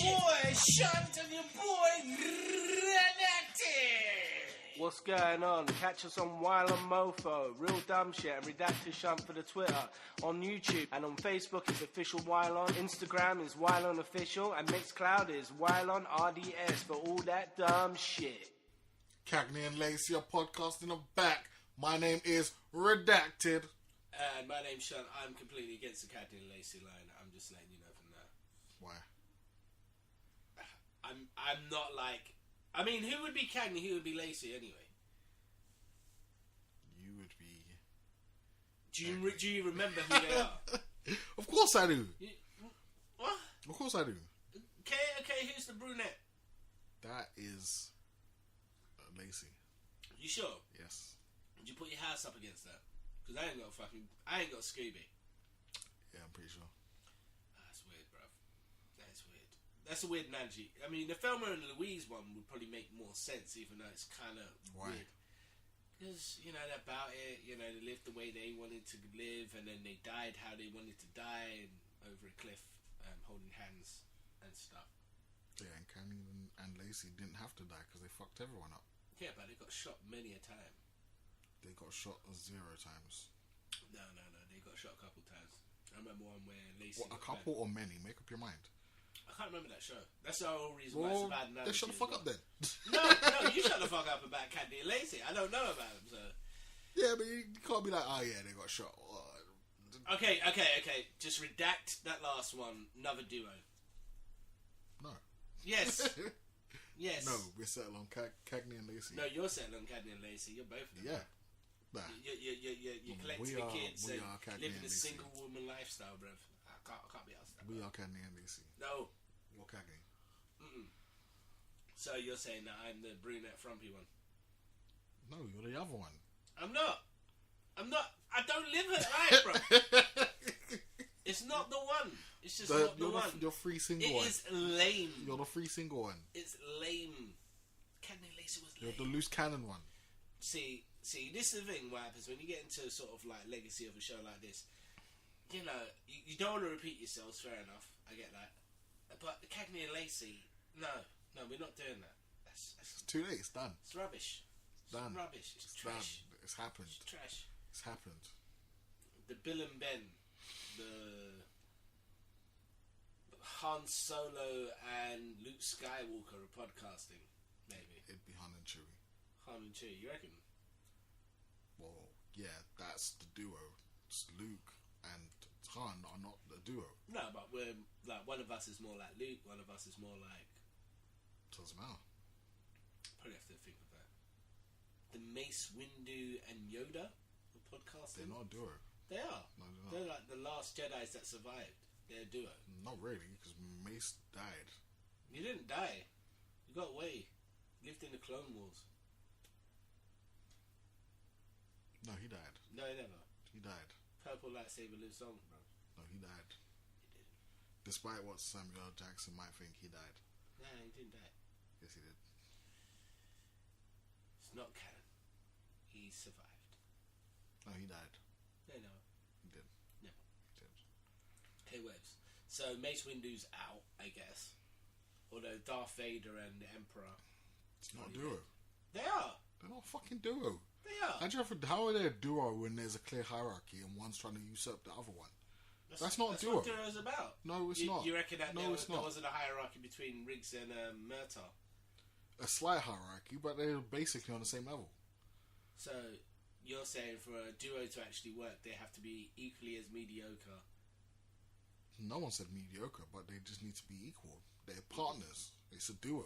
boy Shunt and your boy Redacted. What's going on? Catch us on Wylion Mofo, Real Dumbshit, and Redacted Shunt for the Twitter. On YouTube and on Facebook is Official Wylion. Instagram is Wylion Official, and Mixcloud is Wylion RDS for all that dumb shit. Cagney and Lacey are podcasting them back. My name is Redacted. And my name's Shunt. I'm completely against the Cagney and Lacey line. I'm just letting you know from now. Why? I'm not like... I mean, who would be Cagney? Who would be Lacey anyway? You would be... Do you remember who they are? Of course I do. What? Of course I do. Okay, who's the brunette? That is Lacey. You sure? Yes. Did you put your house up against that? Because I ain't got Scooby. Yeah, I'm pretty sure. That's weird, bruv. That's weird. That's a weird analogy. I mean, the Thelma and Louise one would probably make more sense, even though it's kind of weird. Because, they're about it. They lived the way they wanted to live, and then they died how they wanted to die, and over a cliff, holding hands and stuff. Yeah, and Cagney and Lacey didn't have to die because they fucked everyone up. Yeah, but they got shot many a time. They got shot 0 times. No. They got shot a couple times. I remember one where Lacey... What, a couple or many? Make up your mind. I can't remember that show. That's the whole reason why it's a bad analogy. They shut the fuck up then. No, you shut the fuck up about Cagney and Lacey. I don't know about them, so... Yeah, but you can't be like, oh yeah, they got shot. Okay. Just redact that last one. Another duo. No. Yes. Yes. No, we're settled on Cagney and Lacey. No, you're settled on Cagney and Lacey. You're both of them. Yeah. Nah. You're collecting the kids and living a single woman lifestyle, bruv. I can't be asked that. We are Cagney and Lacey. No. You're Cagney. So you're saying that I'm the brunette frumpy one? No, you're the other one. I'm not. I don't live it right, bro. It's not the one. It's just not the one. You're free single one. It is lame. You're the free single one. It's lame. Cagney and Lacey was lame. You're the loose cannon one. See, this is the thing. What happens when you get into sort of like legacy of a show like this? You don't want to repeat yourselves. Fair enough. I get that. But Cagney and Lacey, no, we're not doing that. It's too late. It's done. It's rubbish. It's done. Rubbish. It's trash. Done. It's happened. It's trash. It's happened. The Bill and Ben, the Han Solo and Luke Skywalker are podcasting. Maybe it'd be Han and Chewie. Han and Chewie, you reckon? Well, yeah, that's the duo. It's Luke and Han are not the duo. No, but we're like one of us is more like Luke, one of us is more like. Doesn't matter. Probably have to think of that. The Mace Windu and Yoda are podcasting. They're not a duo. They are. No, they're not. They're like the last Jedis that survived. They're a duo. Not really, because Mace died. He didn't die. He got away. Lived in the Clone Wars. No, he died. No, he never. He died. Purple lightsaber lives on, bro. No, he died. He didn't. Despite what Samuel L. Jackson might think, he died. No, he didn't die. Yes, he did. It's not canon. He survived. No, he died. No. He did. Never. He did. Okay, waves. So Mace Windu's out, I guess. Although Darth Vader and the Emperor. It's not a duo. They are. They're not a fucking duo. They are. How are they a duo when there's a clear hierarchy and one's trying to usurp the other one? That's not a duo. That's what duo's about. No, it's not. You reckon that there not. wasn't a hierarchy between Riggs and Murtaugh? A slight hierarchy, but they're basically on the same level. So you're saying for a duo to actually work, they have to be equally as mediocre? No one said mediocre, but they just need to be equal. They're partners. It's a duo.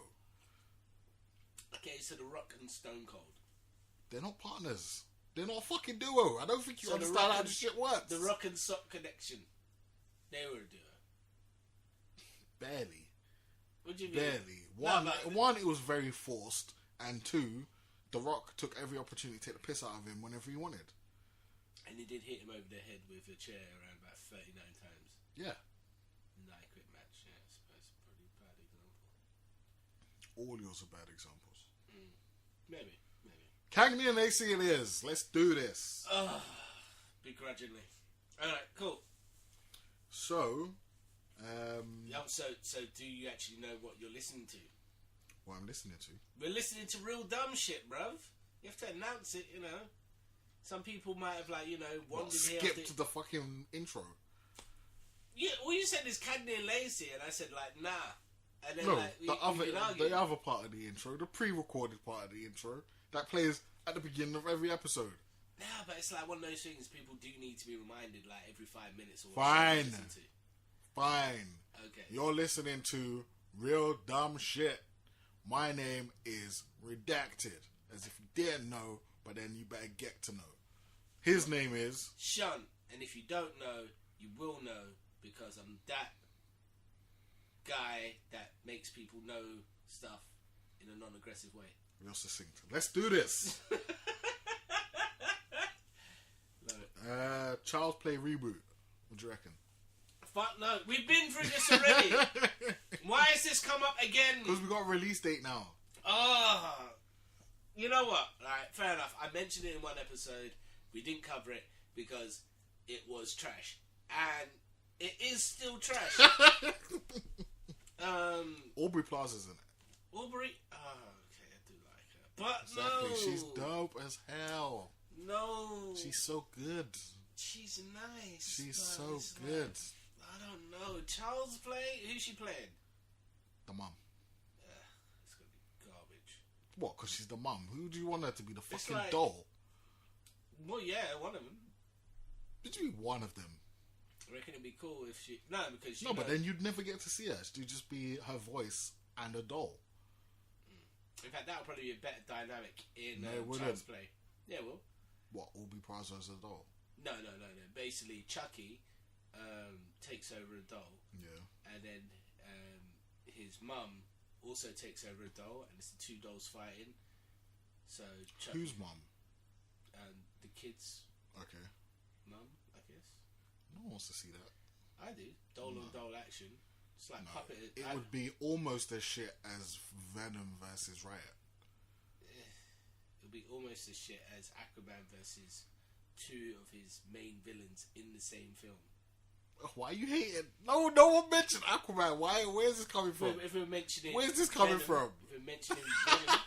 Okay, so The Rock and Stone Cold. They're not partners. They're not a fucking duo. I don't think you understand how this shit works. The Rock and Sock Connection. They were a duo. Barely. What do you mean? Barely. One, it was very forced, and two, The Rock took every opportunity to take the piss out of him whenever he wanted. And he did hit him over the head with a chair around about 39 times. Yeah. Night quick match. Yeah, I suppose pretty bad example. All yours are bad examples. Maybe. Cagney and Lacey it is. Let's do this. Begrudgingly. Alright, cool. So, So do you actually know what you're listening to? What I'm listening to? We're listening to real dumb shit, bruv. You have to announce it, you know. Some people might have, like, you know, wandered here. Skipped the fucking intro. Yeah, all you said is Candy and Lacey, and I said, like, nah. And then, No, like, the other part of the intro, the pre-recorded part of the intro, that plays at the beginning of every episode. Nah, but it's like one of those things people do need to be reminded, like, every 5 minutes. Or Fine. Okay. You're listening to Real Dumb Shit. My name is Redacted. As if you didn't know, but then you better get to know. His name is Shunt, and if you don't know, you will know, because I'm that guy that makes people know stuff in a non-aggressive way. Real succinct. Let's do this. Love it. Child's Play reboot. What do you reckon? Fuck no, we've been through this already. Why has this come up again? Because we got a release date now. Oh, you know what? Alright, fair enough. I mentioned it in one episode. We didn't cover it because it was trash. And it is still trash. Aubrey Plaza's in it. Aubrey? Oh, okay, I do like her. But Exactly. no. She's dope as hell. No. She's so good. She's nice. She's but so it's good. Like, I don't know. Child's Play? Who's she playing? The mum. It's going to be garbage. What? Because she's the mum. Who do you want her to be? The It's fucking like- doll? Well, yeah, one of them. Did you be one of them? I reckon it'd be cool if she... No, because No, but then you'd never get to see her. She'd just be her voice and a doll. In fact, that would probably be a better dynamic in No, it wouldn't. Child's Play. Yeah, well. What? Aubrey Plaza as a doll? No. Basically, Chucky takes over a doll, Yeah. and then his mum also takes over a doll, and it's the two dolls fighting. So Chucky, Whose mum? the kid's Okay. mum, I guess. No one wants to see that. I do. Doll on doll action. It's like No. puppet. It would be almost as shit as Venom versus Riot. It'll be almost as shit as Aquaman versus two of his main villains in the same film. Why are you hating? No one mentioned Aquaman. Why? Where's this coming from? If we're mentioning, Where's this coming from? If we're mentioning Venom,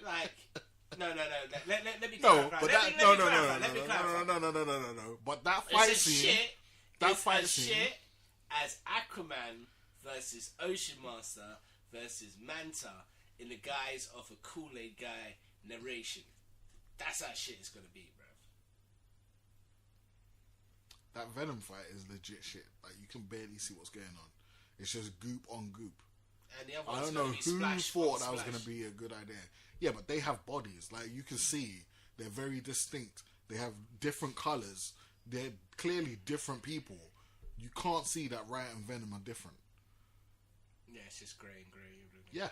like, no. Let me No, clarify. but Let me clarify. No. But that fight It's as scene. shit. That it's fight as scene. shit as Aquaman versus Ocean Master versus Manta in the guise of a Kool-Aid guy narration. That's how shit it's gonna be, bro. That Venom fight is legit shit. Like, you can barely see what's going on. It's just goop on goop. And the other I one's don't know gonna be who splash thought on that was splash. going to be a good idea. Yeah, but they have bodies. Like, you can see they're very distinct. They have different colors. They're clearly different people. You can't see that Riot and Venom are different. Yeah, it's just grey and grey. Yeah.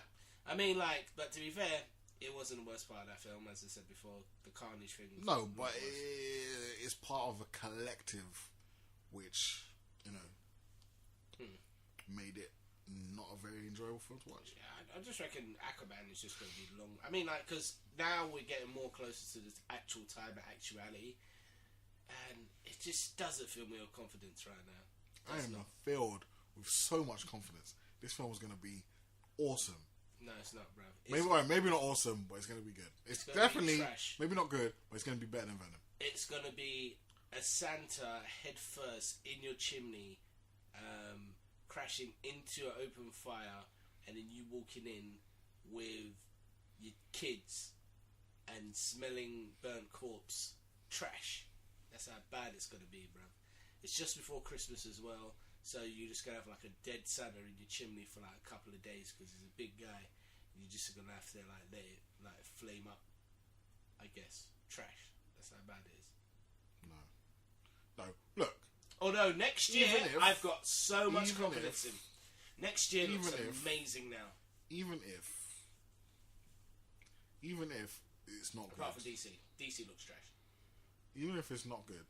I mean, like, but to be fair, it wasn't the worst part of that film, as I said before. The Carnage thing. Was No, the but worst. it's part of a collective which, you know, made it not a very enjoyable film to watch. Yeah, I just reckon Aquaman is just going to be long. I mean, like, because now we're getting more closer to the actual time of actuality, and it just doesn't fill me with confidence right now. I am filled with so much confidence. This film is going to be awesome. No, it's not, bro. Maybe not awesome, but it's going to be good. It's gonna definitely be trash. maybe not good, but it's going to be better than Venom. It's going to be a Santa head first in your chimney, crashing into an open fire, and then you walking in with your kids and smelling burnt corpse trash. That's how bad it's going to be, bro. It's just before Christmas as well, so you're just going to have like a dead Santa in your chimney for like a couple of days because he's a big guy. You're just going to have to like let it like flame up, I guess. Trash. That's how bad it is. No, look. Although next year, I've got so much confidence in. Next year looks amazing now. Even if it's not Apart good. from DC. DC looks trash. Even if it's not good,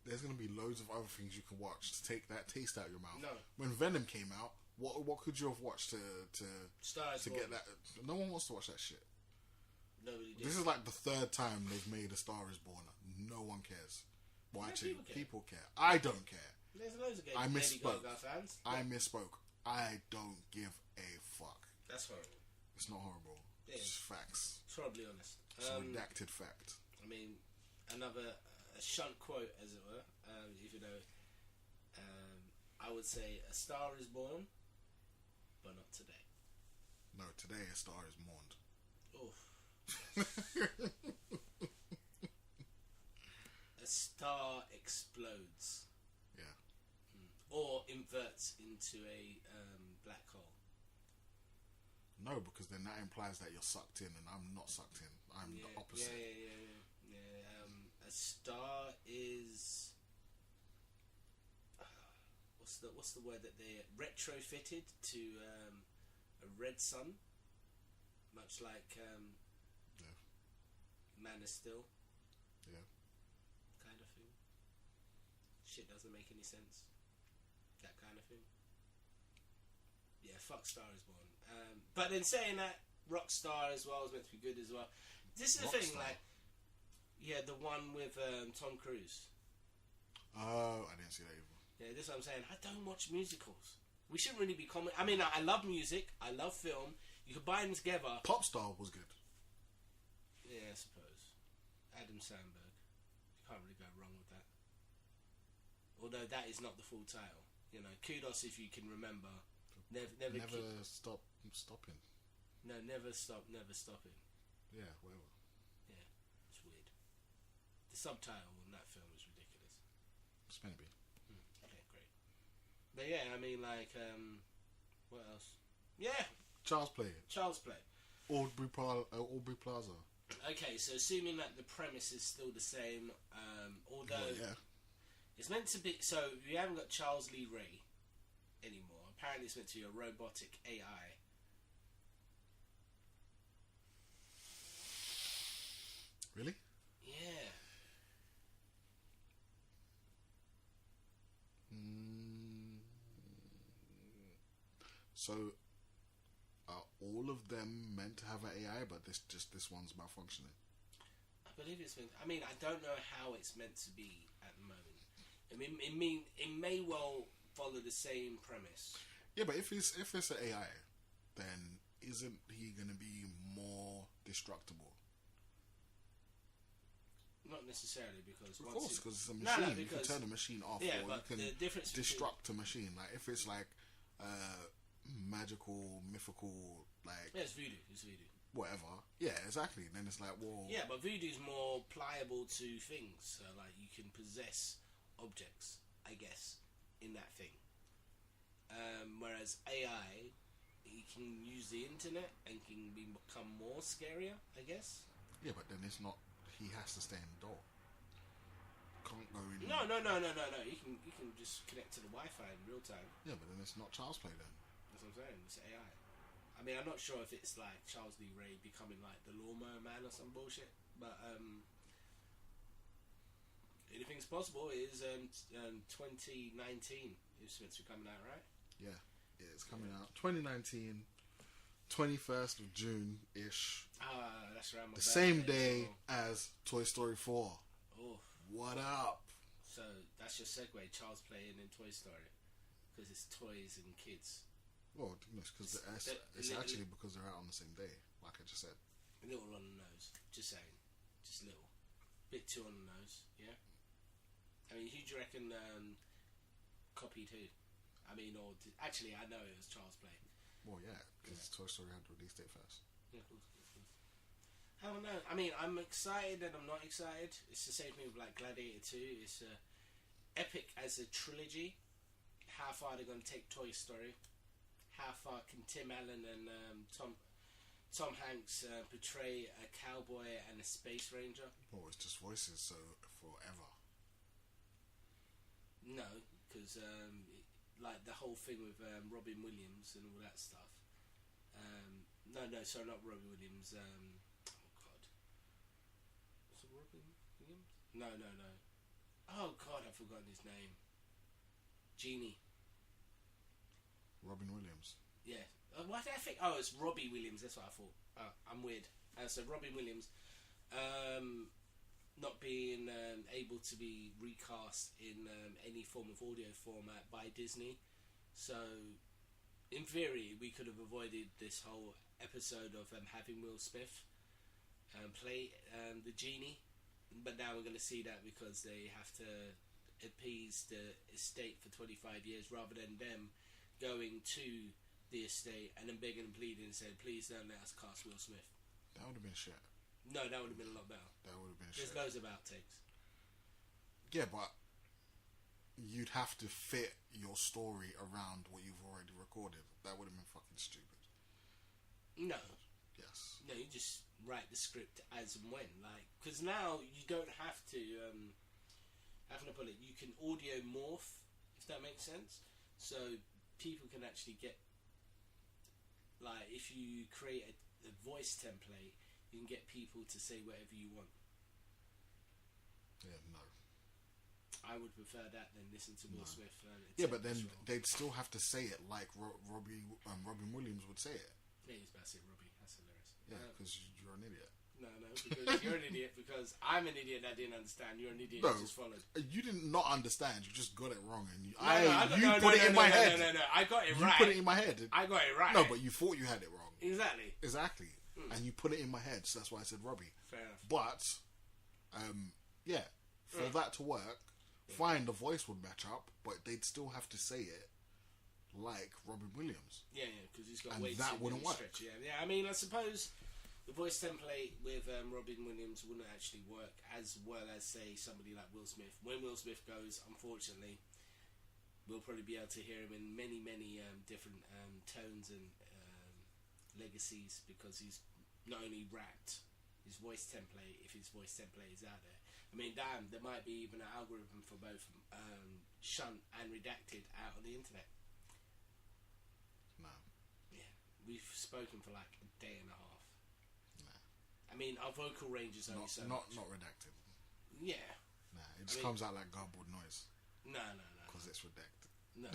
there's going to be loads of other things you can watch to take that taste out of your mouth. No. When Venom came out, what could you have watched to get that? No one wants to watch that shit. Nobody did. This is like the third time they've made A Star Is Born. No one cares. Well, Yeah, actually, people care. I don't care. There's loads of I Lady misspoke. Gaga fans. I misspoke. I don't give a fuck. That's horrible. It's not horrible. It It's is. facts. It's horribly honest. It's a redacted fact. I mean, another shunt quote, as it were. If you know, I would say, "A star is born, but not today." No, today a star is mourned. Oof. A star explodes. Yeah. Or inverts into a black hole. No, because then that implies that you're sucked in, and I'm not sucked in. I'm the opposite. Yeah. A star is what's the word that they retrofitted to a red sun, much like Man of Steel. Yeah. Kind of thing. Shit doesn't make any sense. That kind of thing. Yeah, fuck Star is Born. But in saying that, Rockstar as well is meant to be good as well. This is the thing, like, yeah, the one with Tom Cruise. Oh, I didn't see that either. Yeah, this is what I'm saying. I don't watch musicals. We shouldn't really be comment. I mean, I love music. I love film. You could buy them together. Popstar was good. Yeah, I suppose. Adam Sandberg. You can't really go wrong with that. Although that is not the full title. You know, kudos if you can remember. Never stop stopping. No, never stopping. Yeah, whatever. Yeah, it's weird. The subtitle on that film is ridiculous. It's meant to be. Okay, great. But yeah, I mean, like, what else? Yeah, Child's Play. Aubrey Plaza. Okay, so assuming that the premise is still the same, although it's meant to be, so we haven't got Charles Lee Ray anymore. Apparently, it's meant to be a robotic AI. Really? Yeah. So, are all of them meant to have an AI, but this one's malfunctioning? I believe it's meant. I mean, I don't know how it's meant to be at the moment. I mean, it may well follow the same premise. Yeah, but if it's an AI, then isn't he going to be more destructible? Not necessarily, because of course, because it's a machine. You can turn a machine off, yeah, or but you can the difference destruct a machine. Like if it's like magical, mythical, like it's voodoo. Whatever. Yeah, exactly. Then it's like, well, yeah, but voodoo's more pliable to things. So like you can possess objects, I guess, in that thing. Whereas AI, you can use the internet and can become more scarier, I guess. Yeah, but then it's not. He has to stay in the door. Can't go in. No. You can just connect to the Wi-Fi in real time. Yeah, but then it's not Child's Play then. That's what I'm saying. It's AI. I mean, I'm not sure if it's like Charles Lee Ray becoming like the Lawnmower Man or some bullshit, but anything's possible. It is 2019. It's meant to be coming out, right? Yeah, it's coming out 2019. 21st of June-ish. That's around my the same birthday, day as Toy Story 4. Oh, what up? So that's your segue, Charles playing in Toy Story, because it's toys and kids. Well, because it's actually because they're out on the same day, like I just said. A little on the nose, just saying, just little, bit too on the nose, yeah. I mean, who do you reckon copied who? I mean, actually, I know it was Charles Play. Well, yeah, because Toy Story had the release date first. Yeah, of course. I don't know. I mean, I'm excited and I'm not excited. It's the same thing with like Gladiator 2. It's epic as a trilogy. How far they're going to take Toy Story? How far can Tim Allen and Tom Hanks portray a cowboy and a space ranger? Well, it's just voices, so forever. No, because like the whole thing with Robin Williams and all that stuff. Sorry, not Robin Williams. Oh God, was it Robin Williams? No. Oh God, I've forgotten his name. Genie. Robin Williams. Yeah. Why did I think? Oh, it's Robbie Williams. That's what I thought. I'm weird. So Robin Williams. not being able to be recast in any form of audio format by Disney. So, in theory, we could have avoided this whole episode of having Will Smith play the genie. But now we're going to see that because they have to appease the estate for 25 years rather than them going to the estate and then begging and pleading and saying, please don't let us cast Will Smith. That would have been shit. No, that would have been a lot better. That would have been There's shit. loads of outtakes. Yeah, but you'd have to fit your story around what you've already recorded. That would have been fucking stupid. No. Yes. No, you just write the script as and when. Because now you don't have to... how can I put it? You can audio morph, if that makes sense. So people can actually get... if you create a voice template, you can get people to say whatever you want. Yeah, no. I would prefer that than listen to Will Smith. Yeah, but then they'd still have to say it like Robin Williams would say it. Yeah, he's about to say Robbie. That's hilarious. Yeah, because you're an idiot. No, because you're an idiot. Because I'm an idiot that didn't understand. You're an idiot No, that just followed. You did not understand. You just got it wrong, and you put it in my head. No, I got it you right. You put it in my head. I got it right. No, but you thought you had it wrong. Exactly. And you put it in my head, so that's why I said Robbie. Fair enough. But, for that to work, fine, the voice would match up, but they'd still have to say it like Robin Williams. Yeah, because he's got and way that too wouldn't many work. stretch. Yeah, I mean, I suppose the voice template with Robin Williams wouldn't actually work as well as, say, somebody like Will Smith. When Will Smith goes, unfortunately, we'll probably be able to hear him in many, many different tones and legacies, because he's not only rapped his voice template, if his voice template is out there. I mean, damn, there might be even an algorithm for both Shunt and Redacted out on the internet. No. Yeah, we've spoken for like a day and a half. No. I mean, our vocal range is only so much. Not redacted. Yeah. Nah, it just comes out like garbled noise. No. Because it's redacted. No.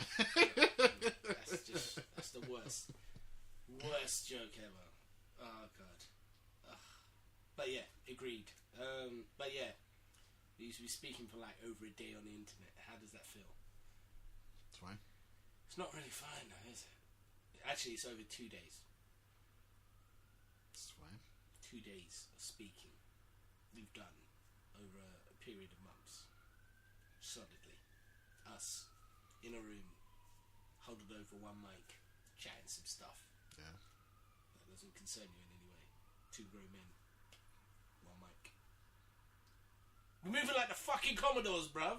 That's the worst. Worst joke ever. Oh, God. Ugh. But yeah, agreed. But yeah, we used to be speaking for like over a day on the internet. How does that feel? It's fine. It's not really fine though, is it? Actually, it's over 2 days. It's fine. 2 days of speaking we've done over a period of months. Solidly. Us in a room, huddled over one mic, chatting some stuff. Yeah. That doesn't concern you in any way. 2 grown men, one mic. We're moving like the fucking Commodores, bruv.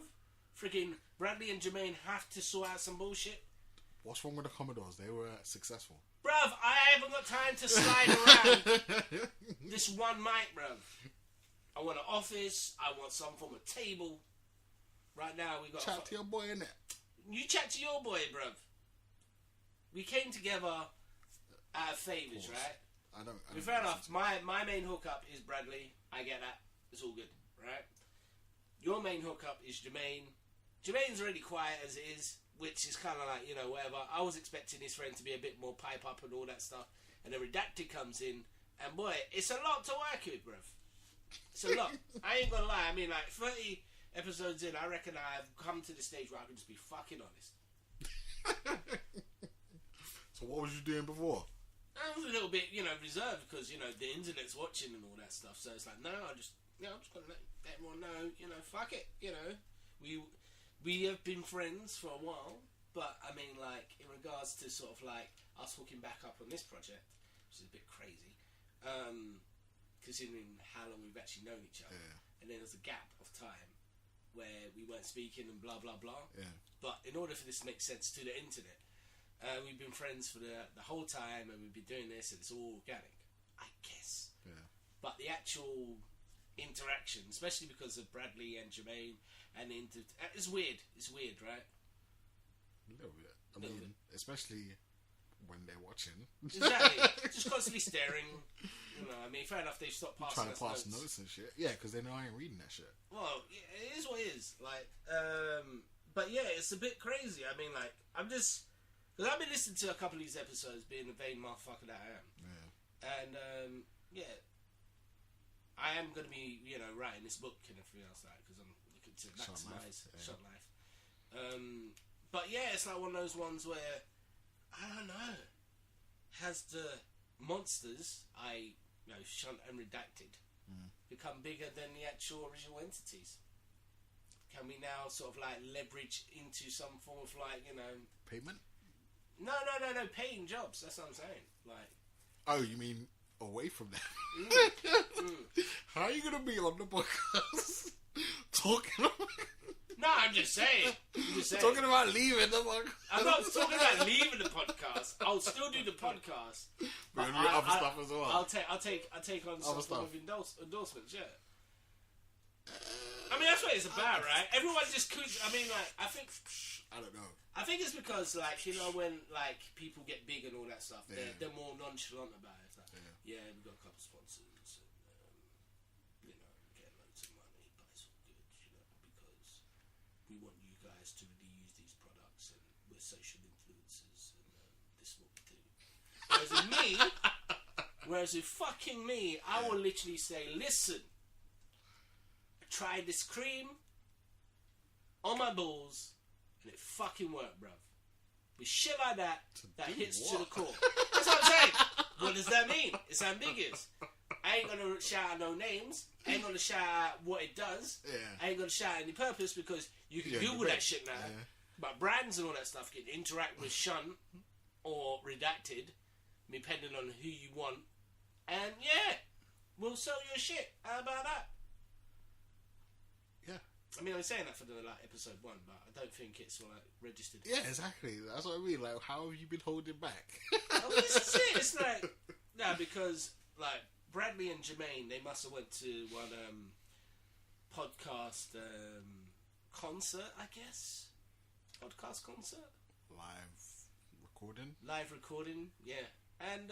Freaking Bradley and Jermaine have to sort out some bullshit. What's wrong with the Commodores? They were successful. Bruv, I haven't got time to slide around this one mic, bruv. I want an office. I want some form of table. Right now, we got... Chat to your boy, innit? You chat to your boy, bruv. We came together out of favours, Pause. right? I don't Fair enough. My main hookup is Bradley. I get that. It's all good, right? Your main hookup is Jermaine. Jermaine's already quiet as it is, which is kind of like, whatever. I was expecting his friend to be a bit more pipe up and all that stuff. And then Redacted comes in, and boy, it's a lot to work with, bruv. It's a lot. I ain't gonna lie. I mean, like, 30 episodes in, I reckon I've come to the stage where I can just be fucking honest. So what was you doing before? I was a little bit, reserved because, the internet's watching and all that stuff. So it's like, no, I'm just gonna let everyone know, fuck it, We have been friends for a while, but I mean, like, in regards to sort of like us hooking back up on this project, which is a bit crazy, considering how long we've actually known each other, and then there's a gap of time where we weren't speaking and blah blah blah. Yeah. But in order for this to make sense to the internet, we've been friends for the whole time, and we've been doing this, and it's all organic, I guess. Yeah. But the actual interaction, especially because of Bradley and Jermaine, and it's weird. It's weird, right? A little bit. I mean, especially when they're watching. Exactly. Just constantly staring. I mean, fair enough. They've stopped passing trying to pass notes and shit. Yeah, because they know I ain't reading that shit. Well, it is what it is. Like, but yeah, it's a bit crazy. I mean, like, because I've been listening to a couple of these episodes, being the vain motherfucker that I am. Yeah. And yeah, I am going to be, writing this book and everything else like because I'm looking to maximise Shunt Life. But yeah, it's like one of those ones where I don't know. Has the monsters, Shunt and Redacted, become bigger than the actual original entities? Can we now sort of like leverage into some form of like payment? No, paying jobs. That's what I'm saying. Like, oh, you mean away from that? How are you gonna be on the podcast talking? No, I'm just saying. Talking about leaving the podcast. I'm not talking about leaving the podcast. I'll still do the podcast. But other stuff as well. I'll take on some form of endorsements. Yeah. I mean, that's what it's about, right? Everyone just could. I mean, like, I don't know. I think it's because, like, when like people get big and all that stuff, they're more nonchalant about it. It's like, we've got a couple sponsors, and getting loads of money, but it's all good, because we want you guys to really use these products, and we're social influencers, and this is what we do. Whereas with fucking me, I will literally say, listen. Tried this cream on my balls and it fucking worked, bruv. With shit like that hits to the core. That's what I'm saying. What does that mean? It's ambiguous. I ain't gonna shout out no names. I ain't gonna shout out what it does. I ain't gonna shout out any purpose because you can Google that shit now. But brands and all that stuff can interact with Shunt or Redacted, depending on who you want. And we'll sell your shit. How about that? I mean, I'm saying that for the episode 1, but I don't think it's registered. Yeah, exactly. That's what I mean. Like, how have you been holding back? Oh, this is it. It's like because Bradley and Jermaine, they must have went to one podcast concert, I guess. Podcast concert. Live recording. Yeah, and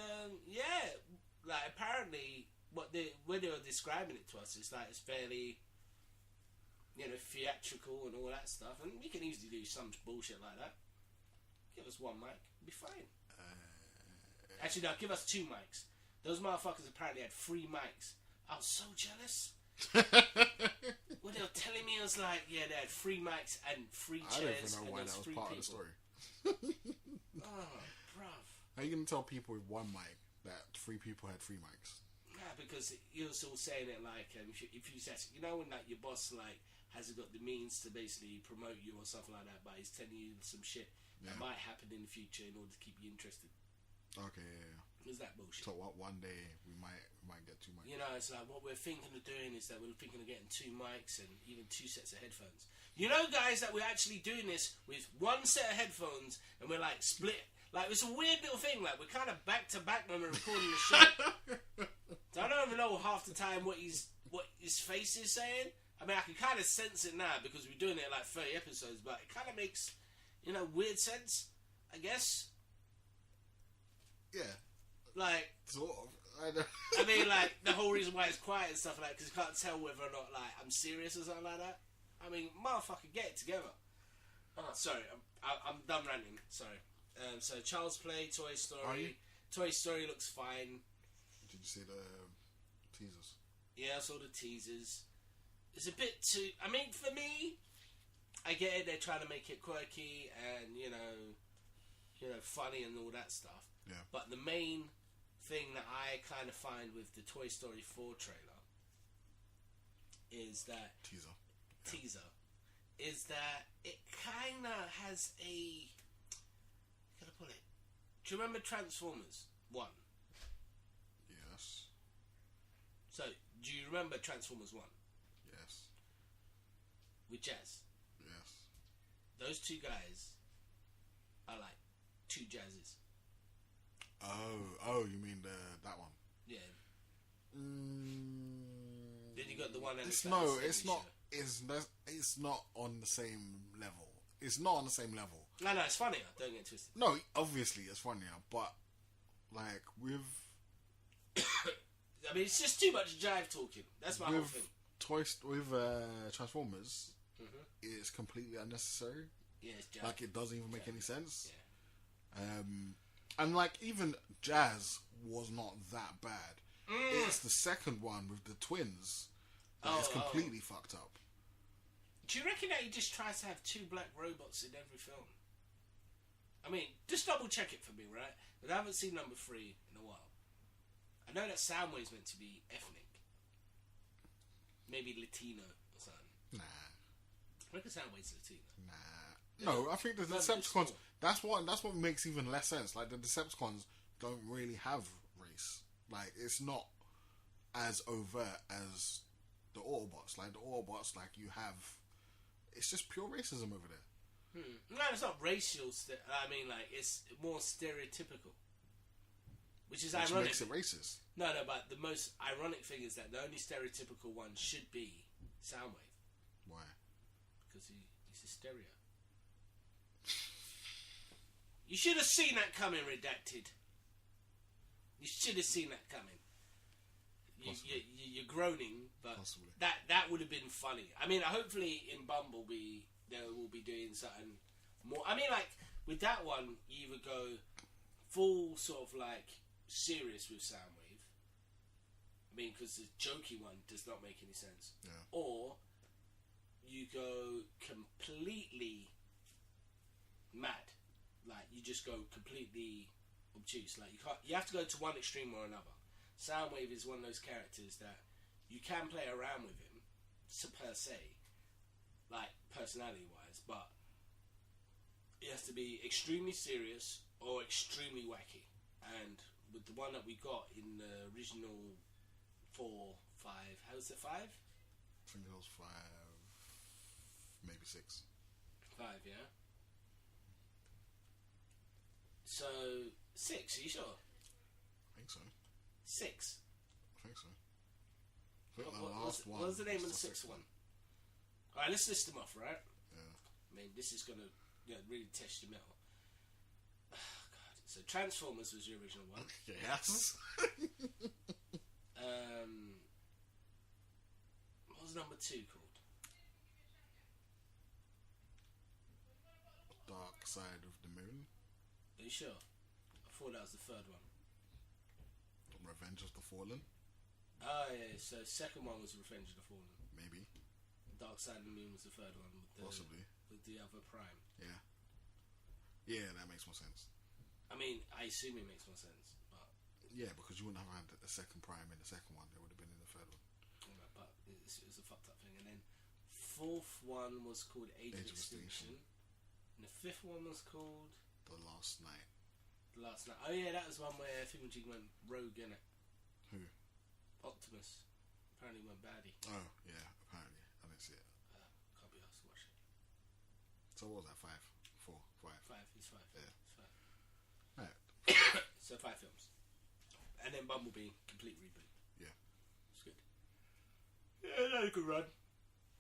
apparently when they were describing it to us, it's fairly. Theatrical and all that stuff, and we can easily do some bullshit like that. Give us one mic, be fine. Actually, no, give us 2 mics. Those motherfuckers apparently had 3 mics. I was so jealous. What they were telling me was they had 3 mics and 3 chairs. I don't even know why that was part of the story. Oh, bruv. How are you gonna tell people with 1 mic that 3 people had 3 mics? Nah, because you're still saying it if you say, when your boss hasn't got the means to basically promote you or something like that, but he's telling you some shit that might happen in the future in order to keep you interested. Okay, Is that bullshit? So one day we might get 2 mics. It's what we're thinking of doing is that we're thinking of getting 2 mics and even 2 sets of headphones. Guys, that we're actually doing this with 1 set of headphones and we're split. It's a weird little thing. We're kind of back to back when we're recording the show. So I don't even know half the time what his face is saying. I mean, I can kind of sense it now because we're doing it 30 episodes, but it kind of makes, weird sense, I guess. Yeah. Sort of. I mean, the whole reason why it's quiet and stuff because you can't tell whether or not, I'm serious or something like that. I mean, motherfucker, get it together. Oh, sorry, I'm done ranting, sorry. So, Child's Play, Toy Story. Toy Story looks fine. Did you see the teasers? Yeah, I saw the teasers. It's a bit too... I mean, for me, I get it. They're trying to make it quirky and, funny and all that stuff. Yeah. But the main thing that I kind of find with the Toy Story 4 trailer is that... Teaser. Is that it kind of has a... How can I put it? Do you remember Transformers 1? Yes. So, do you remember Transformers 1? Yes. With Jazz? Yes. Those 2 guys are 2 Jazzes. Oh, you mean that one? Yeah. Then you got the one. It's not. It's not on the same level. It's not on the same level. No, it's funnier. Don't get twisted. No, obviously it's funnier, but with. I mean, it's just too much jive talking. That's my whole thing. With Transformers, it's completely unnecessary. Yeah, it's jive. It doesn't even make any sense. Yeah. And even Jazz was not that bad. It's the second one with the twins that is completely fucked up. Do you reckon that he just tries to have two black robots in every film? I mean, just double check it for me, right? But I haven't seen number 3 in a while. I know that Soundwave's meant to be ethnic. Maybe Latino or something. Nah. I reckon Soundwave's Latino. Nah. No, I think the Decepticons... That's what makes even less sense. Like, the Decepticons don't really have race. Like, it's not as overt as the Autobots. Like, the Autobots, like, you have... It's just pure racism over there. No, it's not racial. I mean, like, it's more stereotypical. Which is ironic. Which makes it racist. No, but the most ironic thing is that the only stereotypical one should be Soundwave. Why? Because he's a stereo. You should have seen that coming, Redacted. You should have seen that coming. You're groaning, but possibly. that would have been funny. I mean, hopefully in Bumblebee they will be doing something more. I mean, like with that one, you either go full sort of like serious with Soundwave. I mean, because the jokey one does not make any sense. Yeah. Or you go completely mad, like you just go completely obtuse. Like you have to go to one extreme or another. Soundwave is one of those characters that you can play around with him, per se, like personality-wise, but it has to be extremely serious or extremely wacky. And with the one that we got in the original 4, 5, how was it 5? I think it was 5, maybe 6. 5, yeah. So 6, are you sure? I think so. 6. I think so. What was the name of the 6th one? Alright, let's list them off, right? Yeah. I mean, this is going to really test your metal. Oh, God. So Transformers was your original one. Yes. What was number 2 called? Dark Side of the Moon. Are you sure? I thought that was the 3rd one. Revenge of the Fallen. Oh yeah, so second one was Revenge of the Fallen. Maybe. Dark Side of the Moon was the 3rd one. Possibly. With the other Prime. Yeah. Yeah, that makes more sense. I mean, I assume it makes more sense, but... Yeah, because you wouldn't have had a second Prime in the second one. They would have been in the 3rd one. Yeah, but it was a fucked up thing. And then 4th one was called Age of Extinction. And the 5th one was called... The Last Night. Last Night. Oh yeah, that was one where Thingamajig went rogue, innit? Who? Optimus. Apparently went baddie. Oh, yeah, apparently. I didn't see it. Can't be asked to watch it. So what was that, 5? 4? 5? 5, he's 5. Yeah. It's 5. Right. So 5 films. And then Bumblebee, complete reboot. Yeah. It's good. Yeah, that was a good run.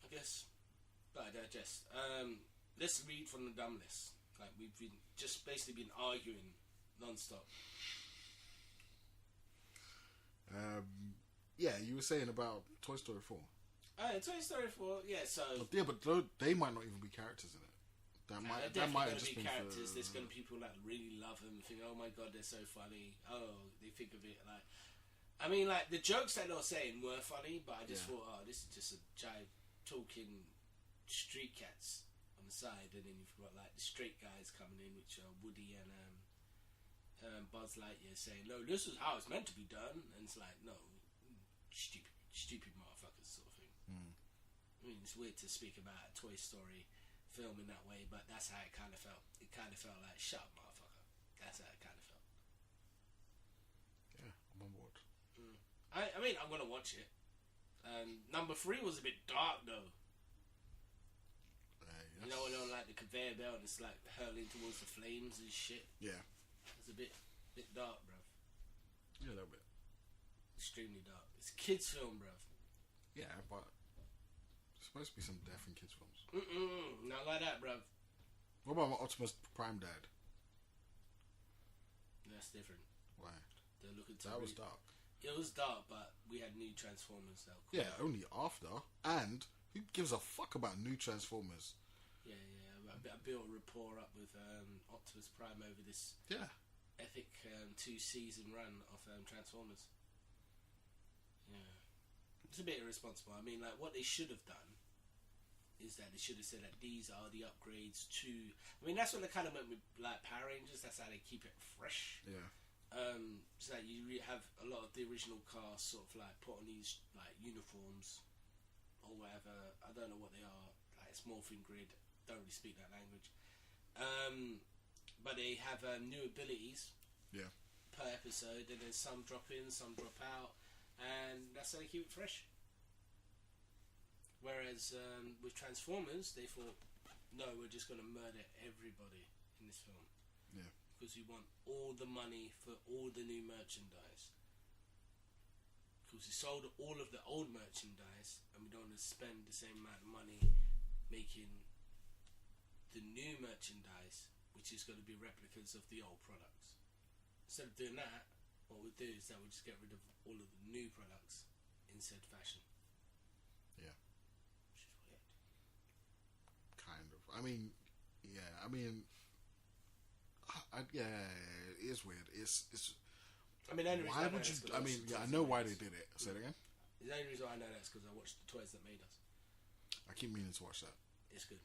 I guess. But I digest. Let's read from the dumb list. Like, we've been just basically been arguing non-stop. Yeah, you were saying about Toy Story 4. Toy Story 4, yeah, so... Yeah, but they might not even be characters in it. That might have just be been characters. There's going to be people that really love them, think, oh my god, they're so funny. Oh, they think of it like... I mean, like, the jokes that they were saying were funny, but I just thought, oh, this is just a jive talking street cats on the side, and then you've got, like, the straight guys coming in, which are Woody and Buzz Lightyear saying, no, this is how it's meant to be done, and it's like, no, stupid motherfuckers sort of thing. I mean, it's weird to speak about a Toy Story film in that way, but that's how it kind of felt. It kind of felt like, shut up, motherfucker. That's how it kind of felt. Yeah, I'm on board. I mean, I'm going to watch it. Number 3 was a bit dark, though. Yes. You know, when on like the conveyor belt and it's like hurling towards the flames and shit. Yeah. It's a bit dark, bruv. Yeah, a little bit. Extremely dark. It's a kids' film, bruv. Yeah, but there's supposed to be some death in kids' films. Not like that, bruv. What about Optimus Prime Dad? That's different. Why? They're looking to that was dark. It was dark, but we had new Transformers that were cool. Yeah, only after. And who gives a fuck about new Transformers? Yeah. I built a rapport up with Optimus Prime over this epic 2-season run of Transformers. It's a bit irresponsible. I mean, like, what they should have done is that they should have said that these are the upgrades to... I mean, that's what they kind of went with, like, Power Rangers. That's how they keep it fresh. Yeah. So that you have a lot of the original cast sort of, like, put on these, like, uniforms or whatever. I don't know what they are. Like, it's morphing grid. Don't really speak that language. But they have new abilities per episode, and then some drop in, some drop out, and that's how they keep it fresh. Whereas with Transformers, they thought, no, we're just going to murder everybody in this film. Yeah. Because we want all the money for all the new merchandise. Because we sold all of the old merchandise, and we don't want to spend the same amount of money making the new merchandise, which is going to be replicas of the old products. Instead of doing that, what we'll do is that we'll just get rid of all of the new products in said fashion. Yeah. Which is weird. Kind of. I mean, yeah. I mean, yeah, it is weird. It's. I mean, why would you? I mean, yeah, I know why they did it. Say it again. The only reason I know that is because I watched the Toys That Made Us. I keep meaning to watch that. It's good.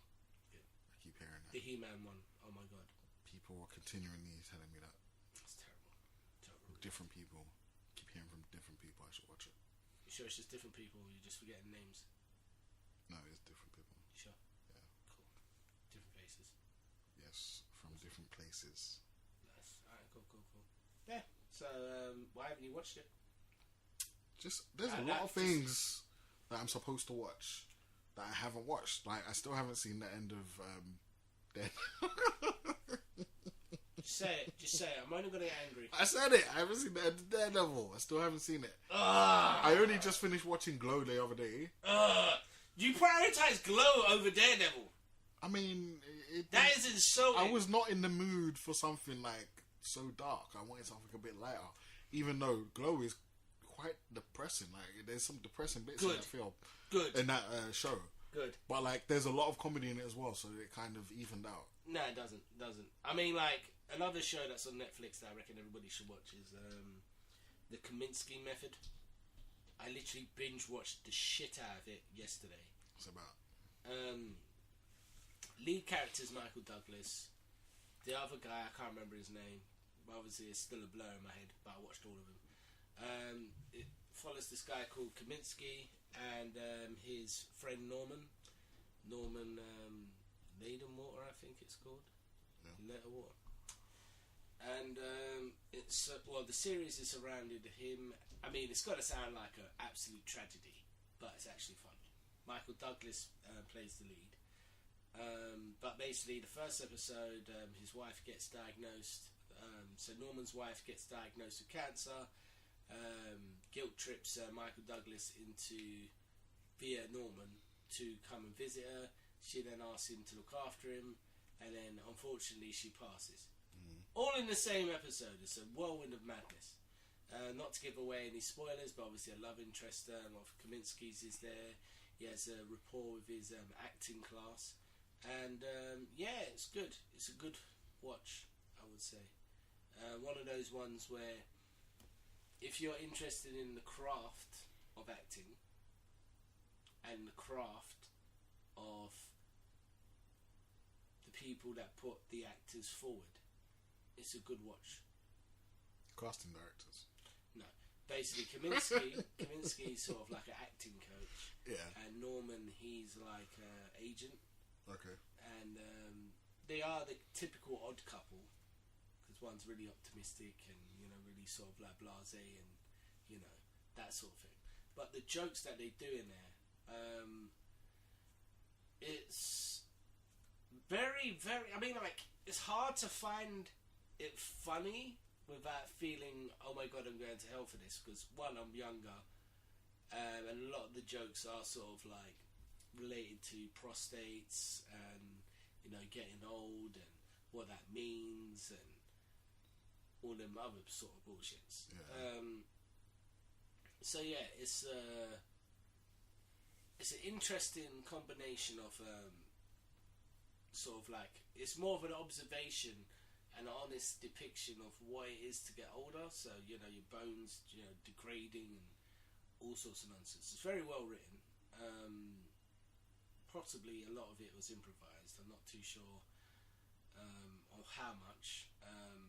Good. I keep hearing that. The He-Man one. Oh my god. People are continually telling me that. It's terrible. Terrible. Different people. Keep hearing from different people. I should watch it. You sure it's just different people? Or you're just forgetting names? No, it's different people. You sure? Yeah. Cool. Different faces. Yes, from different places. Nice. Alright, cool. Yeah. So, why haven't you watched it? Just there's a lot of things that I'm supposed to watch that I haven't watched. Like I still haven't seen the end of Dead. Just say it. I'm only gonna get angry. I said it. I haven't seen the end of Daredevil. I still haven't seen it. I I only just finished watching Glow the other day. You prioritize Glow over Daredevil. I mean, that is insulting. I was not in the mood for something like so dark. I wanted something a bit lighter, even though Glow is quite depressing. Like there's some depressing bits in that film. Good. In that show. Good. But like there's a lot of comedy in it as well, so it kind of evened out. No, it doesn't. I mean, like another show that's on Netflix that I reckon everybody should watch is the Kaminsky Method. I literally binge watched the shit out of it yesterday. What's it about? Lead character is Michael Douglas. The other guy, I can't remember his name. But obviously, it's still a blur in my head. But I watched all of them. It follows this guy called Kaminsky and his friend Norman Leadenwater, I think it's called. Leadenwater. And it's the series is surrounded him. I mean, it's got to sound like an absolute tragedy, but it's actually funny. Michael Douglas plays the lead. But basically, the first episode, his wife gets diagnosed. So Norman's wife gets diagnosed with cancer. Guilt trips Michael Douglas into via Norman to come and visit her. She then asks him to look after him, and then unfortunately she passes. All in the same episode. It's a whirlwind of madness. Not to give away any spoilers, but obviously a love interest of Kaminsky's is there. He has a rapport with his acting class. And yeah, it's good. It's a good watch, I would say. One of those ones where if you're interested in the craft of acting and the craft of the people that put the actors forward, it's a good watch. Casting directors. No, basically Kaminsky's sort of like an acting coach. Yeah. And Norman, he's like an agent. Okay. And they are the typical odd couple, because one's really optimistic and really sort of like blasé and that sort of thing. But the jokes that they do in there, it's very, very. I mean, like it's hard to find it funny without feeling, oh my god, I'm going to hell for this. Because one, I'm younger, and a lot of the jokes are sort of like related to prostates and getting old and what that means and all them other sort of bullshits. Yeah. So yeah, it's an interesting combination of sort of like it's more of an observation, an honest depiction of what it is to get older. So your bones degrading and all sorts of nonsense. It's very well written. Possibly a lot of it was improvised. I'm not too sure of how much.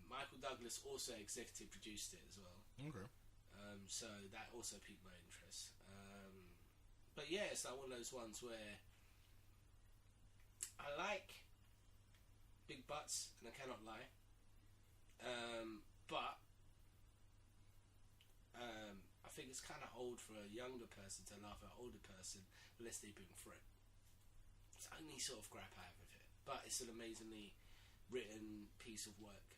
Michael Douglas also executive produced it as well. Okay. So that also piqued my interest. But yeah, it's like one of those ones where I like big butts, and I cannot lie. But I think it's kind of old for a younger person to laugh at an older person unless they've been through it. It's the only sort of grab I have with it. But it's an amazingly written piece of work.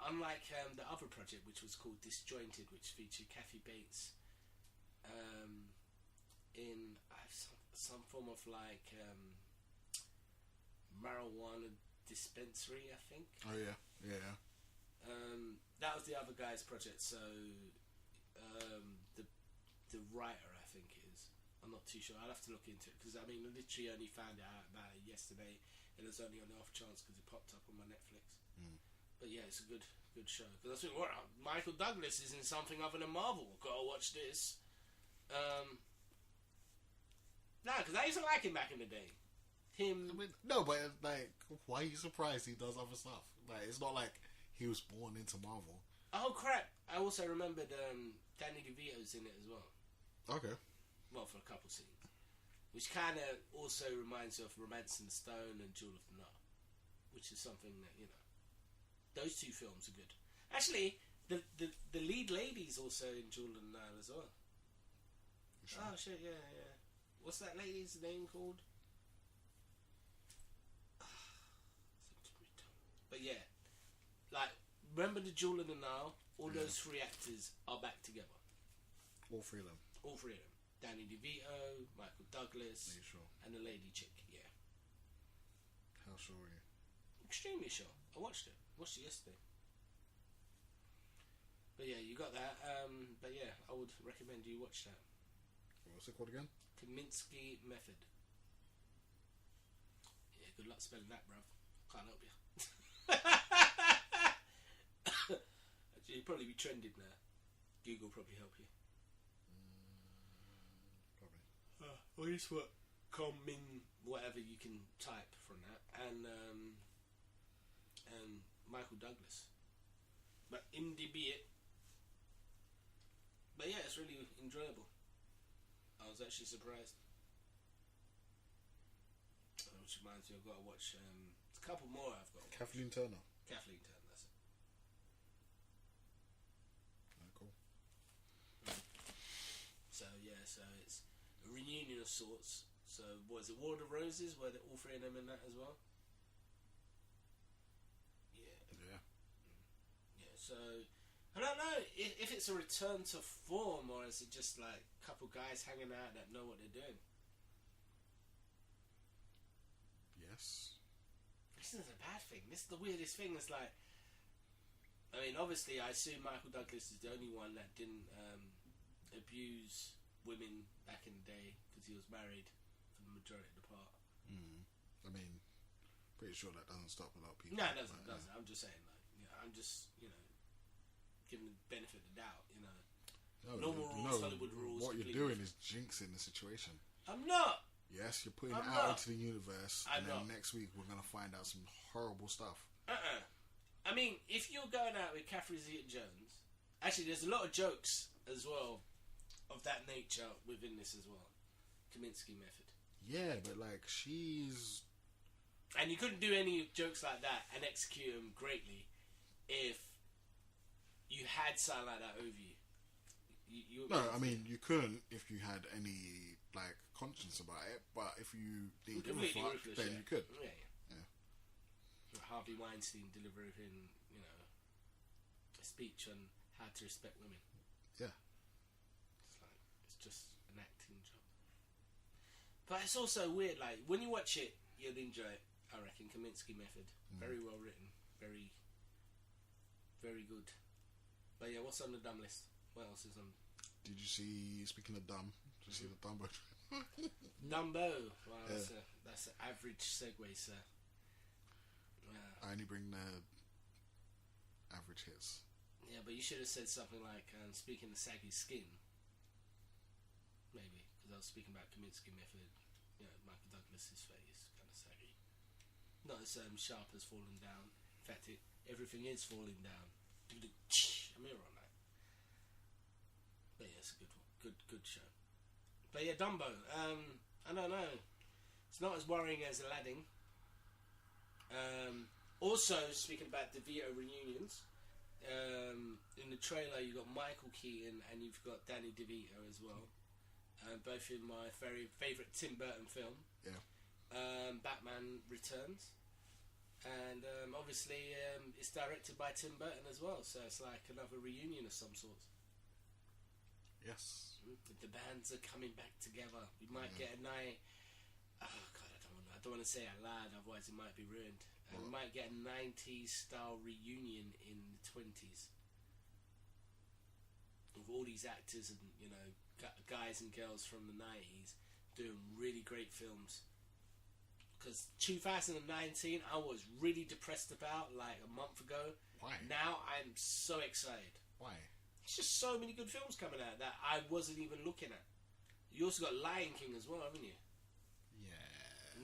Unlike the other project, which was called Disjointed, which featured Kathy Bates in some form of like marijuana dispensary, I think. Oh yeah. That was the other guy's project. So the writer, I think, is. I'm not too sure. I'll have to look into it because I mean, I literally only found out about it yesterday, and it was only on the off chance because it popped up on my Netflix. But yeah, it's a good show. Because I was thinking, well, Michael Douglas is in something other than Marvel. Gotta watch this. Because I used to like him back in the day. I mean, no, but like, why are you surprised he does other stuff? Like, it's not like he was born into Marvel. Oh crap! I also remembered Danny DeVito's in it as well. Okay. Well, for a couple scenes, which kind of also reminds you of Romancing the Stone and Jewel of the Nile, which is something that those two films are good. Actually, the lead lady's also in Jewel of the Nile as well. Sure. Oh shit! Yeah. What's that lady's name called? But yeah, like, remember the Jewel of the Nile? All those three actors are back together. All three of them. Danny DeVito, Michael Douglas, Are you sure? and the lady chick. Yeah. How sure are you? Extremely sure. I watched it. Yesterday. But yeah, you got that. But yeah, I would recommend you watch that. What's it called again? Kaminsky Method. Yeah, good luck spelling that, bruv. Can't help you. Actually, you'd probably be trending now. Google probably help you. Probably. Or just what whatever you can type from that, and Michael Douglas. But IMDb it. But yeah, it's really enjoyable. I was actually surprised. Which reminds me, I've got to watch a couple more. I've got to watch. Kathleen Turner. That's it. Cool. So yeah, so it's a reunion of sorts. So was it War of the Roses? Were all three of them in that as well? Yeah. So I don't know if it's a return to form or is it just like a couple guys hanging out that know what they're doing. Yes. This isn't a bad thing. This is the weirdest thing. It's like, I mean, obviously, I assume Michael Douglas is the only one that didn't abuse women back in the day because he was married for the majority of the part. I mean, pretty sure that doesn't stop a lot of people. No, it doesn't. I'm just saying, like, I'm just, giving the benefit of the doubt, Normal rules, Hollywood rules. What you're doing is jinxing the situation. I'm not. Yes, you're putting it out into the universe, and then next week we're gonna find out some horrible stuff. I mean, if you're going out with Catherine Zeta-Jones, actually, there's a lot of jokes as well of that nature within this as well. Kaminsky Method. Yeah, but like she's, and you couldn't do any jokes like that and execute them greatly if you had something like that over you. No, I mean you couldn't if you had any like conscience about it, but if you didn't give a fuck, then you could. Yeah. Harvey Weinstein delivering, a speech on how to respect women. Yeah. It's just an acting job. But it's also weird, like, when you watch it, you'll enjoy it, I reckon. Kaminsky Method. Very well written. Very, very good. But yeah, what's on the dumb list? What else is on? Did you see, speaking of dumb, did you see the Dumbo? Dumbo. Wow, that's an average segue, sir. I only bring the average hits. Yeah, but you should have said something like, speaking of saggy skin, Maybe because I was speaking about Kaminsky method. You know, Michael Douglas's face kind of saggy, not as sharp as Falling Down. In fact, everything is falling down. Do the a mirror on that. But yeah, it's a good one. Good show. But yeah, Dumbo. I don't know. It's not as worrying as Aladdin. Also, speaking about DeVito reunions, in the trailer you got Michael Keaton and you've got Danny DeVito as well, both in my very favourite Tim Burton film. Yeah. Batman Returns, and obviously it's directed by Tim Burton as well, so it's like another reunion of some sort. Yes. The bands are coming back together. We might get a night. Oh God, I don't want to say it out loud, otherwise it might be ruined. We might get a 90s style reunion in the 20s of all these actors and, you know, guys and girls from the 90s doing really great films. Because 2019 I was really depressed about like a month ago. Why? Now I'm so excited. Why? It's just so many good films coming out that I wasn't even looking at. You also got Lion King as well, haven't you?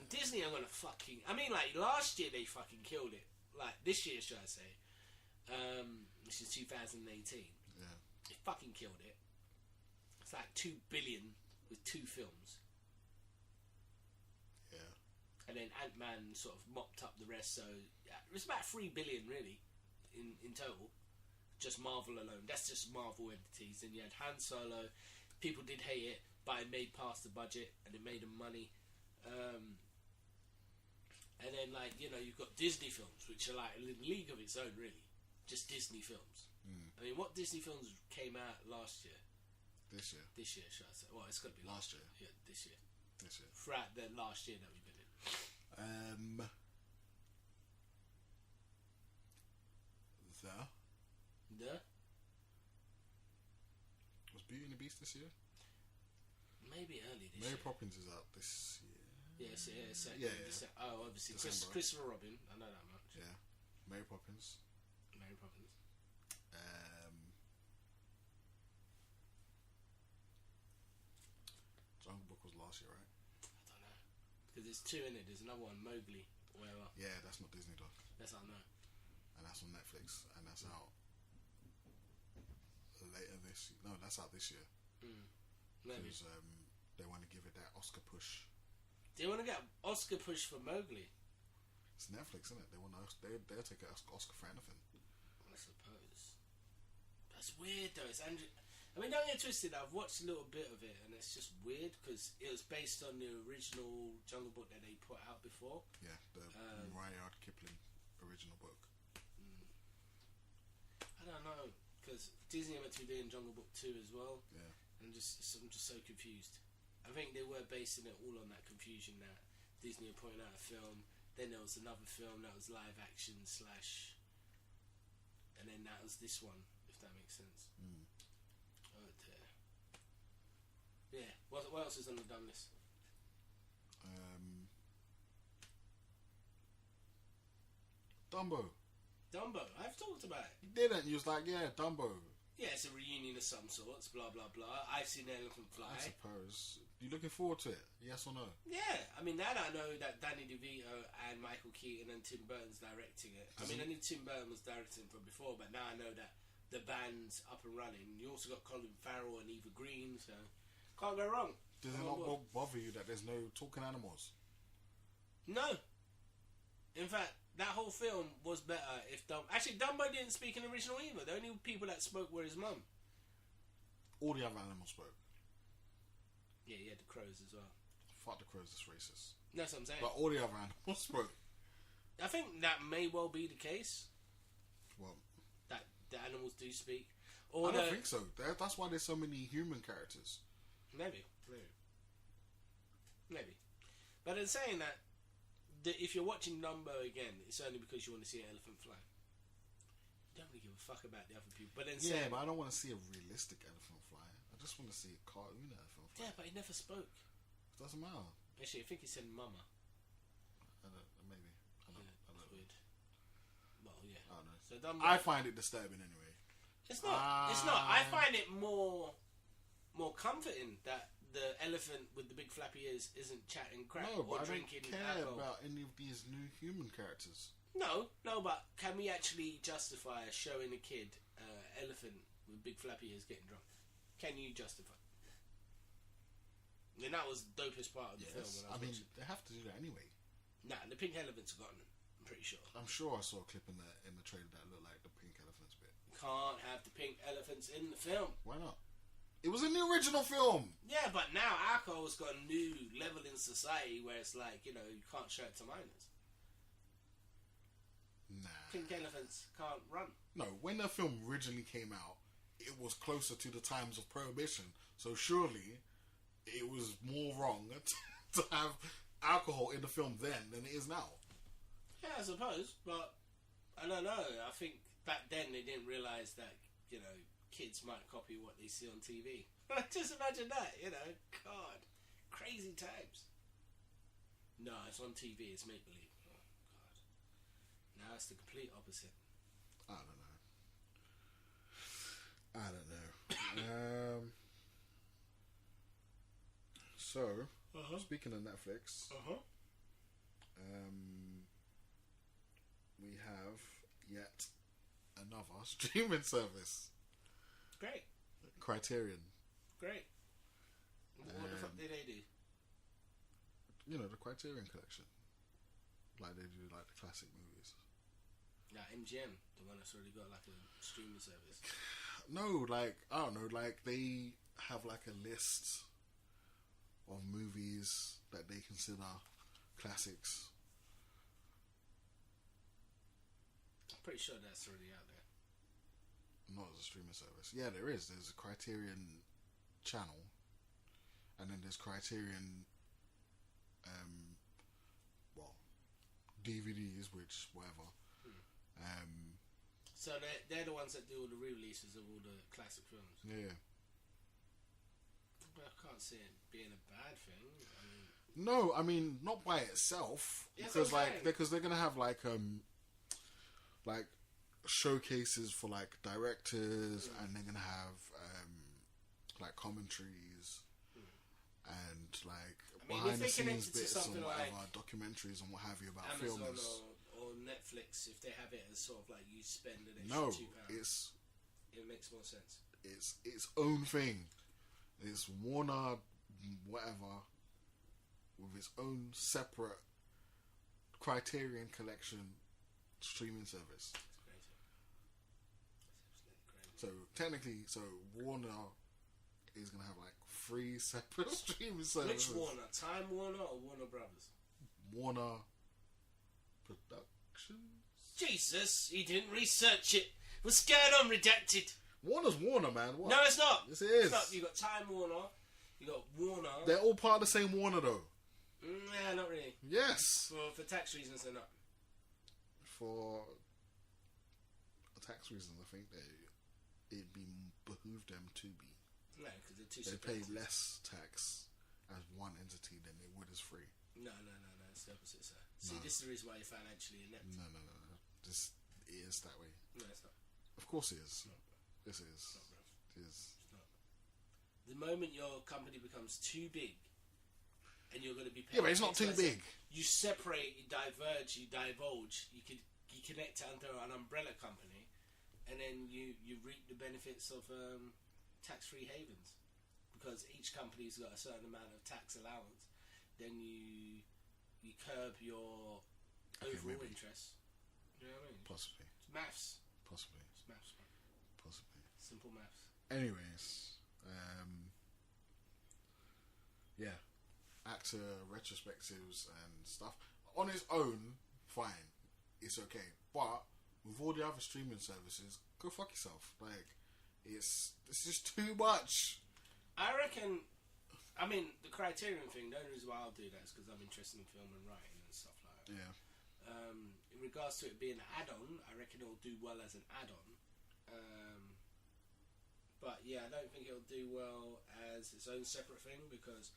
Disney are gonna fucking... I mean, like, last year they fucking killed it. Like, this year, should I say. Which is 2018. Yeah. They fucking killed it. It's like $2 billion with 2 films. Yeah. And then Ant-Man sort of mopped up the rest, so... Yeah, it was about $3 billion, really, in total. Just Marvel alone. That's just Marvel entities. And you had Han Solo. People did hate it, but it made past the budget, and it made them money. And then, like, you know, you've got Disney films, which are like a league of its own, really. Just Disney films. I mean, what Disney films came out last year? This year. This year, should I say? Well, it's got to be last year. Yeah, this year. This year. Throughout the last year that we've been in. Was Beauty and the Beast this year? Maybe early this year. Mary Poppins is out this year. Yes, yeah. Oh, obviously. Christopher Robin, I know that much. Yeah. Mary Poppins. Jungle Book was last year, right? I don't know. Because there's 2 in it. There's another one, Mowgli, or whatever. Yeah, that's not Disney, though. That's I know. And that's on Netflix, and that's out later this year. No, that's out this year. Maybe. Because they want to give it that Oscar push. They want to get Oscar push for Mowgli. It's Netflix, isn't it? They'll take an Oscar for anything. I suppose. That's weird though. It's Andrew. I mean, don't get twisted. I've watched a little bit of it, and it's just weird because it was based on the original Jungle Book that they put out before. Yeah, the Rudyard Kipling original book. I don't know because Disney are meant to be doing Jungle Book 2 as well. Yeah, and I'm just so confused. I think they were basing it all on that confusion that Disney were putting out a film, then there was another film that was live action / and then that was this one, if that makes sense. Oh dear. Yeah. What else is on the dumb list? Dumbo. I've talked about it. You didn't. You was like, yeah, Dumbo. Yeah, it's a reunion of some sorts, blah, blah, blah. I've seen Elephant Fly. I suppose. You looking forward to it? Yes or no? Yeah. I mean, now that I know that Danny DeVito and Michael Keaton and Tim Burton's directing it. I mean, I knew Tim Burton was directing it from before, but now I know that the band's up and running. You also got Colin Farrell and Eva Green, so can't go wrong. Does it not bother you that there's no talking animals? No. In fact, that whole film was better if Dumbo didn't speak in original either. The only people that spoke were his mum. All the other animals spoke. Yeah, he had the crows as well. Fuck the crows, it's racist. That's what I'm saying. But all the other animals spoke. I think that may well be the case. Well, that the animals do speak. I don't think so. That's why there's so many human characters. Maybe. But in saying that, if you're watching Dumbo again, it's only because you want to see an elephant fly. You don't really give a fuck about the other people. But then but I don't want to see a realistic elephant fly. I just want to see a cartoon elephant fly. Yeah, but he never spoke. It doesn't matter. Actually, I think he said mama. I don't know. Weird. Well, yeah. I don't know. So Dumbo, I find it disturbing anyway. It's not. I find it more comforting that the elephant with the big flappy ears isn't chatting crap No, or but I drinking don't care alcohol. about any of these new human characters. No, but can we actually justify showing a kid elephant with big flappy ears getting drunk? Can you justify? And that was the dopest part of the film. When I mean, they have to do that anyway. Nah, the pink elephants are gone. I'm pretty sure. I'm sure I saw a clip in the trailer that looked like the pink elephants bit. Can't have the pink elephants in the film. Why not? It was in the original film. Yeah, but now alcohol's got a new level in society where it's like, you can't show it to minors. Nah. Pink elephants can't run. No, when the film originally came out, it was closer to the times of Prohibition. So surely it was more wrong to have alcohol in the film then than it is now. Yeah, I suppose, but I don't know. I think back then they didn't realise that, kids might copy what they see on TV. Just imagine that, God. Crazy times. No, it's on TV, it's make-believe. Oh, God. Now it's the complete opposite. I don't know. So, speaking of Netflix, we have yet another streaming service. Great. Criterion. Great. What the fuck did they do? The Criterion Collection. Like they do like the classic movies. Like MGM, the one that's already got like a streaming service. No, like, I don't know, like they have like a list of movies that they consider classics. I'm pretty sure that's already out there. Not as a streaming service. Yeah, there is. There's a Criterion channel, and then there's Criterion, DVDs, which whatever. So they're the ones that do all the re-releases of all the classic films. Yeah. But I can't see it being a bad thing. No, I mean not by itself, because they're gonna have like showcases for like directors, and they're gonna have like commentaries and like behind the scenes bits and whatever, like documentaries and what have you about Amazon films. Or Netflix, if they have it as sort of like you spend an extra £2. It makes more sense. It's its own thing. It's Warner whatever with its own separate Criterion Collection streaming service. So technically, Warner is gonna have like 3 separate streaming services. Which Warner? Time Warner or Warner Brothers? Warner Productions. Jesus, he didn't research it. What's going on, Redacted? Warner's Warner, man. What? No, it's not. Yes, it is. It's not. You got Time Warner. You got Warner. They're all part of the same Warner, though. Yeah, not really. Yes. For tax reasons, they're not. For tax reasons, I think it'd behoove them to be. No, because they're too. They pay less tax as one entity than they would as 3. No. It's the opposite, sir. See, this is the reason why you're financially inept. No. It is that way. No, it's not. Of course it is. This is. It's not, bro. It is. It's not. The moment your company becomes too big, and you're going to be paying... Yeah, but it's not too big. You separate, you diverge, you divulge. You connect it under an umbrella company, and then you reap the benefits of tax-free havens, because each company's got a certain amount of tax allowance. Then you curb your overall interests. You know what I mean? Possibly. It's maths. Possibly. It's maths, man. Possibly. Simple maths. Anyways, yeah, actor retrospectives and stuff on its own, fine, it's okay. But with all the other streaming services, go fuck yourself. Like, it's just too much. I reckon. I mean, the Criterion thing. The only reason why I'll do that is because I'm interested in film and writing and stuff like that. Yeah. In regards to it being an add-on, I reckon it'll do well as an add-on. But yeah, I don't think it'll do well as its own separate thing, because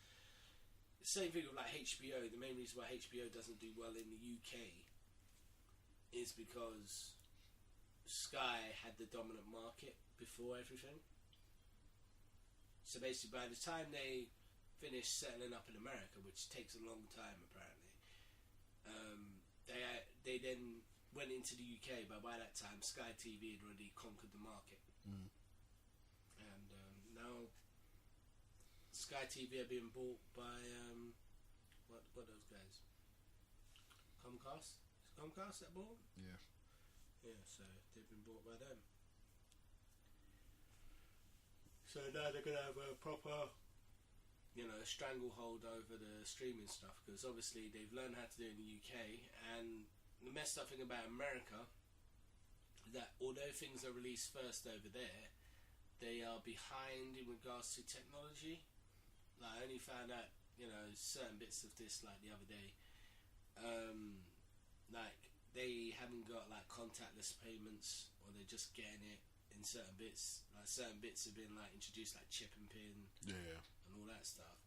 the same thing with like HBO. The main reason why HBO doesn't do well in the UK is because Sky had the dominant market before everything. So basically, by the time they finished settling up in America, which takes a long time apparently, they then went into the UK, but by that time Sky TV had already conquered the market. And now Sky TV are being bought by what those guys? Comcast? Is Comcast that bought? Yeah. Yeah, so they've been bought by them. So now they're gonna have a proper, stranglehold over the streaming stuff, because obviously they've learned how to do it in the UK. And the messed up thing about America is that although things are released first over there, they are behind in regards to technology. Like, I only found out, certain bits of this like the other day. Like, they haven't got like contactless payments, or they're just getting it in certain bits. Like, certain bits have been like introduced, like chip and pin, and all that stuff.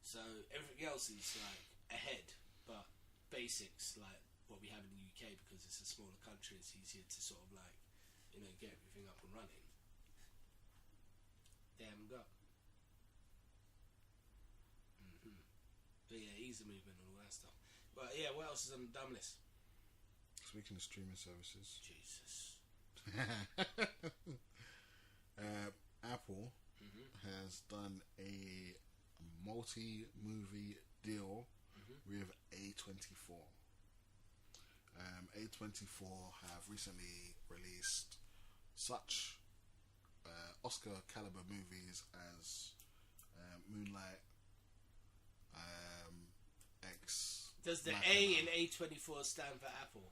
So everything else is like ahead, but basics like what we have in the UK, because it's a smaller country, it's easier to sort of like, get everything up and running. They haven't got. But yeah, easy movement and all that stuff. But yeah, what else is on the dumb list? Speaking of streaming services, Jesus. Apple has done a multi-movie deal with A24. A24 have recently released such Oscar caliber movies as Moonlight, X. Does the Black A and in A24 stand for Apple?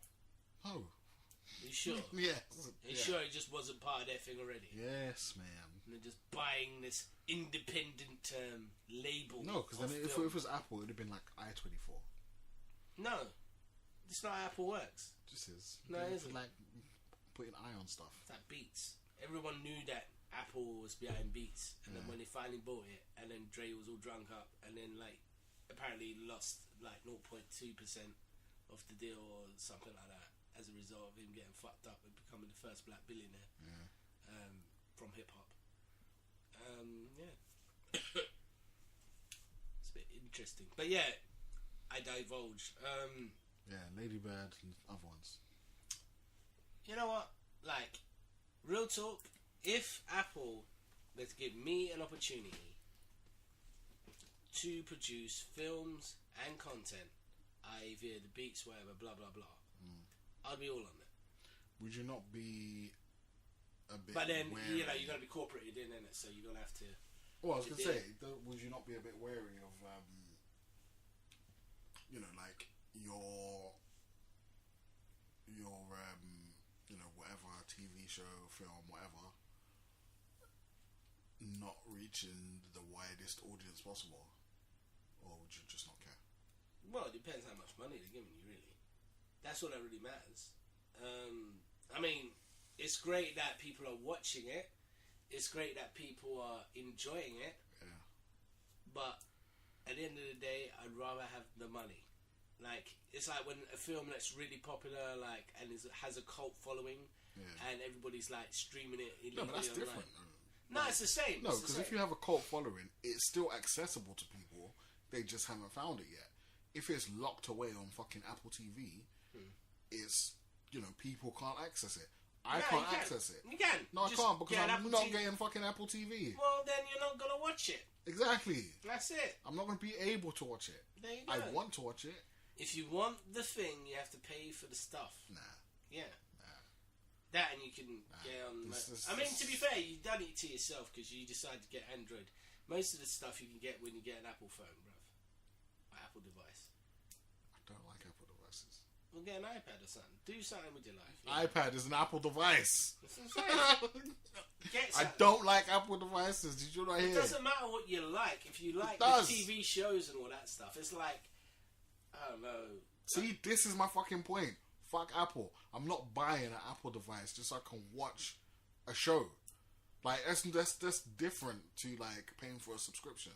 Oh. Are you sure? Yes. Are you sure it just wasn't part of their thing already? Yes, man. And they're just buying this independent label. No, because then if it was Apple, it would have been like I24. No. It's not how Apple works. This is. No, it isn't. Like putting eye on stuff. It's like Beats. Everyone knew that Apple was behind Beats, and then when they finally bought it, and then Dre was all drunk up, and then like apparently lost like 0.2% of the deal or something like that as a result of him getting fucked up and becoming the first black billionaire from hip hop. Yeah, it's a bit interesting, but yeah, I divulged. Yeah, Lady Bird and other ones. You know what? Like, real talk, if Apple were to give me an opportunity to produce films and content, i.e. via the beats, whatever, blah, blah, blah, I'd be all on it. Would you not be a bit But then, wary? you're going to be corporated in it, so you're going to have to... Well, I was going to say, would you not be a bit wary of, like, your whatever TV show, film, whatever, not reaching the widest audience possible? Or would you just not care? Well, it depends how much money they're giving you, really. That's all that really matters. I mean, it's great that people are watching it. It's great that people are enjoying it. Yeah. But at the end of the day, I'd rather have the money. Like, it's like when a film that's really popular, like, and has a cult following, and everybody's like streaming it illegally. No, but that's online. different. No, it's the same. No, because if you have a cult following, it's still accessible to people. They just haven't found it yet. If it's locked away on fucking Apple TV, it's, people can't access it. I can't access it. You can. No, I can't, because I'm not getting fucking Apple TV. Well, then you're not going to watch it. Exactly. That's it. I'm not going to be able to watch it. There you go. I want to watch it. If you want the thing, you have to pay for the stuff. Nah. Yeah. Nah. That, and you can get on... I mean, to be fair, you've done it to yourself because you decided to get Android. Most of the stuff you can get when you get an Apple phone, bruv. Or Apple device. I don't like Apple devices. Well, get an iPad or something. Do something with your life. iPad is an Apple device. That's what I'm saying. I don't like Apple devices. Did you not hear? It doesn't matter what you like. If you like the TV shows and all that stuff, it's like... I don't know. See, this is my fucking point. Fuck Apple. I'm not buying an Apple device just so I can watch a show. Like, that's different to, like, paying for a subscription.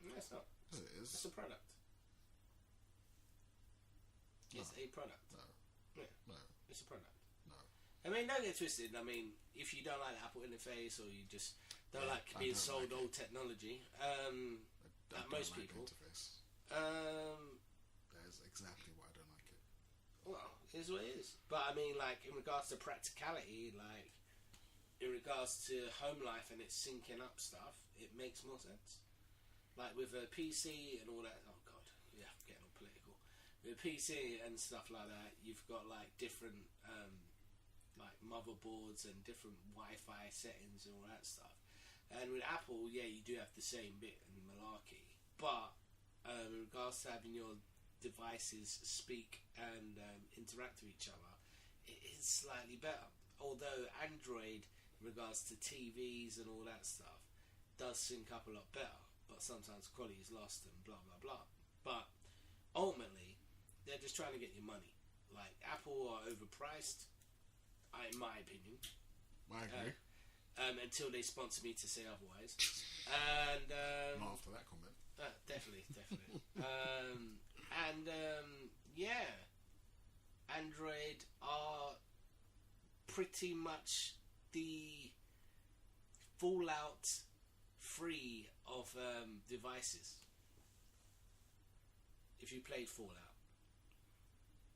No, it's not. Yes, it is. It's a product. No. It's a product. No. Yeah. No. It's a product. No. I mean, don't get twisted. I mean, if you don't like the Apple interface or you just don't like being sold old technology, most like people. Interface. That is exactly why I don't like it. Well, it is what it is. But I mean, like, in regards to practicality, like, in regards to home life and its syncing up stuff, it makes more sense. Like, with a PC and all that, oh god, yeah, I'm getting all political. With a PC and stuff like that, you've got, like, different, like, motherboards and different Wi-Fi settings and all that stuff. And with Apple, yeah, you do have the same bit and malarkey. But in regards to having your devices speak and interact with each other, it is slightly better. Although Android, in regards to TVs and all that stuff, does sync up a lot better. But sometimes quality is lost and blah, blah, blah. But ultimately, they're just trying to get your money. Like, Apple are overpriced, in my opinion. I agree. Until they sponsor me to say otherwise. And not after that comment. Definitely. Yeah, Android are pretty much the fallout free of devices. If you played Fallout.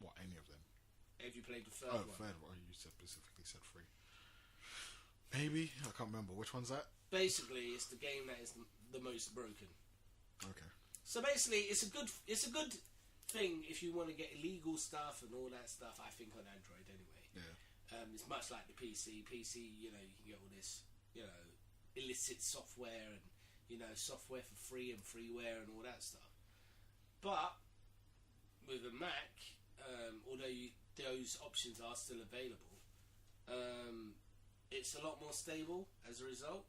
What, any of them? Have you played the third one? Third one. You specifically said free. Maybe. I can't remember. Which one's that? Basically, it's the game that is the most broken. Okay. So basically, it's a good thing if you want to get illegal stuff and all that stuff. I think on Android anyway. Yeah. It's much like the PC. PC, you know, you can get all this, you know, illicit software and, you know, software for free and freeware and all that stuff. But with a Mac, although those options are still available, it's a lot more stable as a result.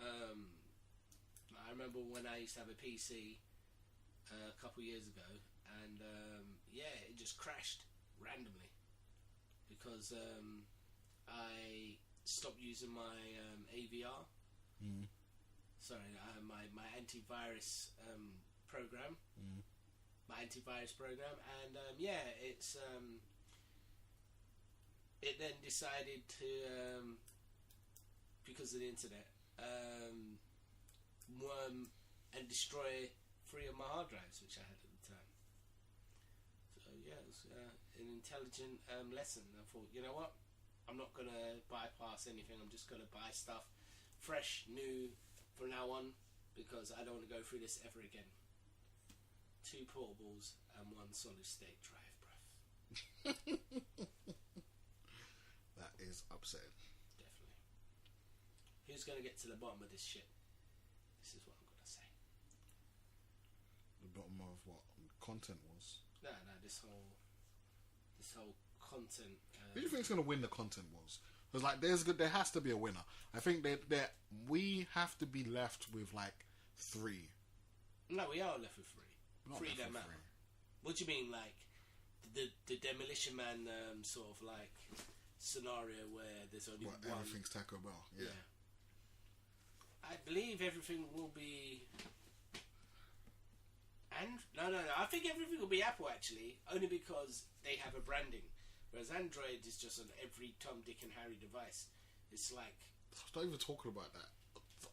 I remember when I used to have a PC a couple years ago, and it just crashed randomly because I stopped using my AVR. Sorry, my antivirus program. My antivirus program, and it's it then decided to because of the internet worm and destroy 3 of my hard drives which I had at the time. So yeah, it was an intelligent lesson. I thought, you know what, I'm not gonna bypass anything. I'm just gonna buy stuff fresh, new from now on, because I don't want to go through this ever again. 2 portables and 1 solid state drive, bruv. That is upsetting. Definitely. Who's going to get to the bottom of this shit? This is what I'm going to say. The bottom of what content was? No, this whole content. Who do you think is going to win the content wars? Because like, there has to be a winner. I think that we have to be left with like 3. No, we are left with 3. Not 3 left don't with matter. 3. What do you mean, like the Demolition Man sort of like scenario where there's only one? Everything's Taco Bell. Yeah. I believe everything will be. And no. I think everything will be Apple actually, only because they have a branding, whereas Android is just on every Tom, Dick, and Harry device. It's like. I'm not even talking about that.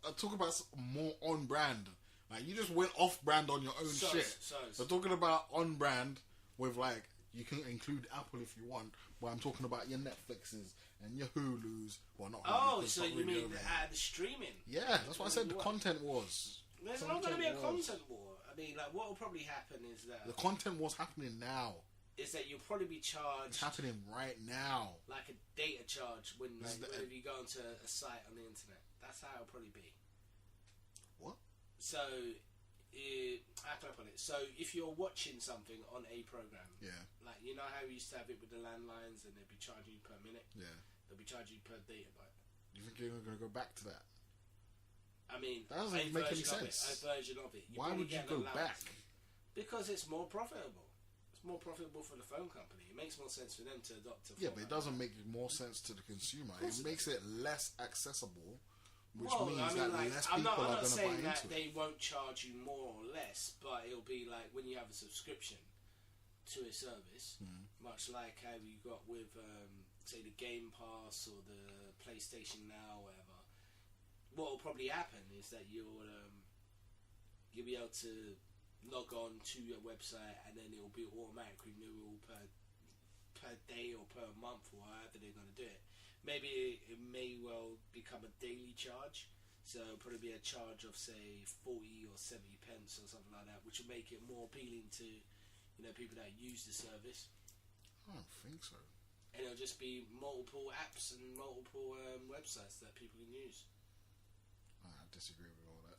I'm talking about more on brand. Like, you just went off brand on your own shit. I'm talking about on brand with like, you can include Apple if you want, but I'm talking about your Netflixes and your Hulus. Well, not Hulu. Oh, so you mean the streaming? Yeah, that's what I said. The content wars. There's not going to be a content war. I mean, like, what will probably happen is that the content war's happening now. Is that you'll probably be charged. It's happening right now. Like a data charge whenever you go onto a site on the internet. That's how it'll probably be. What? So, how can I put it? So, if you're watching something on a program, like, you know how we used to have it with the landlines and they'd be charging you per minute? Yeah. They'll be charging you per data byte. You think you're going to go back to that? I mean, that doesn't make any sense. A version of it. Why would you go back? Because it's more profitable. It's more profitable for the phone company. It makes more sense for them to adopt a but it doesn't make more sense to the consumer. It makes it less accessible. Which means less people are going to buy into it. I'm not saying that they won't charge you more or less, but it'll be like when you have a subscription to a service, much like how you got with, say, the Game Pass or the PlayStation Now or whatever. What will probably happen is that you'll you'll be able to log on to your website, and then it will be automatic renewal per day or per month, or however they're going to do it. Maybe it may well become a daily charge, so it'll probably be a charge of say 40 or 70 pence or something like that, which will make it more appealing to people that use the service. I don't think so. And it'll just be multiple apps and multiple websites that people can use. I disagree with all that.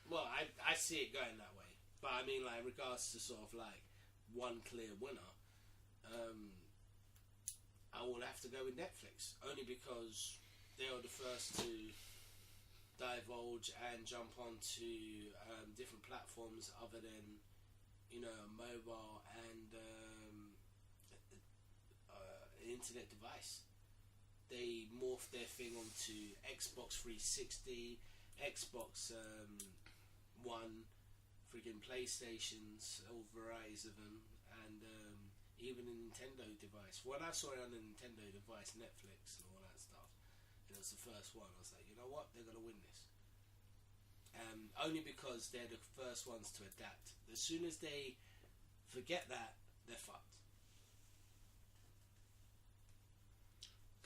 Well, I see it going that way, but I mean, like, in regards to sort of like one clear winner, I will have to go with Netflix, only because they are the first to divulge and jump onto different platforms other than mobile and internet device. They morphed their thing onto Xbox 360, Xbox One, freaking PlayStations, all varieties of them, and even a Nintendo device. When I saw it on the Nintendo device, Netflix and all that stuff, it was the first one. I was like, you know what, they're gonna win this. Only because they're the first ones to adapt. As soon as they forget that, they're fucked.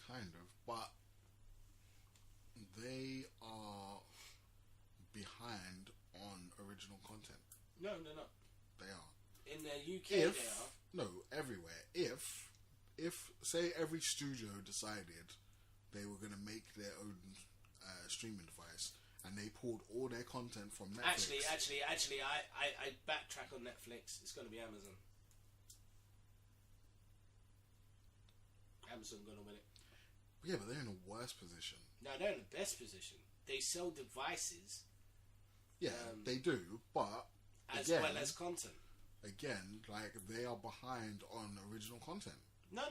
Kind of, but they are behind on original content. No, they're not. They are. In the UK, they are. No, everywhere. If say every studio decided they were going to make their own streaming device, and they pulled all their content from Netflix. Actually, I backtrack on Netflix. It's going to be Amazon. Amazon going to win it. Yeah, but they're in a worse position. No, they're in the best position. They sell devices. Yeah, they do, but as again, well as content. Again, like, they are behind on original content. No.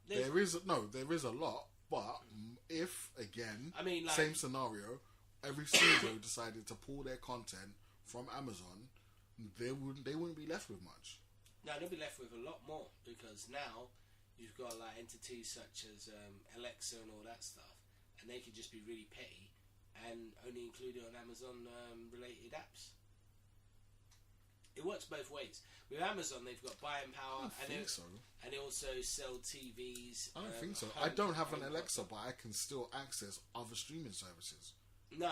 There is a lot, but if again, I mean, like, same scenario, every studio decided to pull their content from Amazon, they wouldn't be left with much. No, they'll be left with a lot more, because now you've got like entities such as Alexa and all that stuff, and they can just be really petty and only include it on Amazon related apps. It works both ways. With Amazon, they've got buying power, I don't think so. And they also sell TVs. I don't think so. I don't have an Alexa, but I can still access other streaming services. No.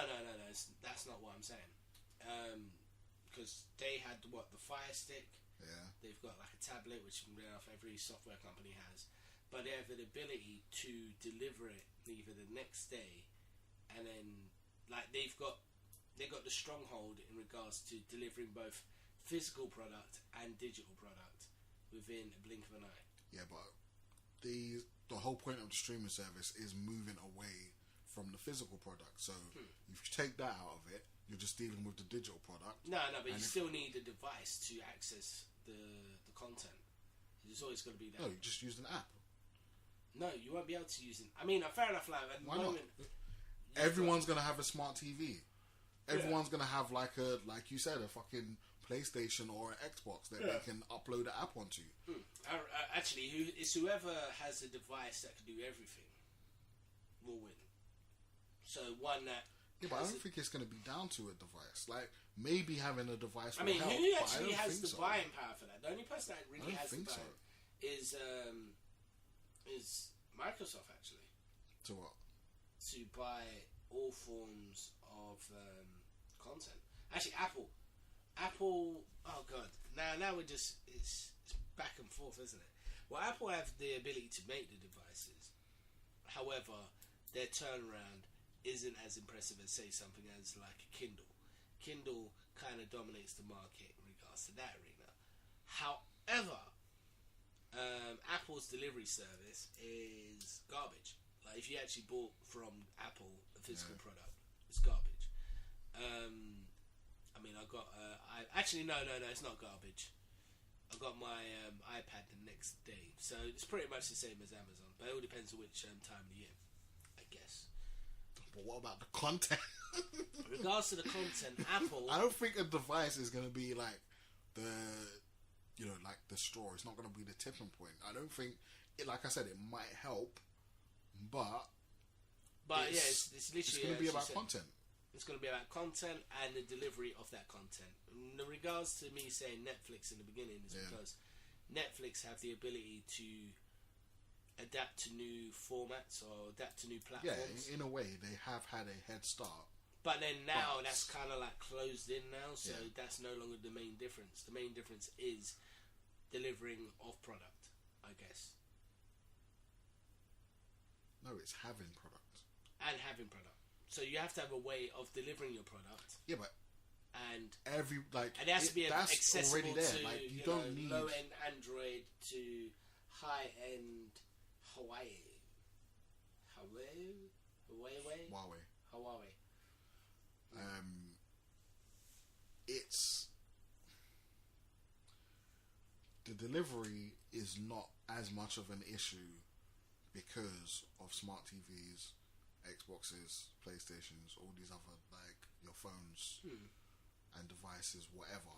That's not what I'm saying. Because they had the Fire Stick. Yeah. They've got like a tablet, which every software company has, but they have the ability to deliver it either the next day, and then like they've got the stronghold in regards to delivering both physical product and digital product within a blink of an eye. Yeah, but the whole point of the streaming service is moving away from the physical product. So if you take that out of it, you're just dealing with the digital product. No, but you still need a device to access the content. There's always going to be that. No, you just use an app. No, you won't be able to use it. I mean, fair enough. Like, at the moment, everyone's going to have a smart TV. Everyone's going to have like you said, a fucking PlayStation or an Xbox that they can upload an app onto. Actually, it's whoever has a device that can do everything will win. So one that. Yeah, but I don't think it's going to be down to a device. Like, maybe having a device will help, who actually has the so. buying power for that? The only person that really has the so. buying is Microsoft, actually. To what? To buy all forms of content. Actually, Apple, oh god, now we're just it's back and forth, isn't it? Well, Apple have the ability to make the devices. However, their turnaround isn't as impressive as, say, something as like a Kindle. Kindle kind of dominates the market in regards to that arena. However, Apple's delivery service is garbage. Like, if you actually bought from Apple a physical product, it's garbage. I mean, I got actually no, it's not garbage. I got my iPad the next day, so it's pretty much the same as Amazon, but it all depends on which time of the year, I guess. But what about the content? In regards to the content, Apple. I don't think a device is going to be like the straw. It's not going to be the tipping point. I don't think. Like I said, it might help, but it's literally going to be about content. It's going to be about content and the delivery of that content. In regards to me saying Netflix in the beginning is because Netflix have the ability to adapt to new formats or adapt to new platforms. Yeah, in a way, they have had a head start. But then now that's kind of like closed in now, so that's no longer the main difference. The main difference is delivering of product, I guess. No, it's having product. And having product. So you have to have a way of delivering your product. Yeah, but and it has to be accessible already there. to Like, you don't need low-end Android to high-end Huawei. It's the delivery is not as much of an issue because of smart TVs, Xboxes, PlayStations, all these other, like, your phones and devices, whatever.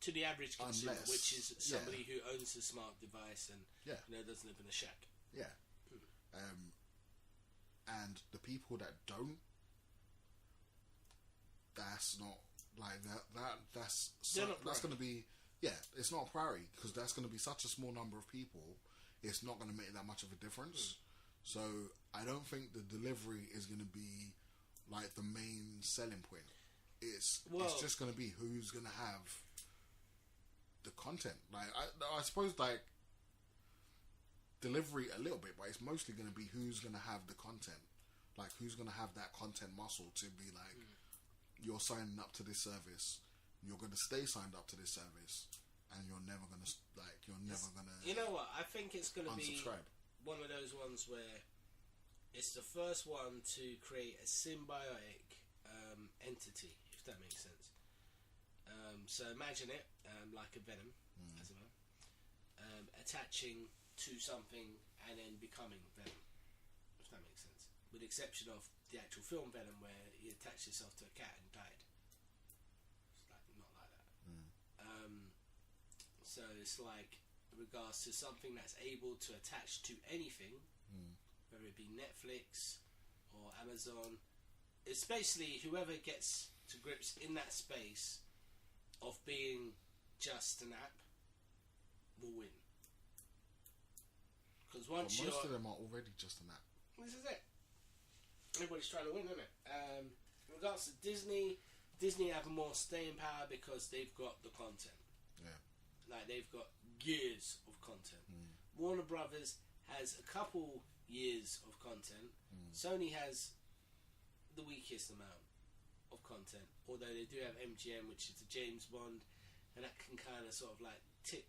To the average consumer, which is somebody who owns a smart device and doesn't live in a shack. Yeah. And the people that don't, that's not like that's going to be it's not a priority because that's going to be such a small number of people. It's not going to make that much of a difference. So I don't think the delivery is going to be like the main selling point. It's just going to be who's going to have the content. Like I suppose like delivery a little bit, but it's mostly going to be who's going to have the content. Like who's going to have that content muscle to be like, you're signing up to this service, you're going to stay signed up to this service, and you're never going to You know what? I think it's going to be unsubscribe. One of those ones where it's the first one to create a symbiotic entity, if that makes sense. So imagine it like a venom, as it were, attaching to something and then becoming venom, if that makes sense. With the exception of the actual film Venom, where he attached himself to a cat and died. It's like not like that. So it's like in regards to something that's able to attach to anything, whether it be Netflix or Amazon. It's basically whoever gets to grips in that space of being just an app will win. Because once most of them are already just an app. This is it. Everybody's trying to win, isn't it? In regards to Disney have more staying power because they've got the content. Yeah. Like they've got years of content. Warner Brothers has a couple years of content. Sony has the weakest amount of content, although they do have MGM, which is the James Bond, and that can kind of sort of like tip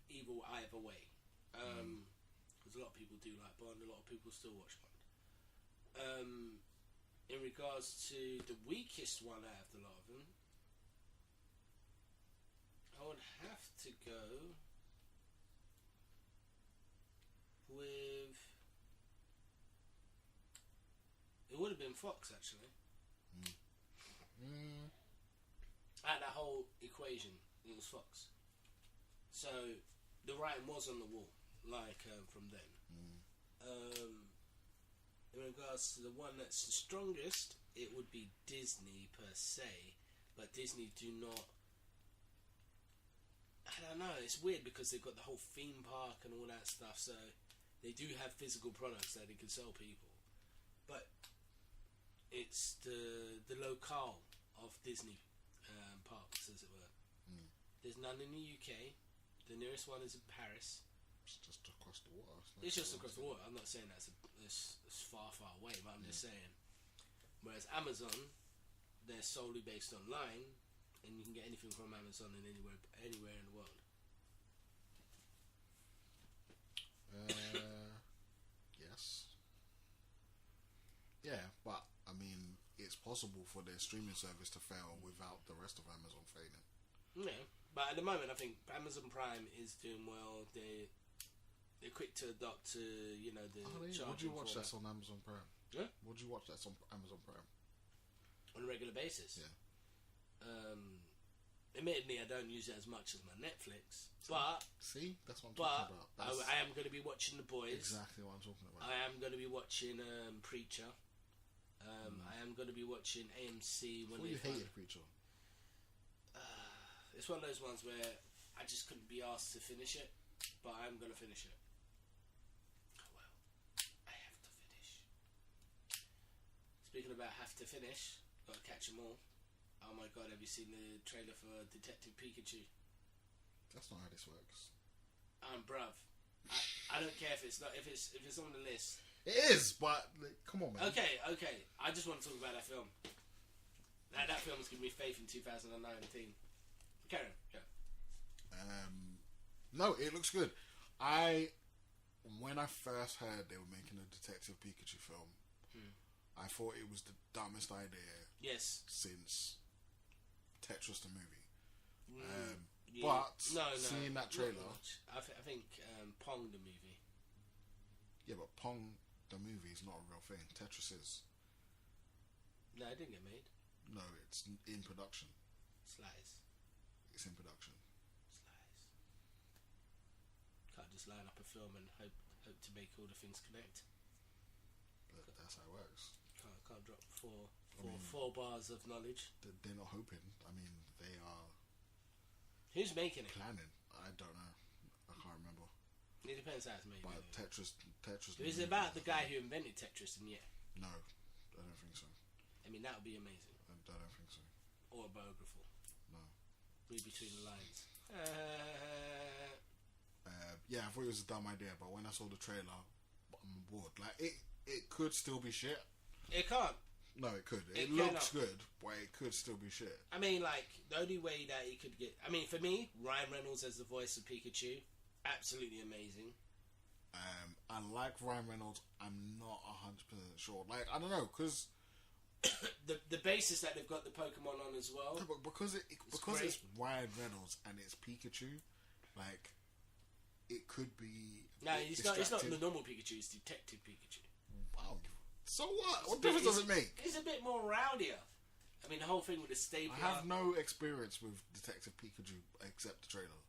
evil either way. Because a lot of people do like Bond, a lot of people still watch Bond. In regards to the weakest one out of the lot of them, I would have to go with... It would have been Fox, actually. At that whole equation, it was Fox. So the writing was on the wall, like from then. In regards to the one that's the strongest, it would be Disney per se, but Disney do not. I don't know. It's weird because they've got the whole theme park and all that stuff, so they do have physical products that they can sell people, but it's the locale of Disney parks, as it were. There's none in the UK. The nearest one is in Paris. It's just across the water. It's just across the water. I'm not saying that's far, far away, but I'm just saying. Whereas Amazon, they're solely based online, and you can get anything from Amazon in anywhere in the world. Yes. Yeah, but I mean, it's possible for their streaming service to fail without the rest of Amazon failing. Yeah, but at the moment, I think Amazon Prime is doing well. They're quick to adopt to the. Would you watch that on Amazon Prime? Yeah. Would you watch that on Amazon Prime? On a regular basis? Yeah. Admittedly, I don't use it as much as my Netflix, but that's what I'm talking about. I am going to be watching The Boys. Exactly what I'm talking about. I am going to be watching Preacher. I am going to be watching AMC when you hated Preacher. It's one of those ones where I just couldn't be asked to finish it, but I'm going to finish it. Oh well, I have to finish. Speaking about have to finish, got to catch them all. Oh my god, have you seen the trailer for Detective Pikachu? That's not how this works. Bruv, I don't care if it's not if it's on the list. It is, but like, come on, man. Okay. I just want to talk about that film. That film has given me faith in 2019. Carry on. No, it looks good. When I first heard they were making a Detective Pikachu film, I thought it was the dumbest idea. Yes. Since Tetris the movie. Yeah. But seeing that trailer, I think Pong the movie. Yeah, but Pong the movie is not a real thing. Tetris is. No, it didn't get made. No, it's in production. Slice. It's in production. Slice. Can't just line up a film and hope to make all the things connect. But that's how it works. Can't drop four bars of knowledge. They're not hoping. I mean, they are. Who's making it? Planning. I don't know. I can't remember. It depends how it's made. But Tetris. Is it about the guy who invented Tetris? And yeah. No, I don't think so. I mean, that would be amazing. I don't think so. Autobiographical. No. Read between the lines. Yeah, I thought it was a dumb idea, but when I saw the trailer, I'm bored. Like it could still be shit. It can't. No, it could. It cannot. looks good, but it could still be shit. I mean, like, the only way that it could get... I mean, for me, Ryan Reynolds as the voice of Pikachu, absolutely amazing. I like Ryan Reynolds. I'm not 100% sure. Like, I don't know, because... the basis that they've got the Pokemon on as well. But because it's Ryan Reynolds and it's Pikachu, like, it could be... No, it's not the normal Pikachu, it's Detective Pikachu. Wow. So what? What difference does it make? It's a bit more rowdier. I mean, the whole thing with the stapler... I have no experience with Detective Pikachu except the trailer.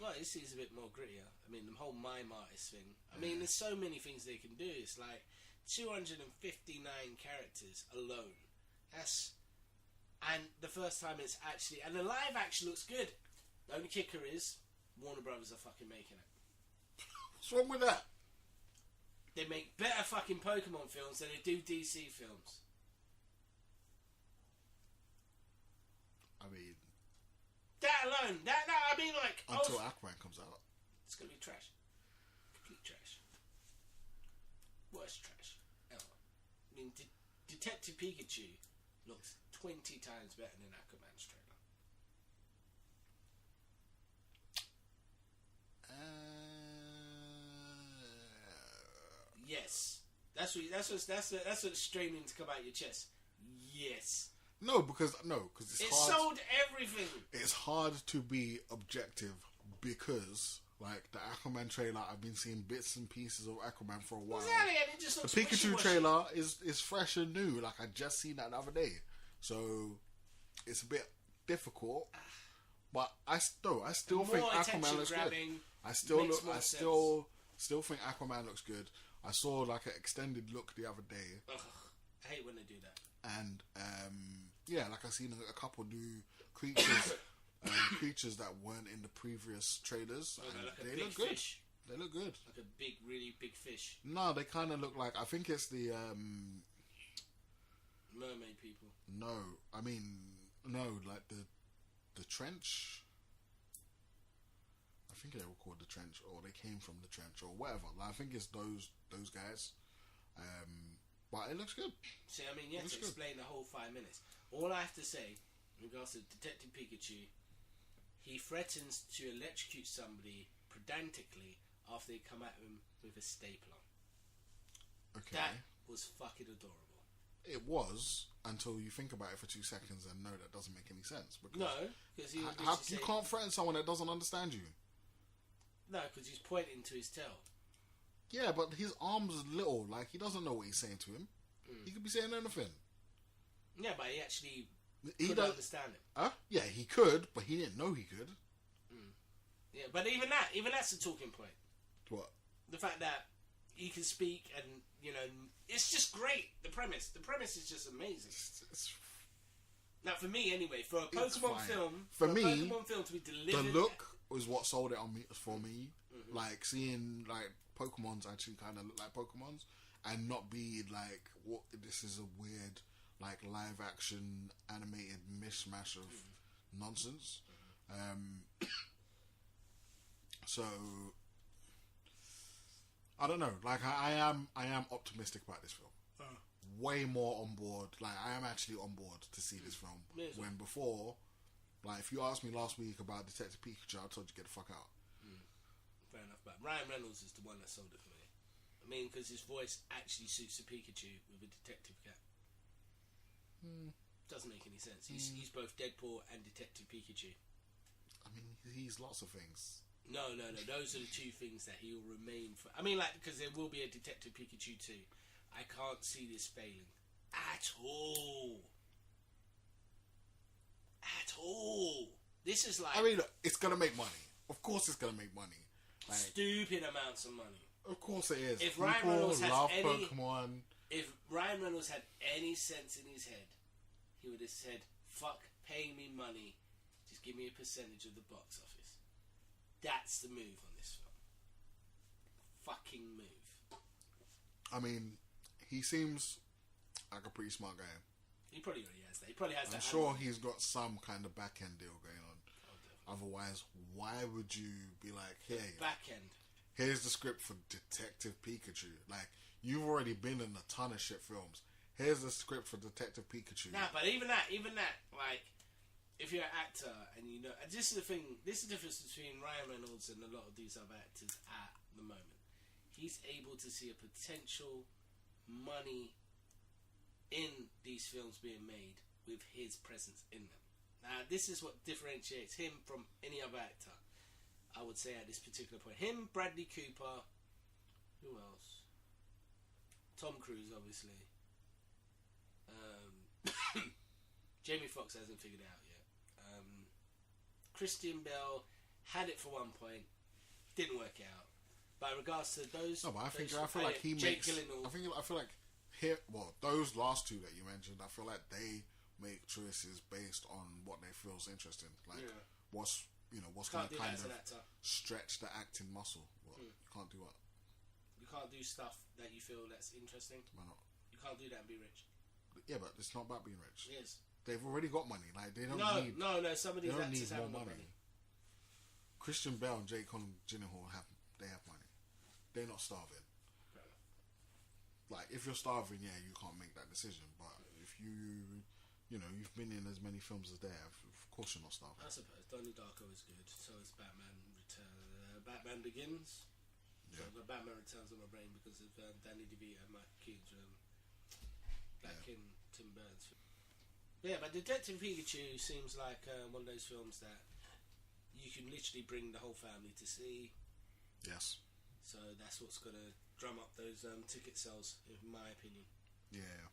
Well, this is a bit more grittier. I mean, the whole mime artist thing. I mean, there's so many things they can do. It's like 259 characters alone. And the first time it's actually... And the live action looks good. The only kicker is Warner Brothers are fucking making it. What's wrong with that? They make better fucking Pokemon films than they do DC films. I mean... That alone. I mean, like... Until Aquaman comes out. It's going to be trash. Complete trash. Worst trash ever. I mean, Detective Pikachu looks 20 times better than Aquaman's trailer. Yes. That's what's straining to come out your chest. Yes. No, because it's it hard. sold everything. It's hard to be objective because, like, the Aquaman trailer, I've been seeing bits and pieces of Aquaman for a while. Exactly, and it just looks the Pikachu wishy-washy. trailer is fresh and new. Like, I just seen that the other day, so it's a bit difficult. But I still think Aquaman looks good. I still think Aquaman looks good. I saw like an extended look the other day. Ugh, I hate when they do that. And yeah, like I seen a couple new creatures, creatures that weren't in the previous trailers. Oh, and like they look good. Fish. They look good. Like a big, really big fish. No, they kind of look like. I think it's the mermaid people. No, I mean like the trench. I think they were called the trench, or they came from the trench, or whatever. Like, I think it's those guys. But it looks good. See, I mean, you have to explain the whole 5 minutes. All I have to say, in regards to Detective Pikachu, he threatens to electrocute somebody pedantically after they come at him with a stapler. Okay. That was fucking adorable. It was, until you think about it for 2 seconds and know that doesn't make any sense. Because no, because you can't threaten someone that doesn't understand you. No, because he's pointing to his tail. Yeah, but his arm's little. Like, he doesn't know what he's saying to him. He could be saying anything. Yeah, but he actually couldn't understand it. Huh? Yeah, he could, but he didn't know he could. Yeah, but even that's a talking point. What? The fact that he can speak, and it's just great. The premise is just amazing. Now, for me, anyway, for a Pokemon film, Pokemon film to be delivered, the look was what sold it on me for me. Mm-hmm. Like seeing like Pokemon's actually kind of look like Pokemon's, and not be like what this is a weird like live action animated mishmash of nonsense. So I don't know. Like I am optimistic about this film. Way more on board. Like I am actually on board to see this film. When before, like if you asked me last week about Detective Pikachu, I told you get the fuck out. Fair enough. But Ryan Reynolds is the one that sold it for me. I mean, because his voice actually suits a Pikachu with a detective cap. Doesn't make any sense. He's both Deadpool and Detective Pikachu. I mean, he's lots of things. No. Those are the two things that he will remain for. I mean, like, because there will be a Detective Pikachu too. I can't see this failing at all. At all. This is like. I mean, look, it's gonna make money. Of course, it's gonna make money. Like, stupid amounts of money. Of course, it is. If People Ryan Reynolds has love any, Pokemon. If Ryan Reynolds had any sense in his head, he would have said, "Fuck paying me money. Just give me a percentage of the box office." That's the move on this film. Fucking move. I mean, he seems like a pretty smart guy. He probably already has that. He probably has that. I'm sure he's got some kind of back end deal going on. Oh, otherwise, why would you be like, hey, back end? Here's the script for Detective Pikachu. Like, you've already been in a ton of shit films. Here's the script for Detective Pikachu. Nah, but even that, like, if you're an actor and you know, this is the thing. This is the difference between Ryan Reynolds and a lot of these other actors at the moment. He's able to see a potential money in these films being made with his presence in them. Now, this is what differentiates him from any other actor, I would say, at this particular point. Him, Bradley Cooper, who else? Tom Cruise, obviously. Jamie Foxx hasn't figured it out yet. Christian Bale had it for one point, didn't work out. But in regards to those, no, but I feel like he Jake makes. Gyllenhaal, I feel like here. Well, those last two that you mentioned, I feel like they make choices based on what they feel is interesting. Like what's going to kind of stretch the acting muscle. Well, you can't do what. You can't do stuff that you feel that's interesting. Why not? You can't do that and be rich. Yeah, but it's not about being rich. It is. They've already got money. Like they don't need. No. Some of these actors have more money. Christian Bale and Jake Gyllenhaal have money. They're not starving. Like if you're starving, yeah, you can't make that decision. But if you've been in as many films as they have, of course you're not starving. I suppose Donnie Darko is good. So is Batman Batman Begins. Yeah. So Batman Returns on my brain because of Danny DeVito and Mike Keaton's back in Tim Burton's film. Yeah, but Detective Pikachu seems like one of those films that you can literally bring the whole family to see. Yes. So that's what's going to drum up those ticket sales, in my opinion. Yeah.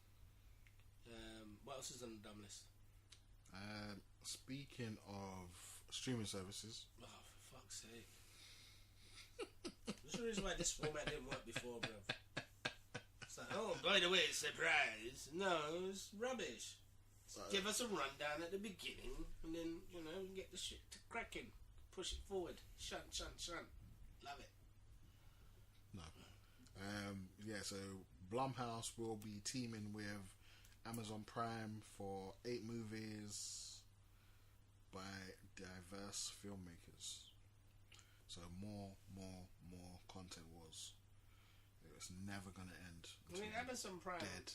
What else is on the dumb list? Speaking of streaming services. Oh, for fuck's sake. There's a reason why this format didn't work before, bro. It's like, oh, by the way, surprise. No, it's rubbish. Give us a rundown at the beginning, and then, get the shit to cracking. Push it forward. Shunt. Love it. No. Yeah, so Blumhouse will be teaming with Amazon Prime for 8 movies by diverse filmmakers. So more content wars. It's never going to end. I mean, Amazon Prime... Dead.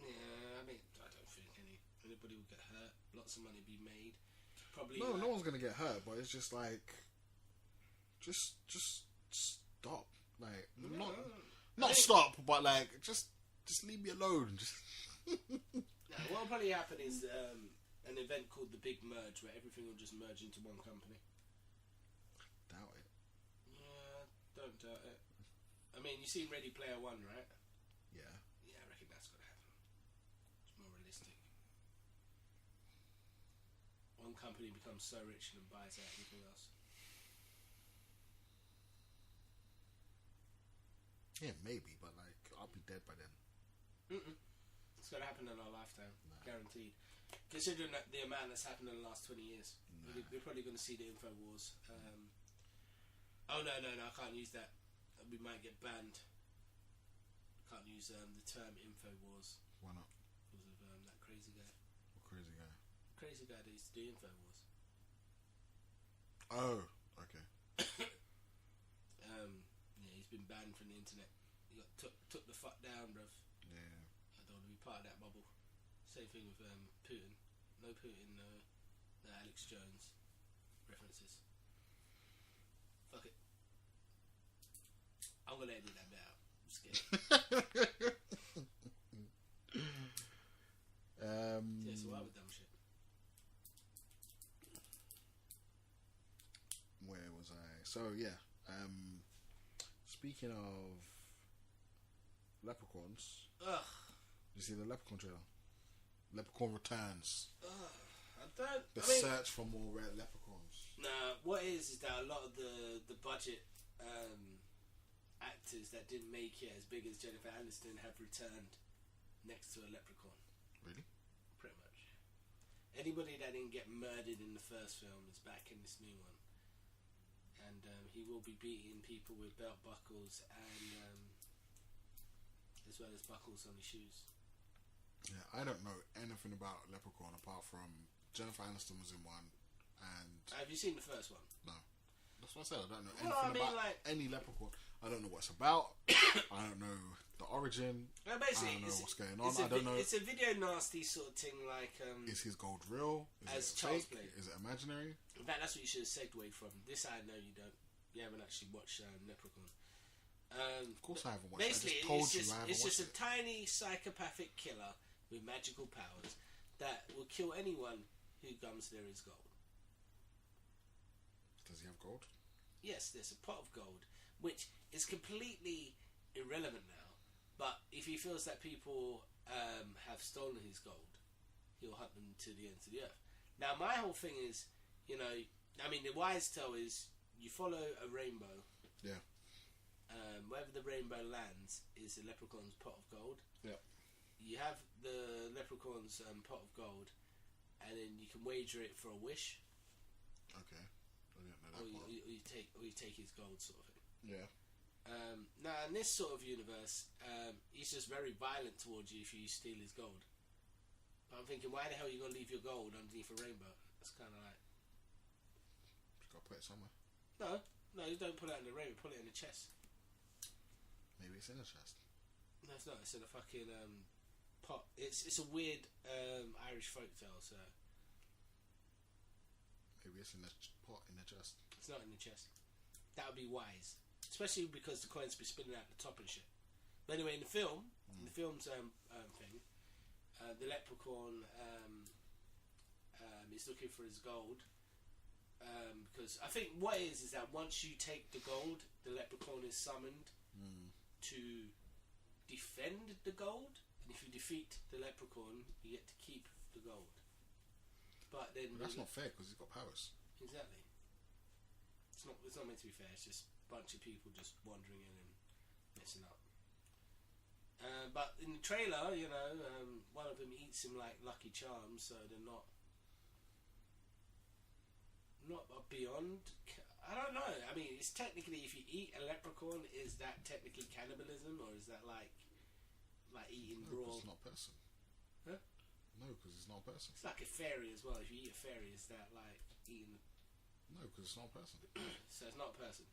Yeah, I mean, I don't think anybody will get hurt. Lots of money be made. Probably. No one's gonna get hurt, but it's just like, just stop. Like, not stop, but like, just leave me alone. Now, what will probably happen is an event called the Big Merge, where everything will just merge into one company. Doubt it. Yeah, don't doubt it. I mean, you've seen Ready Player One, right? Yeah. Yeah, I reckon that's gonna happen. It's more realistic. One company becomes so rich and buys out everything else. Yeah, maybe, but like I'll be dead by then. It's gonna happen in our lifetime, guaranteed. Considering that the amount that's happened in the last 20 years, we're probably going to see the info wars. Oh no, I can't use that. We might get banned. Can't use the term info wars. Why not? Because of that crazy guy. What crazy guy? Crazy guy that used to do info wars. Oh, okay. Yeah, he's been banned from the internet. He got took the fuck down, bruv. Yeah. I don't want to be part of that bubble. Same thing with Putin. No Putin, no Alex Jones references. Fuck it. I'm gonna edit that bit out. I'm scared. Yeah, so why with dumb shit? Where was I? So yeah. Speaking of leprechauns. Ugh. You see the Leprechaun trailer? Leprechaun Returns. The search for more rare leprechauns. Nah, what is that a lot of the budget actors that didn't make it as big as Jennifer Aniston have returned next to a leprechaun. Really? Pretty much. Anybody that didn't get murdered in the first film is back in this new one. And he will be beating people with belt buckles and as well as buckles on his shoes. Yeah, I don't know anything about Leprechaun apart from Jennifer Aniston was in one, and have you seen the first one? No, that's what I said. I don't know anything about any Leprechaun. I don't know what it's about. I don't know the origin. No, basically, I don't know what's going on. I don't know. It's a video nasty sort of thing. Like, is his gold real? Is it Charles fake? played. Is it imaginary? In fact, that's what you should have segued from. This I know you don't. You haven't actually watched Leprechaun. Of course I haven't watched basically, it. I just told you I haven't it's watched just a tiny psychopathic killer with magical powers that will kill anyone who comes near his gold. Does he have gold? Yes, there's a pot of gold, which is completely irrelevant now. But if he feels that people have stolen his gold, he'll hunt them to the ends of the earth. Now, my whole thing is, the wise tale is you follow a rainbow. Yeah. Wherever the rainbow lands is the leprechaun's pot of gold. Yeah. You have the leprechaun's pot of gold, and then you can wager it for a wish. Okay. I didn't know that or you take his gold, sort of thing. Yeah. Now, in this sort of universe, he's just very violent towards you if you steal his gold. But I'm thinking, why the hell are you going to leave your gold underneath a rainbow? That's kind of like... Just got to put it somewhere. No, you don't put it in the rainbow, put it in the chest. Maybe it's in a chest. No, it's not. It's in a fucking pot. It's a weird Irish folktale, so... Maybe it's in the pot in the chest. It's not in the chest. That would be wise. Especially because the coins be spinning out the top and shit. But anyway, in the film's thing, the leprechaun is looking for his gold. Because I think what it is that once you take the gold, the leprechaun is summoned to defend the gold. And if you defeat the leprechaun, you get to keep the gold. But then that's not fair because he's got powers. Exactly. It's not meant to be fair. It's just a bunch of people just wandering in and messing up. But in the trailer, one of them eats him like Lucky Charms, so they're not beyond. I don't know. I mean, it's technically, if you eat a leprechaun, is that technically cannibalism, or is that like eating raw? It's not a person. Huh? No, because it's not a person. It's like a fairy as well. If you eat a fairy, is that like eating? No, because it's not a person. So it's not a person.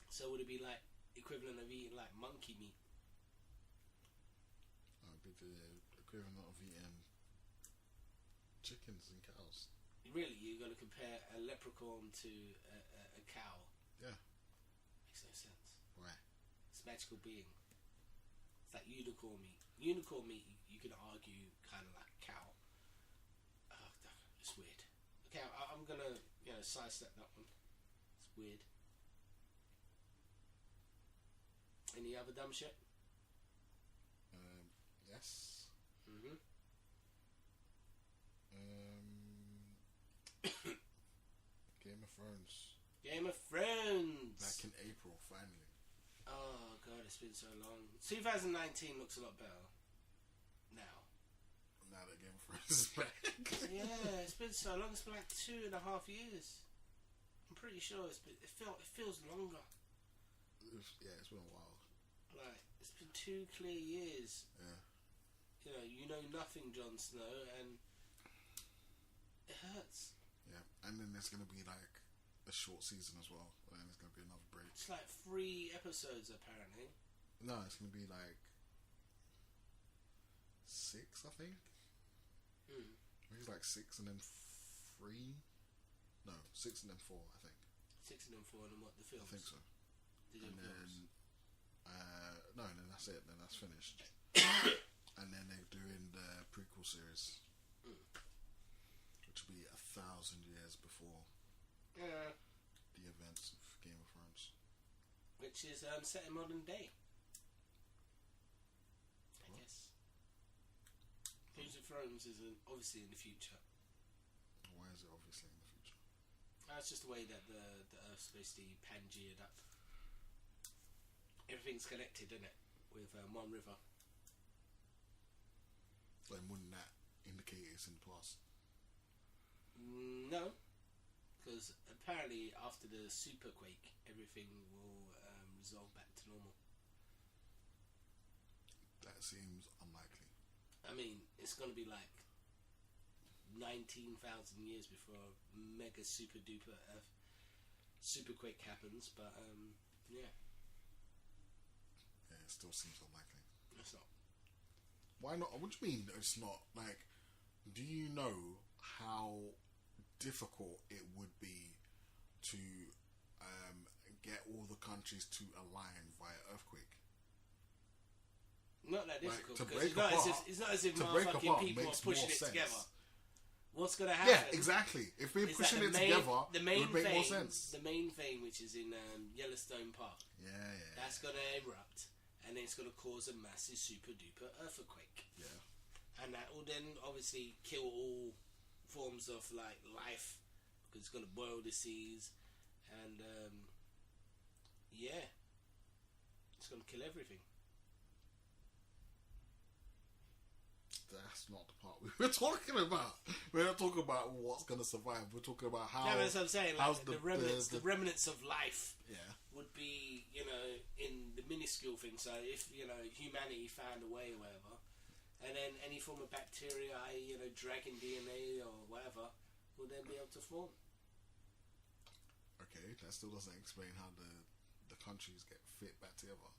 So would it be like equivalent of eating like monkey meat? That would be the equivalent of eating chickens and cows. Really, you're going to compare a leprechaun to a cow? Yeah. Makes no sense. Why? It's a magical being. It's like unicorn meat. Unicorn meat, you can argue, kind of like cow. It's weird. Okay, I'm going to sidestep that one. It's weird. Any other dumb shit? Yes. Game of Thrones. Back in April, finally. Oh God, it's been so long. 2019 looks a lot better now. Now that Game of Thrones is back. Yeah, it's been so long. It's been like 2.5 years. I'm pretty sure it feels longer. Yeah, it's been a while. Like, it's been 2 clear years. Yeah. You know nothing, Jon Snow, and it hurts. Yeah, and then there's going to be like a short season as well, and then there's going to be another break. It's like 3 episodes apparently. No, it's going to be like 6, I think. I think it's like 6 and then 3. No, 6 and then 4, I think. 6 and then 4, and then what, the films? I think so. And then, no, and then that's it. Then that's finished. And then they're doing the prequel series, which will be 1,000 years before the events of Game of Thrones. Which is set in modern day, I guess. Game of Thrones is obviously in the future. Why is it obviously in the future? That's just the way that the Earth's basically Pangeaed up. Everything's connected, isn't it? With one river. Then wouldn't that indicate it's in the past? No, because apparently after the superquake, everything will resolve back to normal. That seems unlikely. I mean, it's going to be like 19,000 years before a mega super duper superquake happens, but yeah. Yeah, it still seems unlikely. It's not. Why not? What do you mean it's not? Like, do you know how difficult it would be to get all the countries to align via earthquake? Not that difficult. To because break apart, it's not as if to break motherfucking apart people are makes pushing more it sense. together. What's going to happen? Yeah, exactly. If we're is pushing that it together, the it main would make vein, more sense. The main vein, which is in Yellowstone Park, Yeah. that's going to erupt, and then it's going to cause a massive super duper earthquake. Yeah. And that will then obviously kill all forms of like life, because it's going to boil the seas, and yeah, it's going to kill everything. That's not the part we were talking about. We're not talking about what's going to survive. We're talking about how. Yeah, that's what I'm saying. Like, the remnants of life Yeah. would be, in the minuscule thing. So if humanity found a way or whatever, and then any form of bacteria, dragon DNA or whatever, will then be able to form. Okay, that still doesn't explain how the countries get fit back together.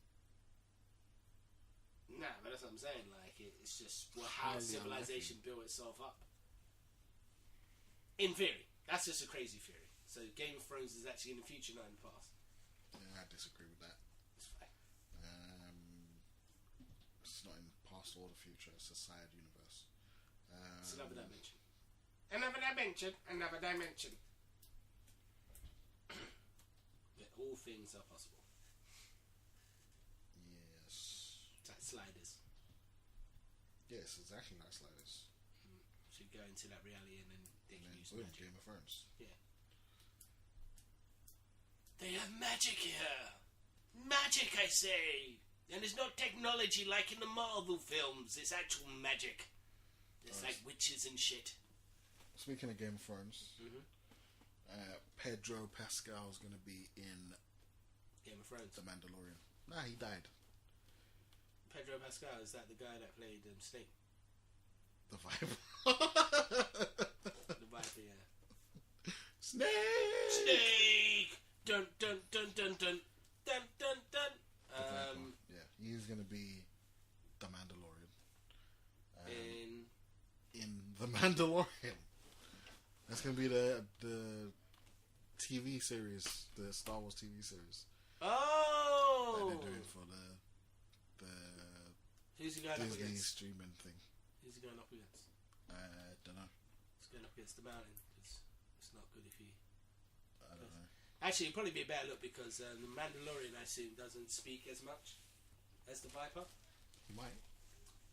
Nah, but that's what I'm saying. Like, it's just how civilization built itself up. In theory, that's just a crazy theory. So Game of Thrones is actually in the future, not in the past. Yeah, I disagree with that. It's fine. It's not in the past or the future. It's a side universe. It's another dimension. Another dimension. Another dimension. Where all things are possible. Yes. It's like sliders. Yes, exactly like sliders. Should go into that reality and then they can use boom, magic. Game of Thrones. Yeah. They have magic here. Magic, I say. And it's not technology like in the Marvel films. It's actual magic. It's like witches and shit. Speaking of Game of Thrones, Pedro Pascal is going to be in Game of Thrones. The Mandalorian. Nah, he died. Pedro Pascal, is that the guy that played Snake? The Vibe. The Viper, yeah. Snake! Dun dun dun dun dun dun dun dun. Yeah, he's going to be the Mandalorian. In The Mandalorian. That's going to be the TV series, the Star Wars TV series. Oh! That they're doing for the Who's he going up Disney against? streaming thing. Who's he going up against? Don't know. He's going up against the Mountain, because it's not good if he... I don't know. Actually, it'd probably be a better look, because the Mandalorian, I assume, doesn't speak as much as the Viper. He might.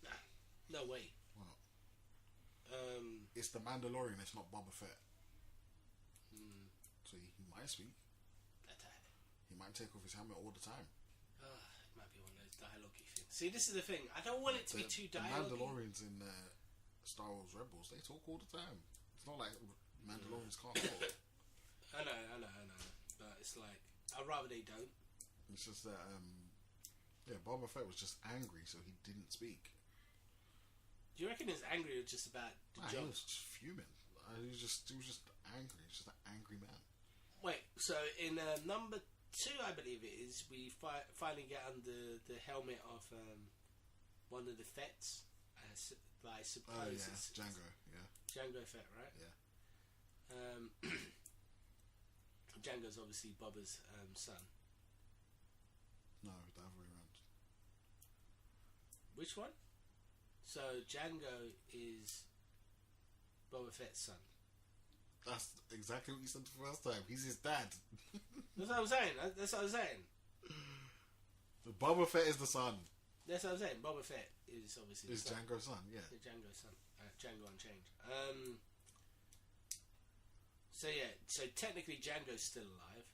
Nah, no way. Why not? It's the Mandalorian, it's not Boba Fett. So he might speak. That's it. He might take off his helmet all the time. It might be dialogue-y thing. See, this is the thing. I don't want it to be too dialogue-y. The Mandalorians in Star Wars Rebels, they talk all the time. It's not like Mandalorians can't talk. I know. But it's like, I'd rather they don't. It's just that, Boba Fett was just angry, so he didn't speak. Do you reckon he's angry or just about the job? He was just fuming. He was just angry. He's just an angry man. Wait, so in number 2, I believe it is, we finally get under the helmet of one of the Fets. I suppose it's Django. Yeah, Django Fett, right? Yeah. Django's obviously Boba's son. No, the other way around. Which one? So Django is Boba Fett's son. That's exactly what you said the first time. He's his dad. That's what I was saying. That's what I was saying. The Boba Fett is the son. That's what I was saying. Boba Fett is obviously is Django's son. Yeah, the Django's son. Django Unchained. So technically Django's still alive.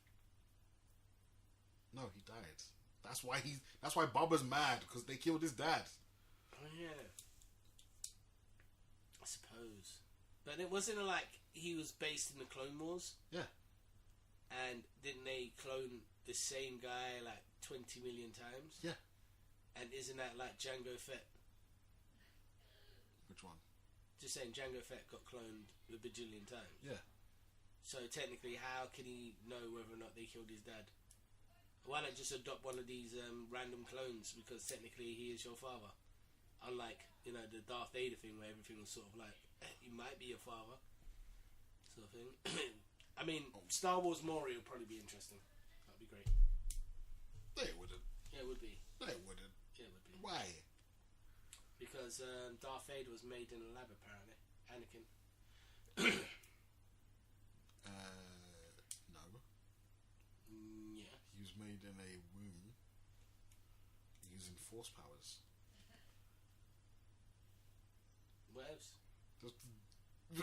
No, he died. That's why Boba's mad, because they killed his dad. Oh yeah. I suppose. But it wasn't like he was based in the Clone Wars? Yeah. And didn't they clone the same guy like 20 million times? Yeah. And isn't that like Django Fett? Which one? Just saying, Django Fett got cloned a bajillion times. Yeah. So technically, how can he know whether or not they killed his dad? Why not just adopt one of these random clones? Because technically, he is your father. Unlike, the Darth Vader thing where everything was sort of like, he might be your father. Sort of thing. I mean, Star Wars Maury would probably be interesting. That'd be great. No, it wouldn't. Yeah, it would be. No, it wouldn't. Yeah, it would be. Why? Because Darth Vader was made in a lab, apparently. Anakin. No. Yeah. He was made in a womb using force powers. What else?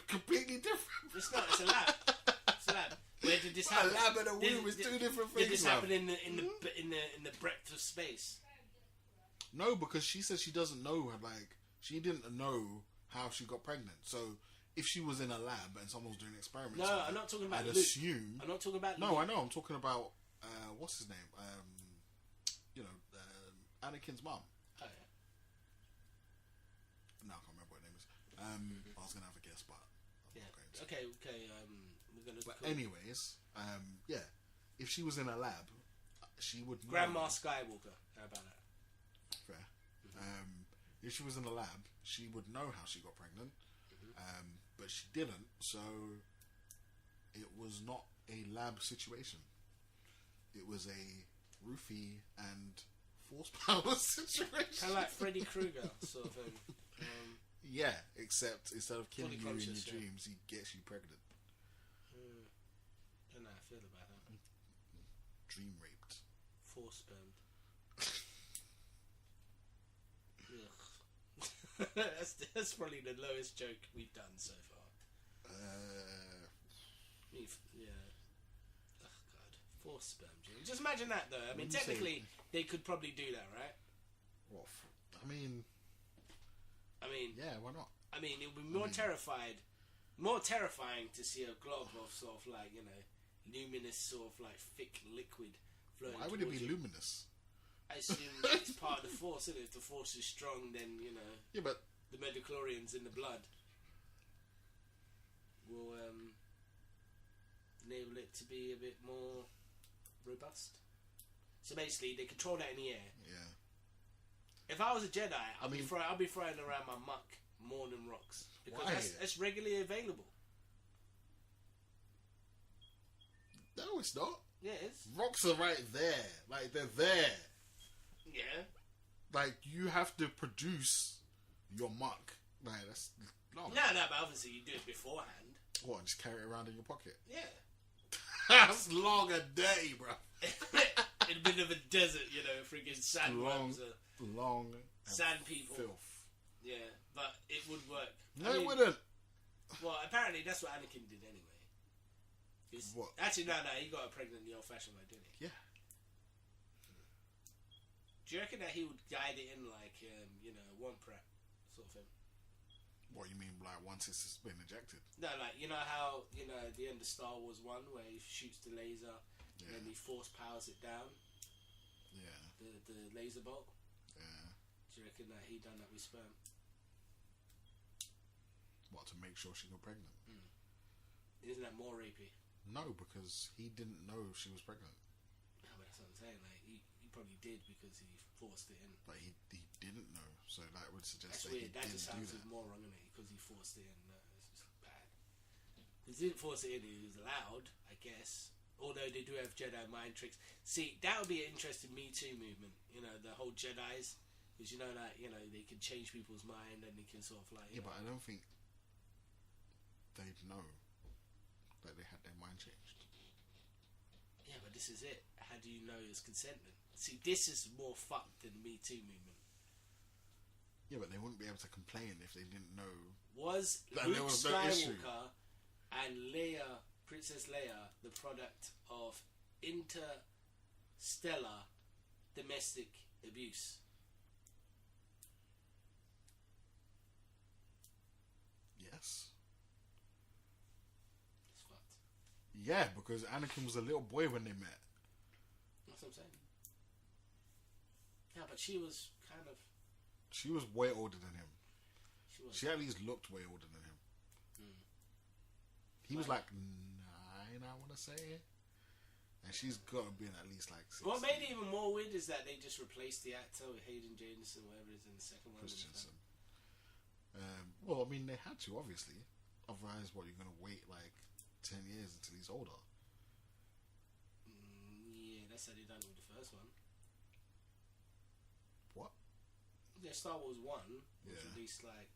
Completely different. It's not. It's a lab. It's a lab. Where did this happen? A lab and a womb is two different things. Did this happen in the breadth of space? No, because she says she doesn't know. Like, she didn't know how she got pregnant. So if she was in a lab and someone was doing experiments, no, I'm not talking about I'd Luke. assume. I'm not talking about. No, Luke. I know. I'm talking about what's his name? Anakin's mum. Oh yeah. No, I can't remember what her name is. I was gonna have a guess, but I'm not going to. Okay. We're gonna. But anyways, if she was in a lab, she would know. Grandma Skywalker. How about that? Fair. If she was in a lab, she would know how she got pregnant, but she didn't. So it was not a lab situation. It was a roofie and force power situation. Kind of like Freddy Krueger sort of thing. Yeah, except instead of killing you in your yeah. dreams, he gets you pregnant. I don't know how I feel about that. Dream raped. Force spermed. that's probably the lowest joke we've done so far. Yeah. Oh god, force sperm. Just imagine that though. I mean, technically, they could probably do that, right? Well, I mean, yeah, why not? I mean, it would be more terrifying to see a glob of sort of like luminous sort of like thick liquid flowing. Why would it be you. luminous? I assume it's part of the force, isn't it? If the force is strong, then Yeah, but the midichlorians in the blood will enable it to be a bit more robust. So basically, they control that in the air. Yeah. If I was a Jedi, I'll be throwing around my muck more than rocks because that's regularly available. No, it's not. Yeah, it is. Rocks are right there. Like, they're there. Yeah. Like, you have to produce your muck. Like, that's long. No, but obviously you do it beforehand. What, just carry it around in your pocket? Yeah. That's long a day, bro. In a bit of a desert, freaking sandworms. Long. Sand people. Filth. Yeah, but it would work. No, it wouldn't. Well, apparently that's what Anakin did anyway. What? Actually, no, he got her pregnant the old-fashioned way, didn't he? Yeah. Do you reckon that he would guide it in like, one prep sort of thing? What you mean, like once it's been ejected? No, like you know how at the end of Star Wars 1 where he shoots the laser and then he force powers it down. Yeah. The laser bolt. Yeah. Do you reckon that he done that with sperm? What, to make sure she got pregnant? Isn't that more rapey? No, because he didn't know she was pregnant. No, but that's what I'm saying. Like he probably did because he forced it in. But he didn't know, so that would suggest That's that weird. he That didn't just do sounds that. more wrong, isn't it? Because he forced it in. No, it's just bad. He didn't force it in. He was allowed, I guess. Although they do have Jedi mind tricks. See, that would be an interesting Me Too movement. The whole Jedis, because they can change people's mind and they can sort of like. Yeah, but I don't think they'd know that they had their mind changed. Yeah, but this is it. How do you know it's consenting? See, this is more fucked than Me Too movement. Yeah, but they wouldn't be able to complain if they didn't know. Was that Luke there was no issue. Skywalker and Leia, Princess Leia, the product of interstellar domestic abuse? Yes. It's fucked. Yeah, because Anakin was a little boy when they met. That's what I'm saying. Yeah, but she was kind of. She was way older than him. She was. She at least looked way older than him. He was like 9, I want to say. And she's got to be at least like 6. What made it even more weird is that they just replaced the actor with Hayden Jamieson, whatever it is in the second one. Christensen. Well, I mean, they had to, obviously. Otherwise, what, you're going to wait like 10 years until he's older? Yeah, that's how they done it with the first one. What? Yeah, Star Wars 1 was Yeah. released like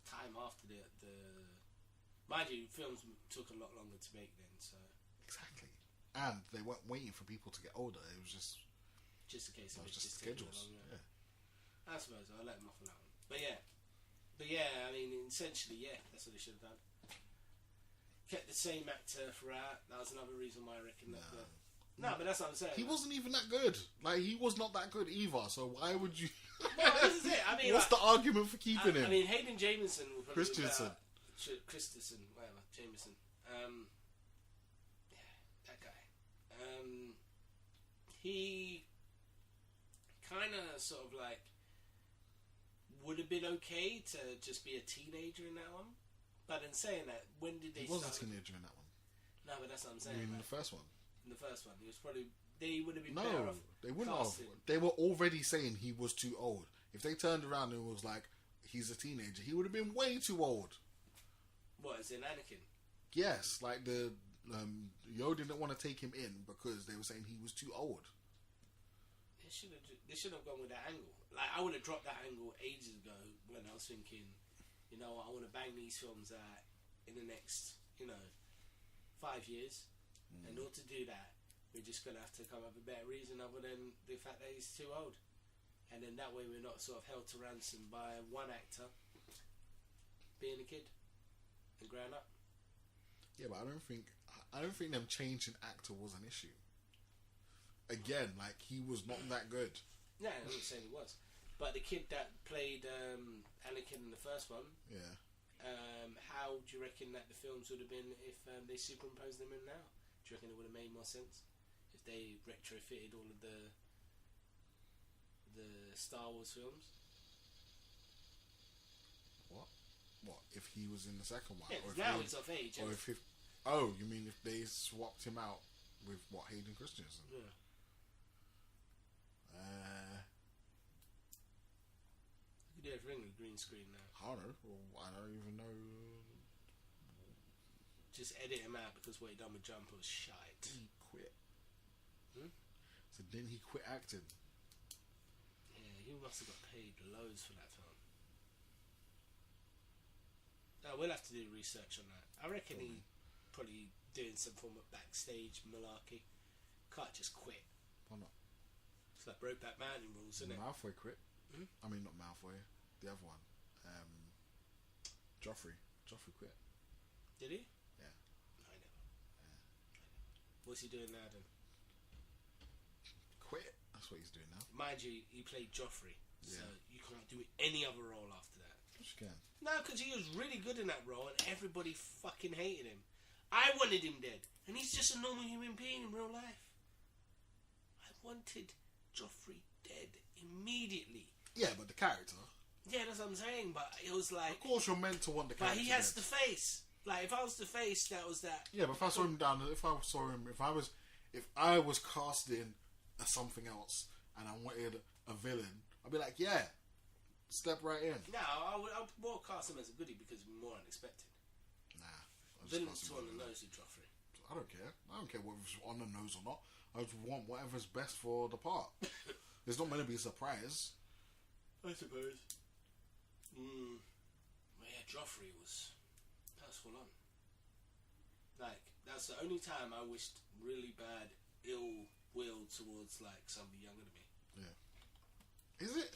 time after the. Mind you, films took a lot longer to make then, so. Exactly. And they weren't waiting for people to get older. It was just a case of it was it just taking schedules. longer. Yeah. I suppose I'll let them off on that one. But yeah, I mean, essentially, yeah, that's what they should have done. Kept the same actor throughout. That was another reason why I reckon that. No, but that's what I'm saying. He wasn't even that good. Like, he was not that good either. So why would you? Well, this is it. I mean, what's the argument for keeping him? I mean, Hayden Jamieson will probably Christensen. Christensen, whatever, Jameson. Yeah, that guy. He kind of sort of like would have been okay to just be a teenager in that one. But in saying that, when did they He was start? a teenager in that one. No, but that's what I'm I saying. mean, in like, the first one. in the first one, he was probably. They would have been better No, off. they wouldn't have. casting. They were already saying he was too old. If they turned around and was like, he's a teenager, he would have been way too old. What, as in Anakin? Yes, like the Yoda didn't want to take him in because they were saying he was too old. They should have gone with that angle. Like, I would have dropped that angle ages ago when I was thinking, you know, I want to bang these films out in the next, 5 years. In order to do that, we're just going to have to come up with a better reason other than the fact that he's too old. And then that way we're not sort of held to ransom by one actor being a kid and growing up. Yeah, but I don't think them changing actor was an issue. Again, like, he was not that good. No, I'm not saying he was. But the kid that played Anakin in the first one, Yeah. how do you reckon that the films would have been if they superimposed them in now? Do you reckon it would have made more sense if they retrofitted all of the Star Wars films? What if he was in the second one? Yeah, Or if now he- he's off age. Or if oh, you mean if they swapped him out with what, Hayden Christensen? Yeah. You could do everything with green screen now. I don't know. Well, I don't even know. Just edit him out because what he done with Jumper was shite. He quit. Hmm? So then he quit acting. Yeah, he must have got paid loads for that film. No, we'll have to do research on that. I reckon he probably doing some form of backstage malarkey. Can't just quit. Why not? It's like Brokeback Mountain rules, isn't it? Malfoy quit. Hmm? I mean, not Malfoy. The other one. Joffrey. Joffrey quit. Did he? Yeah. I never. What's he doing now then? Quit. That's what he's doing now. Mind you, he played Joffrey, so Yeah. you can't do any other role after that. Yes, you can. No, because he was really good in that role, and everybody fucking hated him. I wanted him dead, and he's just a normal human being in real life. I wanted Joffrey dead immediately. Yeah, but the character. Yeah, that's what I'm saying. But it was like, Of course, you're meant to want the character. but he has dead. the face. Like, if I was the face, that was that. Yeah, but if I saw him if I was casting as something else and I wanted a villain, I'd be like, yeah, step right in. No, I would more cast him as a goodie because it'd be more unexpected. Nah, I just Villains cast too him on the as a- nose with Joffrey. I don't care. I don't care whether it's on the nose or not. I just want whatever's best for the part. It's not meant to be a surprise. I suppose. But yeah, Joffrey was full on. Like, that's the only time I wished really bad ill will towards like somebody younger than me. Yeah. Is it?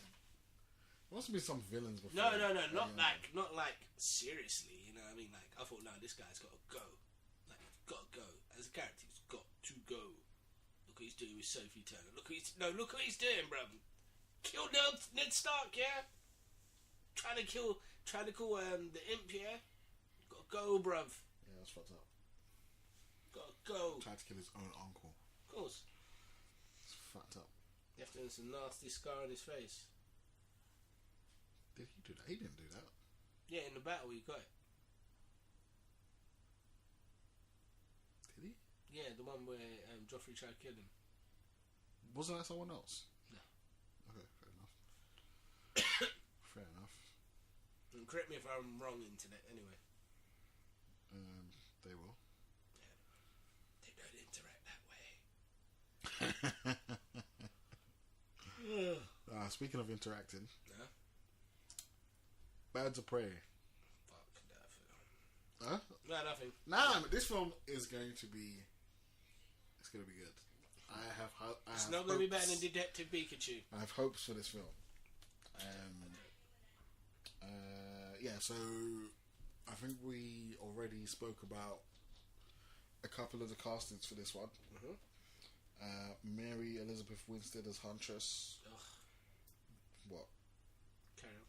There must be some villains before. No, not like seriously. You know what I mean? Like, I thought, no, this guy's got to go. Like, he's got to go. As a character, he's got to go. Look what he's doing with Sophie Turner. Look what he's doing, bruv. Kill Ned Stark, yeah. Trying to kill the imp, yeah. Got to go, bruv. Yeah, that's fucked up. Got to go. Tried to kill his own uncle. Of course. It's fucked up. Left him some nasty scar on his face. Did he do that? He didn't do that. Yeah, in the battle he got it. Did he? Yeah, the one where Joffrey tried to kill him. Wasn't that someone else? No. Okay, fair enough. Fair enough. And correct me if I'm wrong, internet, anyway. They will. They don't interact that way. Speaking of interacting, No? Birds of Prey. Fuck that film. Huh? No, nothing. Nah, but this film is going to be. It's going to be good. It's not going to be better than Detective Pikachu. I have hopes for this film. Yeah, so I think we already spoke about a couple of the castings for this one. Mary Elizabeth Winstead as Huntress. Ugh. What? Carry on.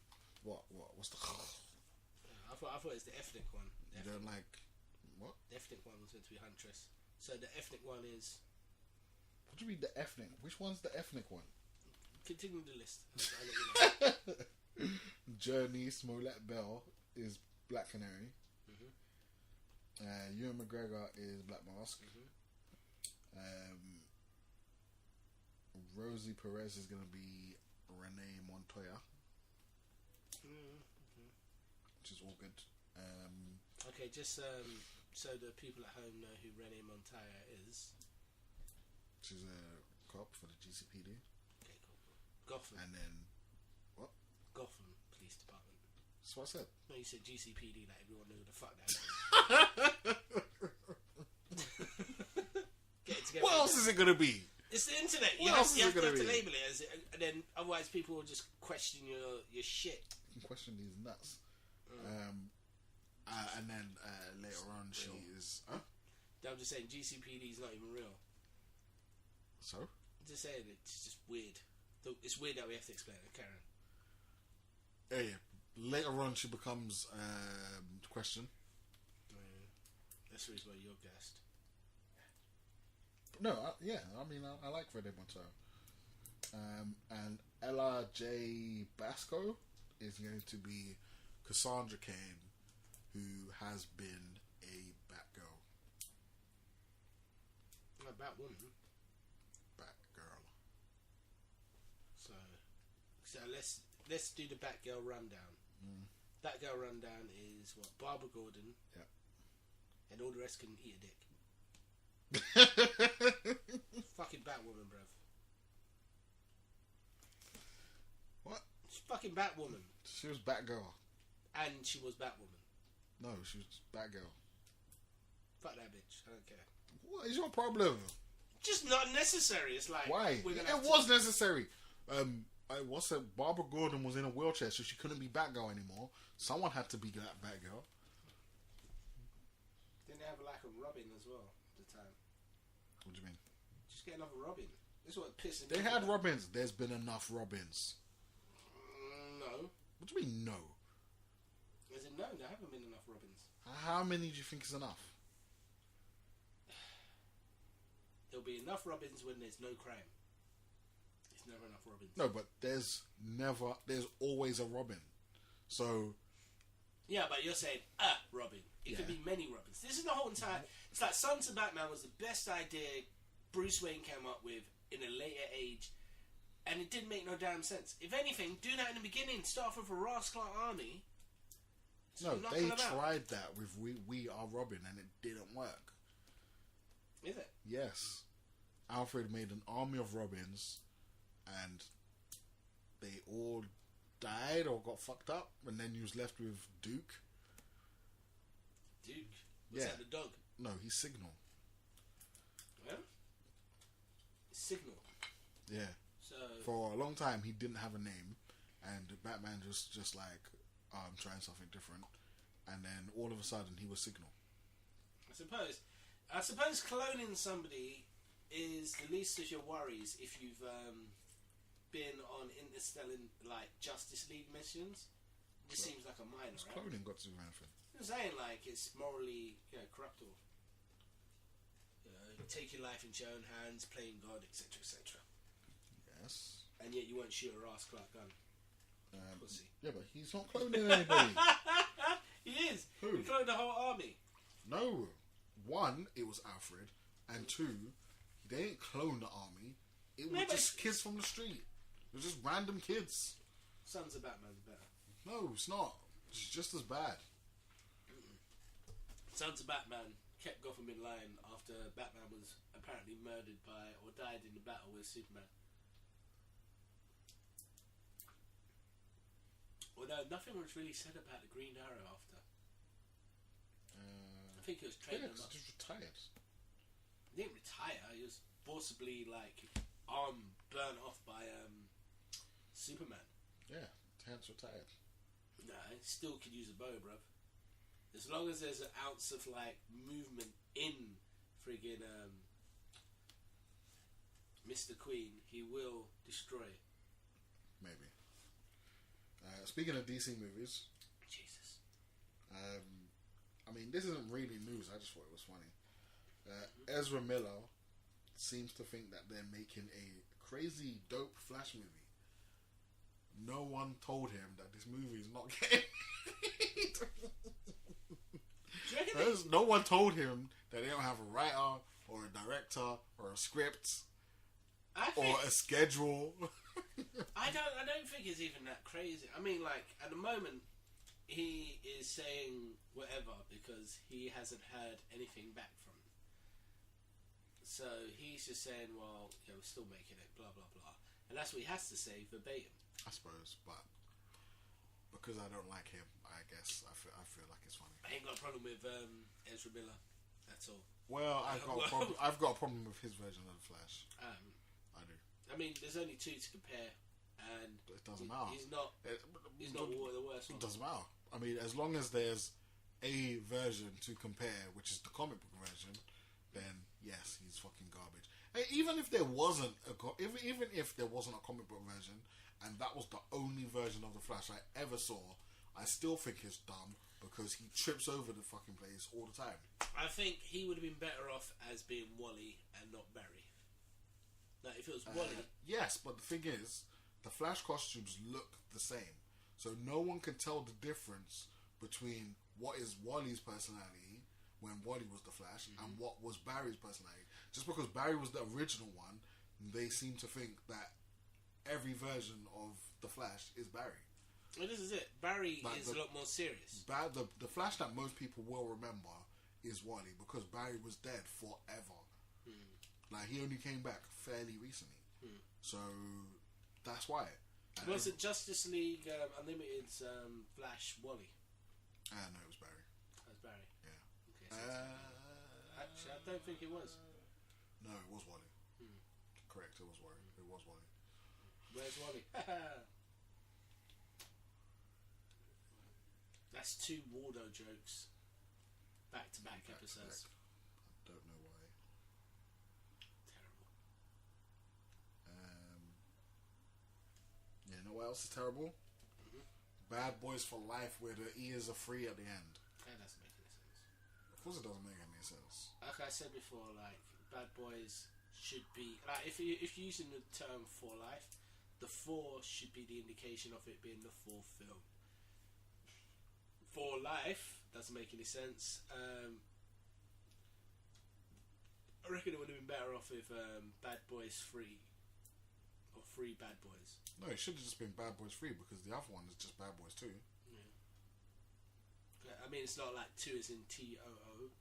What's the? I thought it's the ethnic one. You don't like what? The ethnic one was meant to be Huntress. So the ethnic one is. What do you mean the ethnic? Which one's the ethnic one? Continue the list. I'll let you know. Journey Smollett Bell is Black Canary. Ewan McGregor is Black Mask. Rosie Perez is going to be Renee Montoya, which is all good. Okay, just so the people at home know who Renee Montoya is. She's a cop for the GCPD. Okay, cool. Gotham. And then what? Gotham Police Department. That's what I said. No, you said GCPD, like everyone knew who the fuck that is. Get it together. What else is it going to be? It's the internet. What You else is have it gonna to be? label it as it, and then otherwise people will just question your shit. You can question these nuts. And then later on, she is. Huh? I'm just saying GCPD is not even real. So? I'm just saying it's just weird. It's weird that we have to explain it, Karen. Yeah. Later on, she becomes question. That's the reason why you're gassed. No, I like Renee Montoya. And Ella J. Basco is going to be Cassandra Cain, who has been a Batgirl. A Batwoman. Batgirl. So let's do the Batgirl rundown. Batgirl rundown is what? Barbara Gordon. Yeah. And all the rest can eat a dick. Fucking Batwoman, bruv. What? She's fucking Batwoman. She was Batgirl. And she was Batwoman. No, she was Batgirl. Fuck that bitch. I don't care. What is your problem? Just not necessary. It's like Why? we're gonna It have to- was necessary. Barbara Gordon was in a wheelchair, so she couldn't be Batgirl anymore. Someone had to be that Batgirl. Didn't they have like a Robin as well at the time? What do you mean? Just get another Robin. This is what pissing. They had Robins. There's been enough Robins. No. What do you mean, no? As in, no, there haven't been enough Robins. How many do you think is enough? There'll be enough Robins when there's no crime. There's never enough Robins. No, but there's always a Robin. So... Yeah, but you're saying, Robin. It could be many Robins. This is the whole entire... It's like Sons of Batman was the best idea Bruce Wayne came up with in a later age, and it didn't make no damn sense. If anything, do that in the beginning. Start off with a rascal army. No, they tried that with We Are Robin, and it didn't work. Is it? Yes. Alfred made an army of Robins, and they all died or got fucked up, and then you was left with Duke. Duke? Was that the dog? No, he's Signal. Well, Signal. Yeah. So for a long time, he didn't have a name, and Batman just like trying something different, and then all of a sudden he was Signal. I suppose cloning somebody is the least of your worries if you've been on interstellar like Justice League missions. This seems like a minor. What's right? cloning got to do with anything? I'm saying like it's morally corruptible. You take your life into your own hands, playing God, etc., etc. Yes. And yet you won't shoot a Ross Clark gun. Pussy. Yeah, but he's not cloning anybody. He is. Who? He cloned the whole army. No. One, it was Alfred, and two, they didn't clone the army. It was just kids from the street. It was just random kids. Sons of Batman's better. No, it's not. It's just as bad. Sons of Batman kept Gotham in line after Batman was apparently murdered by or died in the battle with Superman. Although nothing was really said about the Green Arrow after. I think he was training him up. He just retired. He didn't retire. He was forcibly arm burnt off by Superman. Yeah, hence retired. Nah, he still could use a bow, bruv. As long as there's an ounce of movement in friggin' Mr. Queen, he will destroy. Maybe. Speaking of DC movies, Jesus. I mean, this isn't really news. I just thought it was funny. Ezra Miller seems to think that they're making a crazy, dope Flash movie. No one told him that this movie is not getting made. No one told him that they don't have a writer or a director or a script or a schedule. I don't think it's even that crazy. I mean, at the moment, he is saying whatever because he hasn't heard anything back from them. So he's just saying, well, we're still making it, blah, blah, blah. And that's what he has to say verbatim. I suppose, but because I don't like him, I guess I feel like it's funny. I ain't got a problem with Ezra Miller. That's all. Well, I've got a problem with his version of the Flash. I do. I mean, there's only two to compare, and it doesn't matter. He's not the worst one. It doesn't matter. I mean, as long as there's a version to compare, which is the comic book version, then yes, he's fucking garbage. And even if there wasn't a comic book version, and that was the only version of the Flash I ever saw, I still think it's dumb because he trips over the fucking place all the time. I think he would have been better off as being Wally and not Barry. Like if it was Wally. Yes, but the thing is, the Flash costumes look the same, so no one can tell the difference between what is Wally's personality when Wally was the Flash and what was Barry's personality. Just because Barry was the original one, they seem to think that every version of the Flash is Barry. Well, this is it. Barry is a lot more serious. The Flash that most people will remember is Wally because Barry was dead forever. Like he only came back fairly recently, so that's why. Was it Justice League Unlimited's Flash Wally? No, it was Barry. That was Barry. Yeah. Okay, actually, I don't think it was. No, it was Wally. Correct, it was Wally. It was Wally. Where's Wally? That's two Waldo jokes. Back-to-back episodes. I don't know why. Terrible. what else is terrible? Bad Boys for Life, where the ears are free at the end. That doesn't make any sense. Of course, it doesn't make any sense. Like I said before, like Bad Boys should be like if you're using the term for life, the 4 should be the indication of it being the 4th film. For life doesn't make any sense. I reckon it would have been better off if Bad Boys 3 or 3 Bad Boys. No, it should have just been Bad Boys 3 because the other one is just Bad Boys 2. Yeah. I mean, it's not like 2 as in TOO.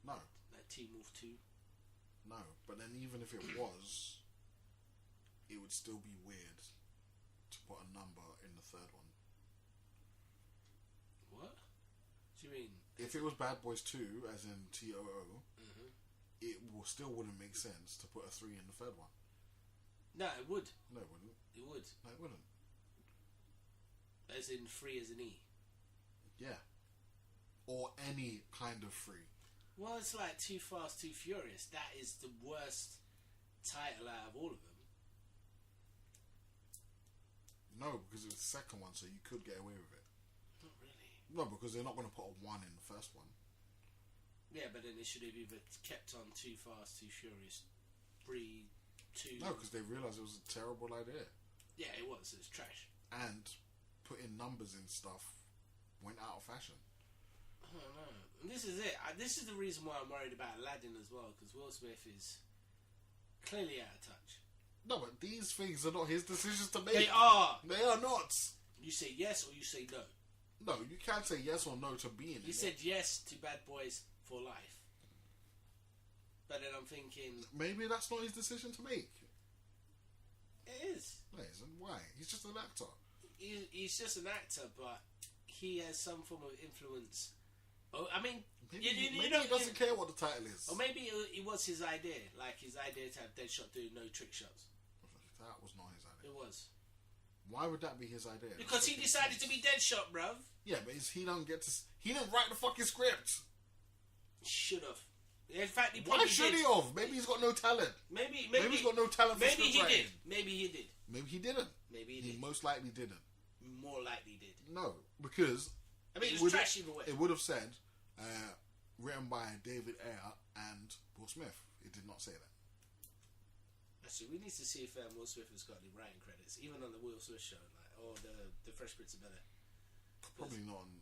No. Like T-Move 2. No, but then even if it was, it would still be weird to put a number in the 3rd one. What? Do you mean? If it was Bad Boys 2, as in TOO, it still wouldn't make sense to put a 3 in the 3rd one. No, it would. No, it wouldn't. It would. No, it wouldn't. As in 3 as an E. Yeah. Or any kind of 3. Well, it's like Too Fast, Too Furious. That is the worst title out of all of them. No, because it was the second one, so you could get away with it. Not really. No, because they're not going to put a 1 in the first one. Yeah, but then it should have either kept on Too Fast, Too Furious 3, 2... No, because they realised it was a terrible idea. Yeah, it was. It was trash. And putting numbers in stuff went out of fashion. I don't know. And this is it. This is the reason why I'm worried about Aladdin as well, because Will Smith is clearly out of touch. No, but these things are not his decisions to make. They are! They are not! You say yes or you say no. No, you can't say yes or no to being in You said yes to Bad Boys for Life. But then I'm thinking... Maybe that's not his decision to make. It is. No, it isn't. Why? He's just an actor. He's just an actor, but he has some form of influence. Oh, I mean... Maybe he doesn't care what the title is. Or maybe it was his idea. Like his idea to have Deadshot do no trick shots. That was not his idea. It was. Why would that be his idea? Because he decided to be Deadshot, bruv. Yeah, but he don't get to... He didn't write the fucking script. Should have. In fact, he Why probably should did. he have? Maybe he's got no talent. Maybe he's got no talent for Maybe script he writing. did. Maybe he did. Maybe he didn't. Maybe he He did. most likely didn't. More likely did. No, because... I mean, it was trash either way. It would have said, written by David Ayer and Will Smith. It did not say that. Actually, we need to see if Will Smith has got any writing credits, even on the Will Smith show, like, or the Fresh Prince of Bel-Air. Probably not on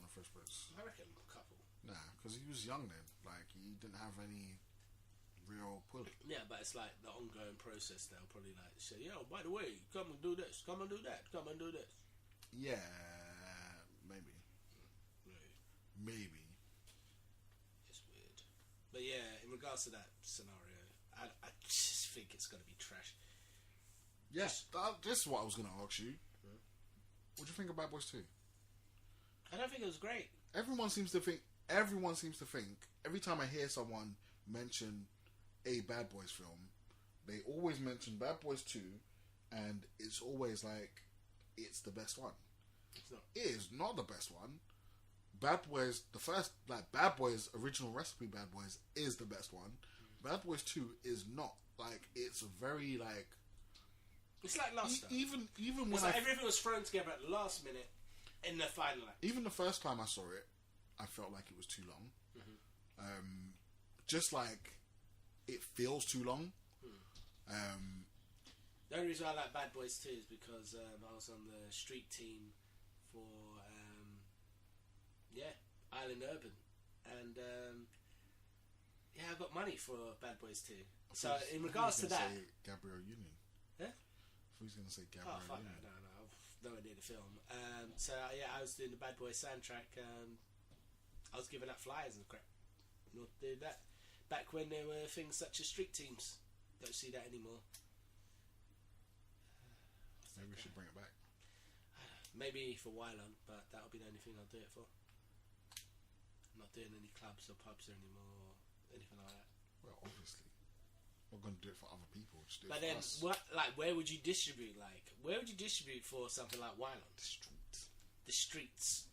the Fresh Prince. I reckon a couple. Nah, because he was young then. Like, he didn't have any real pull. Yeah, but it's like the ongoing process. They'll probably like say, "Yo, by the way, come and do this, come and do that, come and do this." Yeah, maybe. Maybe. It's weird. But yeah, in regards to that scenario, I just think it's going to be trash. Yes, this is what I was going to ask you. What do you think about Boys 2? I don't think it was great. Everyone seems to think, every time I hear someone mention a Bad Boys film, they always mention Bad Boys 2, and it's always like, it's the best one. It's not. It is not the best one. Bad Boys, the first, like, Bad Boys, original recipe Bad Boys, is the best one. Bad Boys 2 is not. Like, it's very, like... It's like Lost. Even when it's like everything was thrown together at the last minute in the final act. Even the first time I saw it, I felt like it was too long. Just like it feels too long. The only reason I like Bad Boys 2 is because I was on the street team for Island Urban, and I got money for Bad Boys 2. So in regards to that, Gabrielle Union. Yeah. Who's going to say Gabrielle fuck Union? no, I've no idea the film. So I was doing the Bad Boys soundtrack. I was giving out flyers and crap. Not doing that. Back when there were things such as street teams. Don't see that anymore. Maybe we should bring it back. Maybe for Wylion, but that'll be the only thing I'll do it for. I'm not doing any clubs or pubs anymore or anything like that. Well, obviously. We're going to do it for other people. Just do it But for then, us. where would you distribute? Where would you distribute for something like Wylion? The streets. The streets.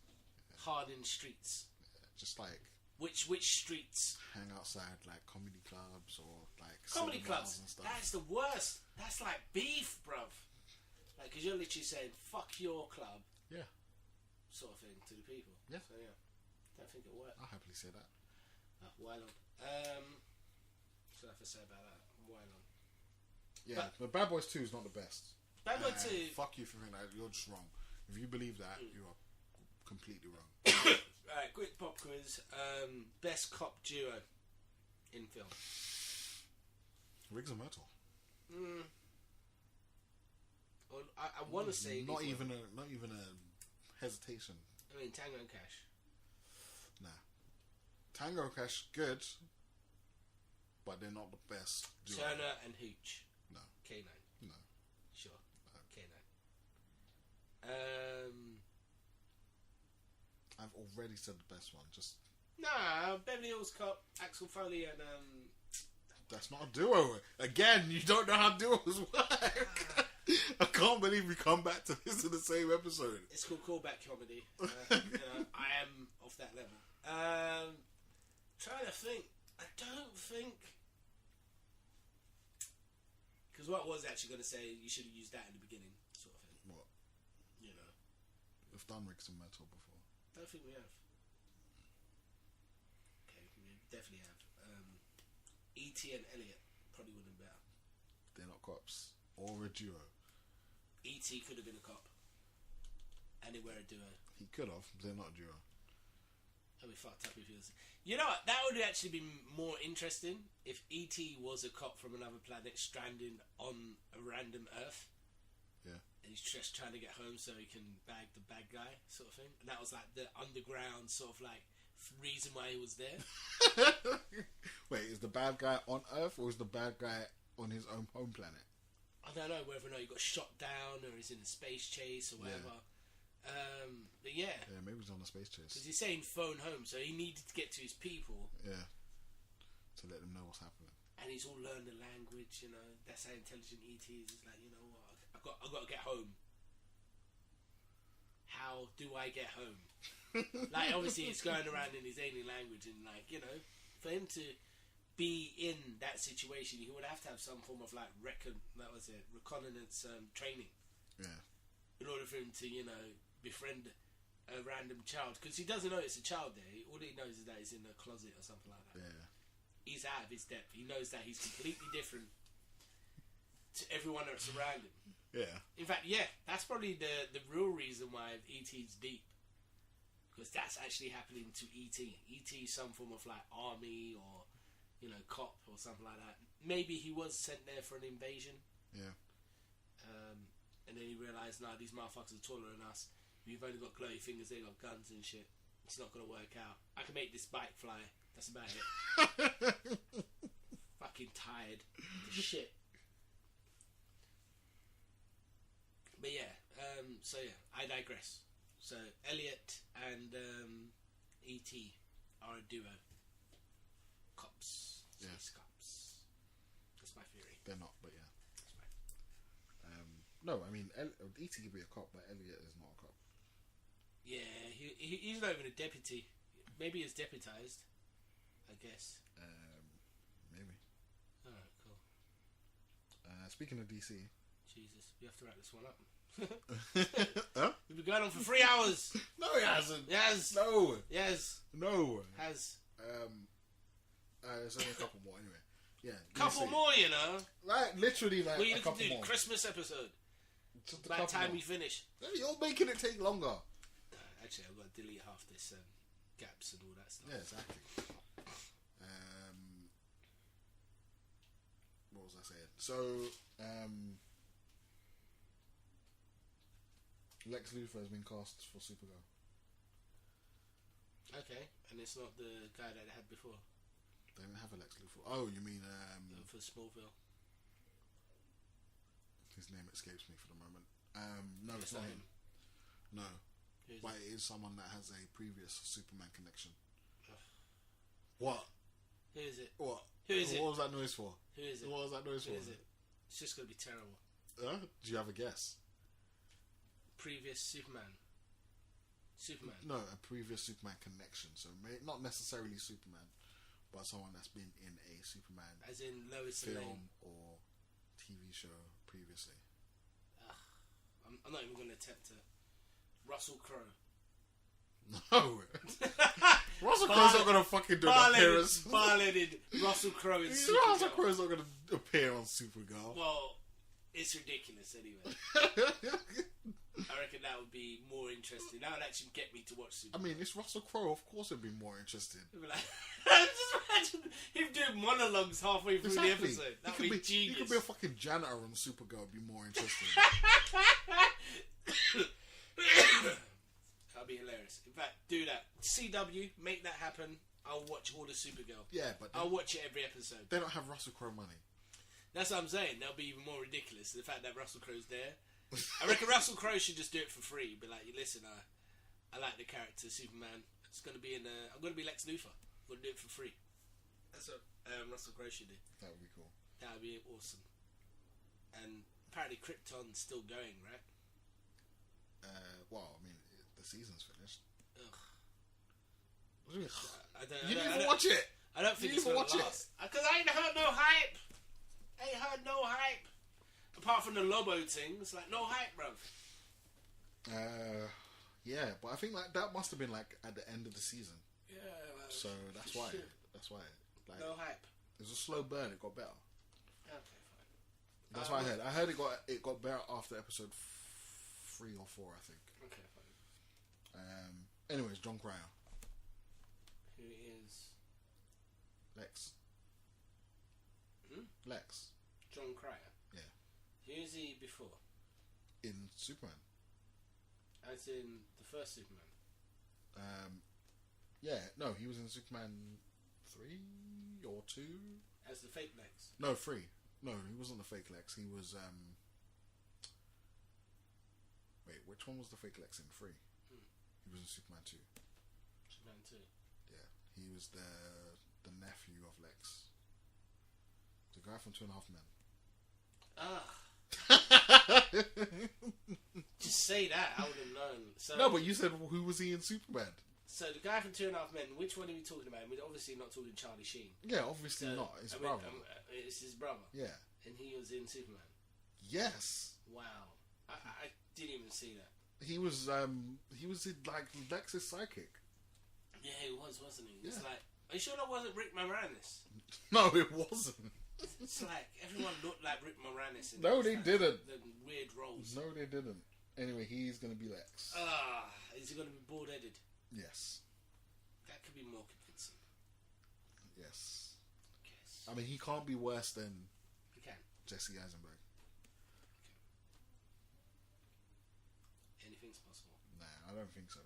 Hardened streets. Yeah, just like... Which streets? Hang outside, like, comedy clubs or, like... Comedy cinemas clubs. and stuff. That's the worst. That's like beef, bruv. Like, because you're literally saying, fuck your club. Yeah. Sort of thing to the people. Yeah. So, yeah. Don't think it'll work. I'll happily say that. Wylion. What I have to say about that? Wylion. Yeah, but Bad Boys 2 is not the best. Bad Boys 2... Fuck you for thinking that. You're just wrong. If you believe that, you are completely wrong. Alright, quick pop quiz. Best cop duo in film. Riggs and Myrtle. I want to say not even a hesitation. I mean, Tango and Cash. Nah, Tango and Cash good, but they're not the best duo. Turner and Hooch. No. K9. No. Sure. No. K9. I've already said the best one. Just nah, Beverly Hills Cop, Axel Foley and that's not a duo. Again, you don't know how duos work. I can't believe we come back to this in the same episode. It's called callback comedy. I am of that level. Trying to think. I don't think. Because what I was actually going to say, you should have used that in the beginning, sort of thing. What? You know. We've done Riggs and Metal before. I don't think we have. Okay, we definitely have. E.T. and Elliot probably would have been better. They're not cops. Or a duo. E.T. could have been a cop. And they were a duo. He could have. They're not a duo. That'd be fucked up if he was... You know what? That would have actually been more interesting if E.T. was a cop from another planet stranded on a random Earth. Yeah. And he's just trying to get home so he can bag the bad guy, sort of thing. And that was like the underground sort of like reason why he was there. Wait, is the bad guy on Earth or is the bad guy on his own home planet? I don't know whether or not he got shot down or he's in a space chase or whatever. Yeah. But yeah. Yeah, maybe he's on a space chase. Because he's saying phone home, so he needed to get to his people. Yeah. To let them know what's happening. And he's all learned the language, you know. That's how intelligent E.T. is. It's like, you know what? I've got to get home. How do I get home? Like, obviously, it's going around in his alien language, and like, you know, for him to be in that situation, he would have to have some form of like reconnaissance training. Yeah. In order for him to, you know, befriend a random child, because he doesn't know it's a child there. All he knows is that he's in a closet or something like that. Yeah. He's out of his depth. He knows that he's completely different to everyone that's around him. Yeah. In fact, yeah, that's probably the real reason why E.T.'s deep. Because that's actually happening to E.T. E.T. is some form of like army or, you know, cop or something like that. Maybe he was sent there for an invasion. Yeah. And then he realised, nah, these motherfuckers are taller than us. We've only got glowy fingers, they got guns and shit. It's not going to work out. I can make this bike fly. That's about it. Fucking tired. Shit. But yeah, so yeah, I digress. So Elliot and E.T. are a duo. Cops. Yeah. Space cops. That's my theory. They're not, but yeah. That's right. No, I mean, E.T. could be a cop, but Elliot is not a cop. Yeah, he's not even a deputy. Maybe he's deputized, I guess. Maybe. Alright, cool. Speaking of DC. Jesus, we have to wrap this one up. Huh? We've been going on for 3 hours. No, it hasn't. Yes. No. Yes. No. Has. There's only a couple more anyway. Yeah. Couple DC. more, you know. Like, literally, like, What are you a looking couple to do? more. Christmas episode. Just a By the couple time more. we finish. You're making it take longer. Actually, I've got to delete half this gaps and all that stuff. Yeah, exactly. What was I saying? So, Lex Luthor has been cast for Supergirl. Okay, and it's not the guy that they had before. They didn't have a Lex Luthor. Oh, you mean For Smallville. his name escapes me for the moment. No, it's It's not not him. No, Who is but it? it is someone that has a previous Superman connection. Ugh. What? Who is it? What? Who is it? What was that noise for? Who is it? What was that noise Who for? is it? It's just going to be terrible. Do you have a guess? Previous Superman. Superman. No, a previous Superman connection. So not necessarily Superman, but someone that's been in a Superman As in Lois Lane. film or TV show previously. I'm not even going to attempt to. Russell Crowe. No. Russell Crowe's not going to fucking do an appearance. Violated Russell Crowe in Supergirl. Russell Crowe's not going to appear on Supergirl. Well, it's ridiculous anyway. I reckon that would be more interesting. That would actually get me to watch Supergirl. I mean, it's Russell Crowe. Of course it'd be more interesting. Like, just imagine him doing monologues halfway through the episode. That would be genius. He could be a fucking janitor on Supergirl. It'd be more interesting. That'd be hilarious. In fact, do that. CW, make that happen. I'll watch all the Supergirl. Yeah, but I'll watch it every episode. They don't have Russell Crowe money. That's what I'm saying. That'll be even more ridiculous. The fact that Russell Crowe's there. I reckon Russell Crowe should just do it for free. Be like, listen, I like the character Superman. It's gonna be I'm gonna be Lex Luthor. I'm gonna do it for free. That's what Russell Crowe should do. That would be cool. That would be awesome. And apparently Krypton's still going, right? Well, I mean, the season's finished. Ugh. What do you mean? You didn't even watch it. I don't think it's gonna last. Because I ain't heard no hype. Apart from the Lobo things, like no hype, bruv. Yeah, but I think like that must have been like at the end of the season. Yeah. Like, so that's why. shit. That's why. Like, no hype. It was a slow burn. It got better. Okay, fine. That's what I heard. I heard it got better after episode 3 or 4, I think. Okay, fine. Anyways, John Cryer. Who is Lex. Hmm? Lex. John Cryer? Yeah. Who is he before? In Superman. As in the first Superman? Yeah, no, he was in Superman 3 or 2? As the fake Lex? No, 3. No, he wasn't the fake Lex. He was, wait, which one was the fake Lex in 3? He was in Superman 2. Superman 2? Yeah. He was the nephew of Lex. The guy from 2.5 Men. Just say that, I would have known. So, no, but you said who was he in Superman? So the guy from 2.5 Men, which one are we talking about? We're obviously not talking Charlie Sheen. Yeah, obviously not. It's brother. It's his brother. Yeah. And he was in Superman. Yes. Wow. I didn't even see that. He was in like Lex's psychic. Yeah, he was, wasn't he? Yeah. It's like, are you sure that wasn't Rick Moranis? No, it wasn't. It's like everyone looked like Rick Moranis. No, they didn't. The weird roles. No, they didn't. Anyway, he's gonna be Lex. Is he gonna be bald-headed? Yes. That could be more convincing. Yes. Yes. I mean, he can't be worse than He can. Jesse Eisenberg. Anything's possible. Nah, I don't think so.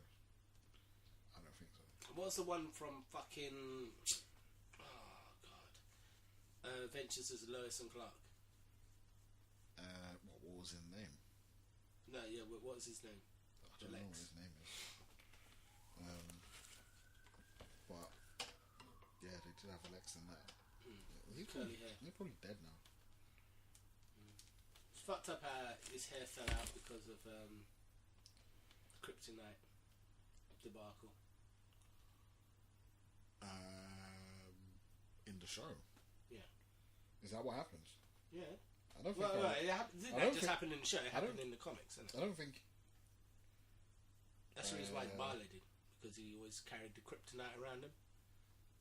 What's the one from fucking... Oh, God. Adventures as Lois and Clark. What was his name? No, yeah, what was his name? I don't know what his name is. But yeah, they did have Alex in that. He's probably dead now. It's fucked up how his hair fell out because of kryptonite debacle. In the show. Yeah. Is that what happens? Yeah. I don't think. That just happened in the show. It happened in the comics. Isn't it? I don't think. That's the reason why he's violated, because he always carried the kryptonite around him.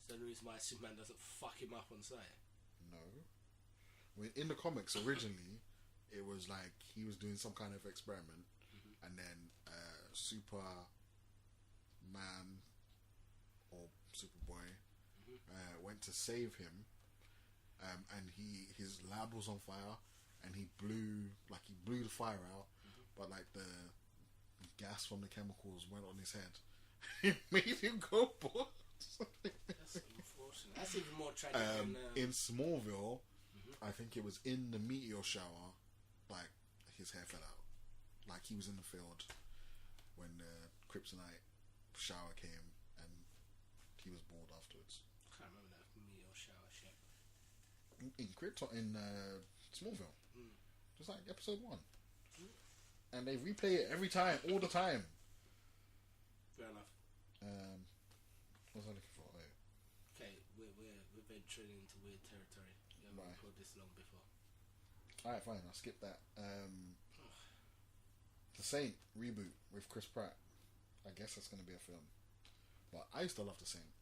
So the reason why Superman doesn't fuck him up on sight. No. I mean, in the comics originally, it was like he was doing some kind of experiment, and then Superman or Superboy went to save him, and his lab was on fire, and he blew the fire out, but like the gas from the chemicals went on his head. It made him go bald. That's unfortunate. That's even more tragic than... In Smallville, I think it was in the meteor shower, like his hair fell out. Like he was in the field when the kryptonite shower came, and he was bald afterwards. I can't remember that meteor shower shit. In Smallville. Just like episode 1. And they replay it every time, all the time. Fair enough. What was I looking for? Oh, okay, we're venturing into weird territory. We haven't Right. recorded this long before. Alright, fine, I'll skip that. What was the one from fucking... Oh, God. Avengers as Lois and Clark? Um, The Saint reboot with Chris Pratt. I guess that's going to be a film. But I used to love The Saint.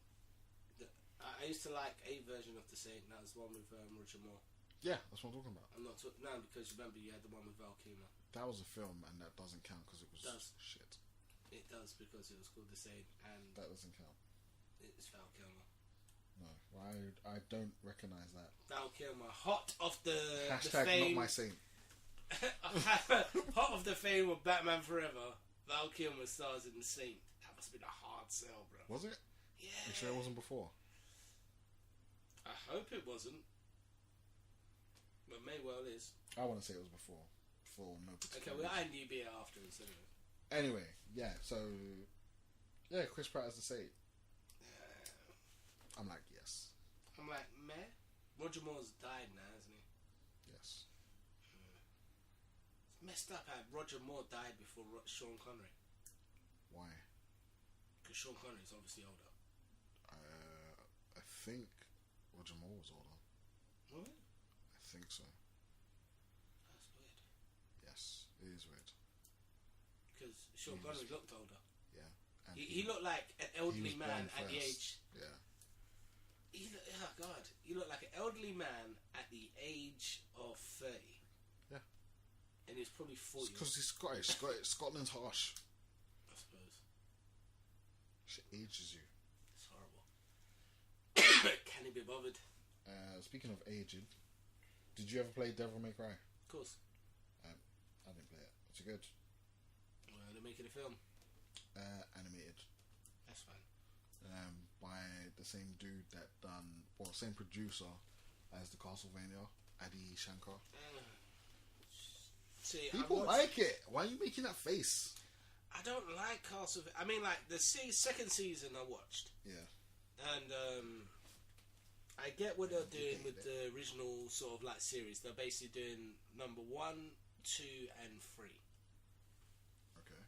I used to like a version of The Saint. That was the one with Roger Moore. Yeah, that's what I'm talking about. I'm not now because remember you had the one with Val Kilmer. That was a film, and that doesn't count because it was shit. It does because it was called The Saint, and that doesn't count. It's Val Kilmer. No, I don't recognise that. Val Kilmer, hot off the hashtag the fame, not my saint. hot of the fame of Batman Forever. Val Kilmer stars in The Saint. That must have been a hard sell, bro. Was it? Yeah. You sure it wasn't before? I hope it wasn't. But may well is. I want to say it was before. For no particular Okay, well, I knew be afterwards anyway. Anyway, yeah, so... Yeah, Chris Pratt as The Saint. I'm like, yes. I'm like, meh? Roger Moore's died now, hasn't he? Yes. It's messed up how Roger Moore died before Sean Connery. Why? Because Sean Connery's obviously older. I think Roger Moore was older. What? I think so. That's weird. Yes, it is weird. Because Sean Connery looked older. Yeah. And He looked like an elderly man at the first. age... Yeah. Oh God, you look like an elderly man at the age of 30. Yeah. And he's probably 40. Because he's Scottish. Scotland's harsh. I suppose. Shit ages you. It's horrible. Can he be bothered? Speaking of aging, did you ever play Devil May Cry? Of course. I didn't play it. Is it good? Well, they're making a film. Animated. That's fine. By the same dude that done, well, same producer as the Castlevania, Adi Shankar. See, People like it. Why are you making that face? I don't like Castlevania. I mean, like the second season I watched. Yeah. And I get what they're doing with the original sort of like series. They're basically doing number 1, 2, and 3. Okay.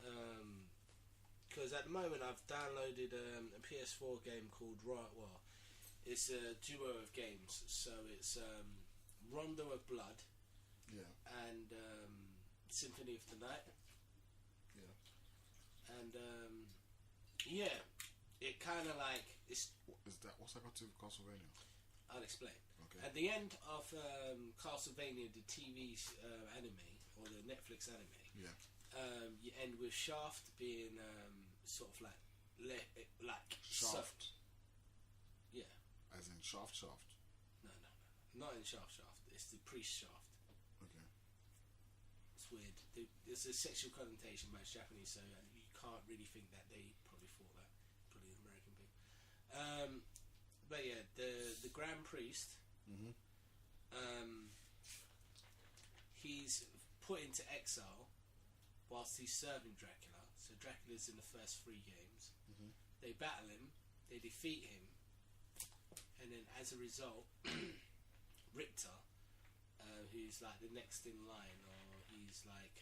Because at the moment I've downloaded a PS4 game called it's a duo of games. So it's Rondo of Blood. Yeah. And Symphony of the Night. Yeah. And yeah, it kind of like it's. What's that got to do with Castlevania? I'll explain. Okay. At the end of Castlevania, the TV anime or the Netflix anime, yeah, you end with Shaft being sort of like Shaft. Yeah. As in Shaft. No, not in Shaft. It's the priest Shaft. Okay. It's weird. There's a sexual connotation, but it's Japanese, so you can't really think that they probably thought that. Probably American people. But yeah, the Grand Priest, he's put into exile whilst he's serving Dracula. So Dracula's in the first 3 games. They battle him, they defeat him, and then as a result, Richter, who's like the next in line, or he's like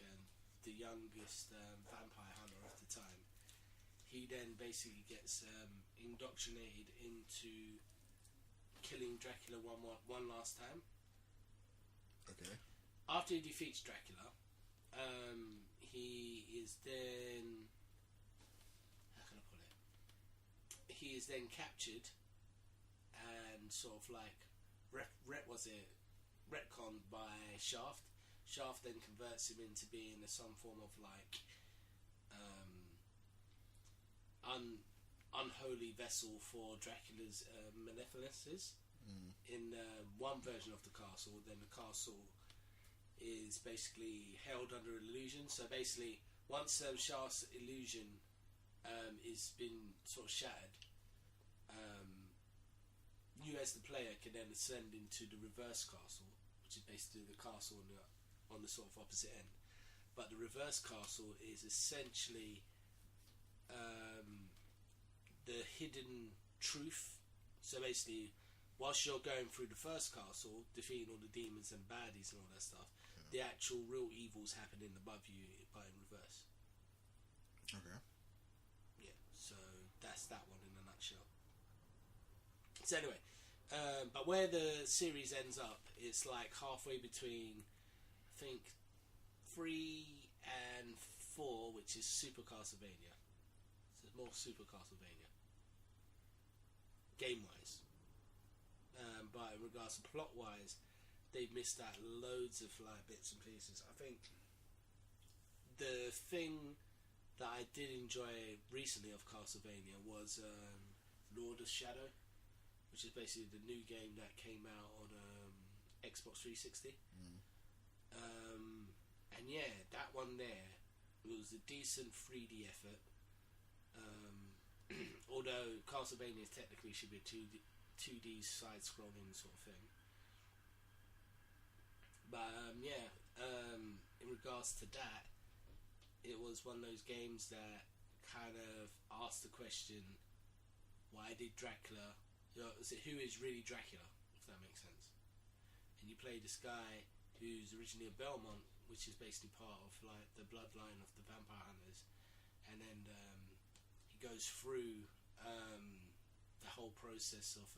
the youngest vampire hunter of the time, he then basically gets indoctrinated into killing Dracula one last time. Okay. After he defeats Dracula, he is then... How can I put it? He is then captured and sort of like retconned by Shaft. Shaft then converts him into being some form of like unholy vessel for Dracula's maleficences. In one version of the castle, then the castle is basically held under illusion. So basically, once Shaft's illusion is been sort of shattered, you as the player can then ascend into the reverse castle, which is basically the castle on the sort of opposite end. But the reverse castle is essentially the hidden truth. So basically, whilst you're going through the first castle, defeating all the demons and baddies and all that stuff, the actual real evil's happening above you, but in reverse. Okay. Yeah, so that's that one in a nutshell. So anyway, but where the series ends up, it's like halfway between, I think, 3 and 4, which is Super Castlevania. So it's more Super Castlevania, game-wise. But in regards to plot-wise, they've missed out loads of like bits and pieces. I think the thing that I did enjoy recently of Castlevania was Lord of Shadow, which is basically the new game that came out on Xbox 360. And yeah, that one there, it was a decent 3D effort. Although Castlevania technically should be a 2D side-scrolling sort of thing. But in regards to that, it was one of those games that kind of asked the question, why did Dracula, who is really Dracula, if that makes sense. And you play this guy who's originally a Belmont, which is basically part of like the bloodline of the vampire hunters, and then he goes through the whole process of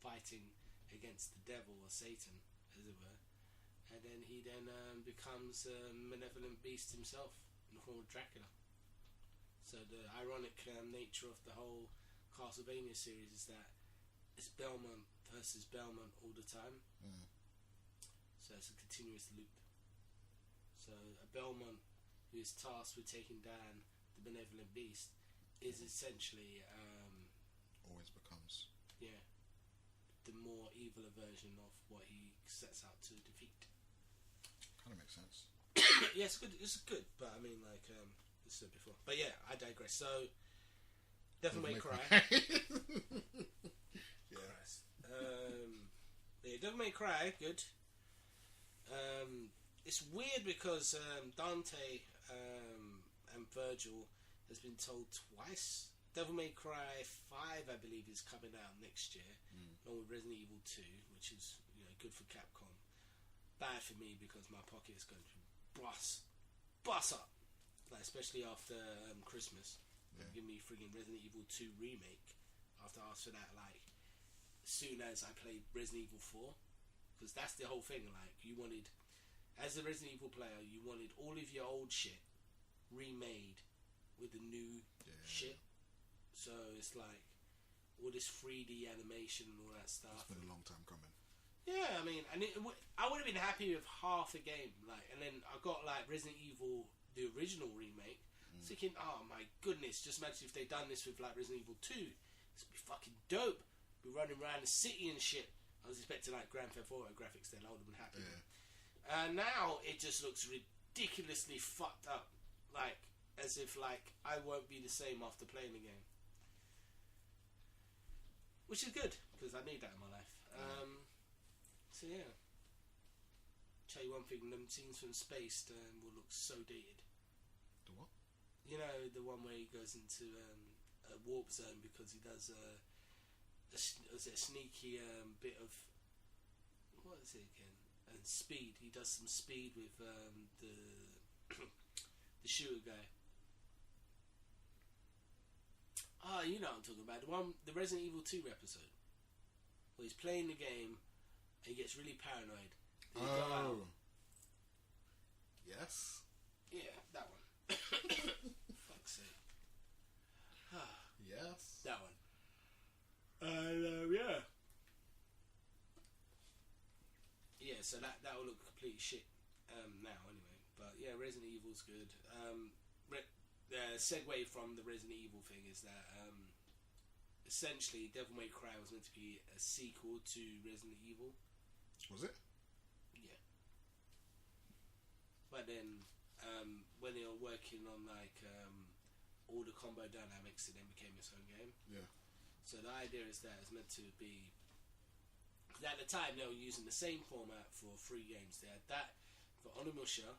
fighting against the devil or Satan, as it were, and then he becomes a malevolent beast himself in the form of Dracula. So the ironic nature of the whole Castlevania series is that it's Belmont versus Belmont all the time. So it's a continuous loop. So a Belmont who is tasked with taking down the benevolent beast is essentially always becomes the more evil version of what he sets out to defeat. Kind of makes sense. Yeah, it's good. It's good, but I mean, like I said before. But yeah, I digress. So Devil May Cry. Yeah, Devil May Cry, good. It's weird because Dante and Virgil has been told twice. Devil May Cry 5, I believe, is coming out next year, along with Resident Evil 2, which is good for Capcom. Bad for me because my pocket is going to bust up, like, especially after Christmas. Give me friggin' Resident Evil 2 remake after I asked for that, like, as soon as I played Resident Evil 4, because that's the whole thing. Like, you wanted, as a Resident Evil player, you wanted all of your old shit remade with the new shit. So it's like all this 3D animation and all that stuff. It's been a long time coming. Yeah, I mean, and I would have been happy with half a game, like, and then I got like Resident Evil, the original remake, thinking, oh my goodness, just imagine if they'd done this with like Resident Evil 2, this would be fucking dope. Be running around the city and shit. I was expecting like Grand Theft Auto graphics then. I would have been happy. Now it just looks ridiculously fucked up, like as if like I won't be the same after playing the game, which is good because I need that in my life. So yeah, tell you one thing: them scenes from space will look so dated. The what? You know, the one where he goes into a warp zone because he does a sneaky bit of, what is it again? And speed. He does some speed with the the shooter guy. You know what I'm talking about. The Resident Evil 2 episode where he's playing the game and he gets really paranoid. Yes. Yeah, that one. Fuck's sake. Yes. That one. Yeah. Yeah, so that will look complete shit now anyway. But yeah, Resident Evil's good. The segue from the Resident Evil thing is that essentially Devil May Cry was meant to be a sequel to Resident Evil. Was it? Yeah. But then when they were working on like all the combo dynamics, it then became its own game. Yeah. So the idea is that it's meant to be. At the time, they were using the same format for 3 games. They had that for Onimusha,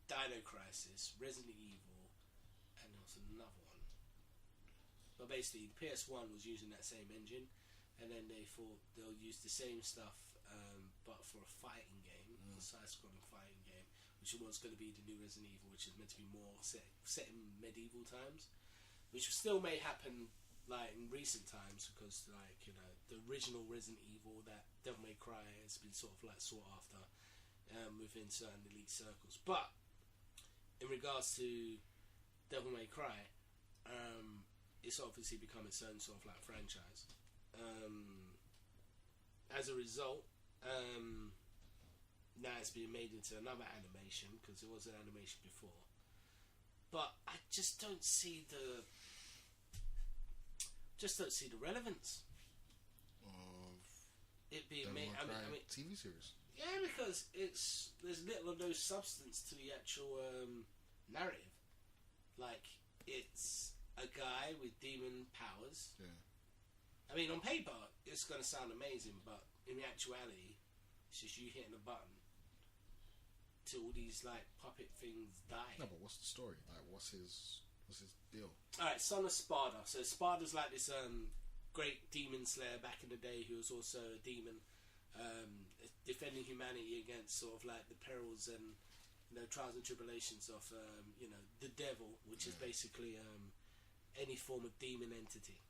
Dino Crisis, Resident Evil, and there was another one. But basically, the PS1 was using that same engine, and then they thought they'll use the same stuff, but for a fighting game, a side-scrolling fighting game, which was going to be the new Resident Evil, which is meant to be more set in medieval times, which still may happen like in recent times because, like, you know, the original Resident Evil, that Devil May Cry has been sort of like sought after within certain elite circles. But in regards to Devil May Cry, it's obviously become its own sort of like franchise. As a result, now it's being made into another animation because it was an animation before. But I just don't see the relevance Of it being Devil made. May Cry I mean, TV series. yeah, because there's little or no substance to the actual narrative. Like, it's a guy with demon powers. Yeah. I mean, on paper, it's going to sound amazing, but in actuality, it's just you hitting a button till all these like puppet things die. No, but what's the story? Like, what's his deal? All right, son of Sparda. So Sparda's like this great demon slayer back in the day who was also a demon, defending humanity against sort of like the perils and trials and tribulations of the devil, which is basically any form of demon entity.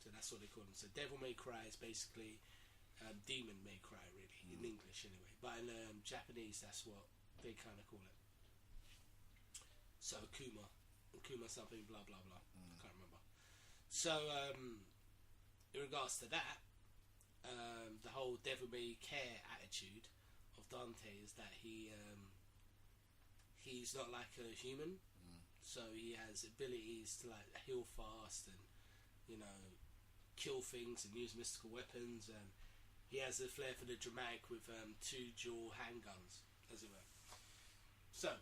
So that's what they call them. So Devil May Cry is basically Demon May Cry, really, in English anyway. But in Japanese, that's what they kind of call it. So Kuma something, blah blah blah. I can't remember. So in regards to that, the whole Devil May Care attitude of Dante is that he's not like a human. So he has abilities to like heal fast and kill things and use mystical weapons, and he has a flair for the dramatic with two dual handguns, as it were. So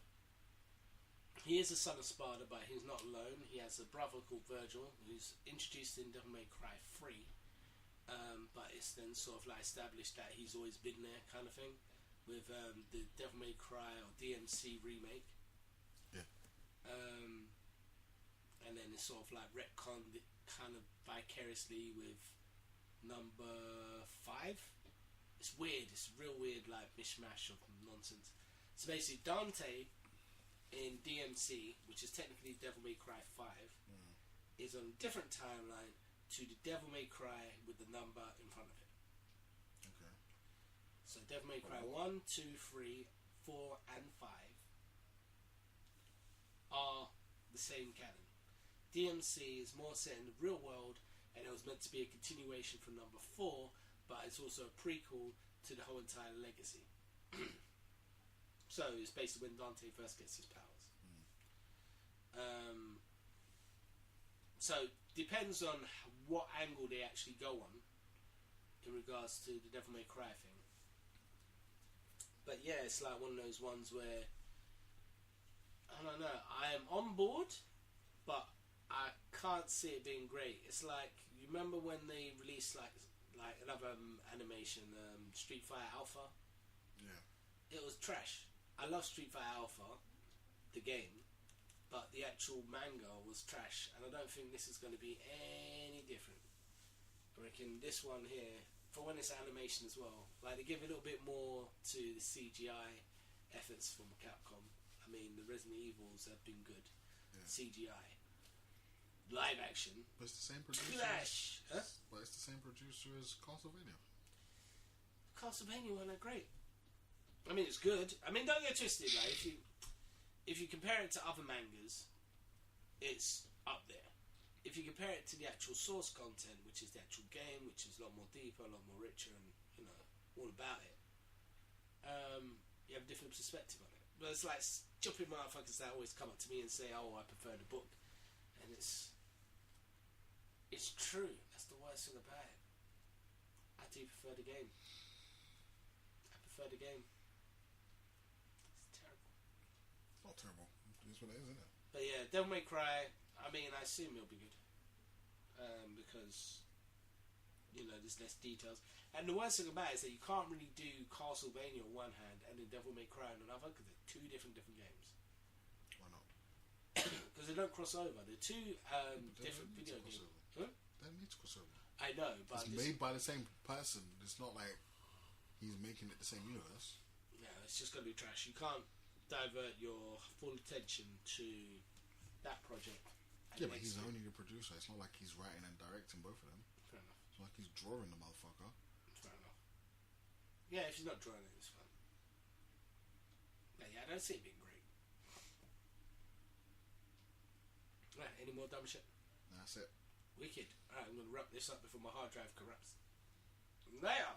he is a son of Sparda, but he's not alone. He has a brother called Virgil, who's introduced in Devil May Cry 3, but it's then sort of like established that he's always been there, kind of thing, with the Devil May Cry or DMC remake. Yeah. And then it's sort of like retconned it kind of vicariously with number 5. It's weird. It's real weird, like mishmash of nonsense. So basically, Dante in DMC, which is technically Devil May Cry 5, is on a different timeline to the Devil May Cry with the number in front of it. Okay. So Devil May Cry 1, 2, 3, 4, and 5 are the same canon. DMC is more set in the real world, and it was meant to be a continuation from number 4, but it's also a prequel to the whole entire legacy. So it's basically when Dante first gets his powers. So depends on what angle they actually go on in regards to the Devil May Cry thing. But yeah, it's like one of those ones where I don't know. I am on board, but I can't see it being great. It's like, you remember when they released like another animation, Street Fighter Alpha? Yeah. It was trash. I love Street Fighter Alpha, the game, but the actual manga was trash, and I don't think this is going to be any different. I reckon this one here, for when it's animation as well, like they give a little bit more to the CGI efforts from Capcom. I mean, the Resident Evils have been good. Yeah. CGI. Live action. But it's the same producer. Clash! Huh? But it's the same producer as Castlevania. Castlevania weren't that great. I mean, it's good. I mean, don't get twisted. Like, if you compare it to other mangas, it's up there. If you compare it to the actual source content, which is the actual game, which is a lot more deeper, a lot more richer, and all about it, you have a different perspective on it. But it's like stupid motherfuckers that always come up to me and say, "Oh, I prefer the book," and it's true. That's the worst thing about it. I do prefer the game. I prefer the game. It's terrible. It's not terrible. It's what it is, isn't it? But yeah, Devil May Cry, I mean, I assume it'll be good. Because, there's less details. And the worst thing about it is that you can't really do Castlevania on one hand and then Devil May Cry on another, because they're two different games. Why not? Because they don't cross over. They're two different video games. Huh? They don't need to cross over. I know, but it's made by the same person. It's not like he's making it the same universe. No, it's just going to be trash. You can't divert your full attention to that project. Yeah, but he's only the producer. It's not like he's writing and directing both of them. Fair enough. It's not like he's drawing the motherfucker. Fair enough. Yeah, if he's not drawing it, it's fine. But yeah, I don't see it being great. Right, any more dumb shit? That's it. Wicked. Alright, I'm going to wrap this up before my hard drive corrupts. Later!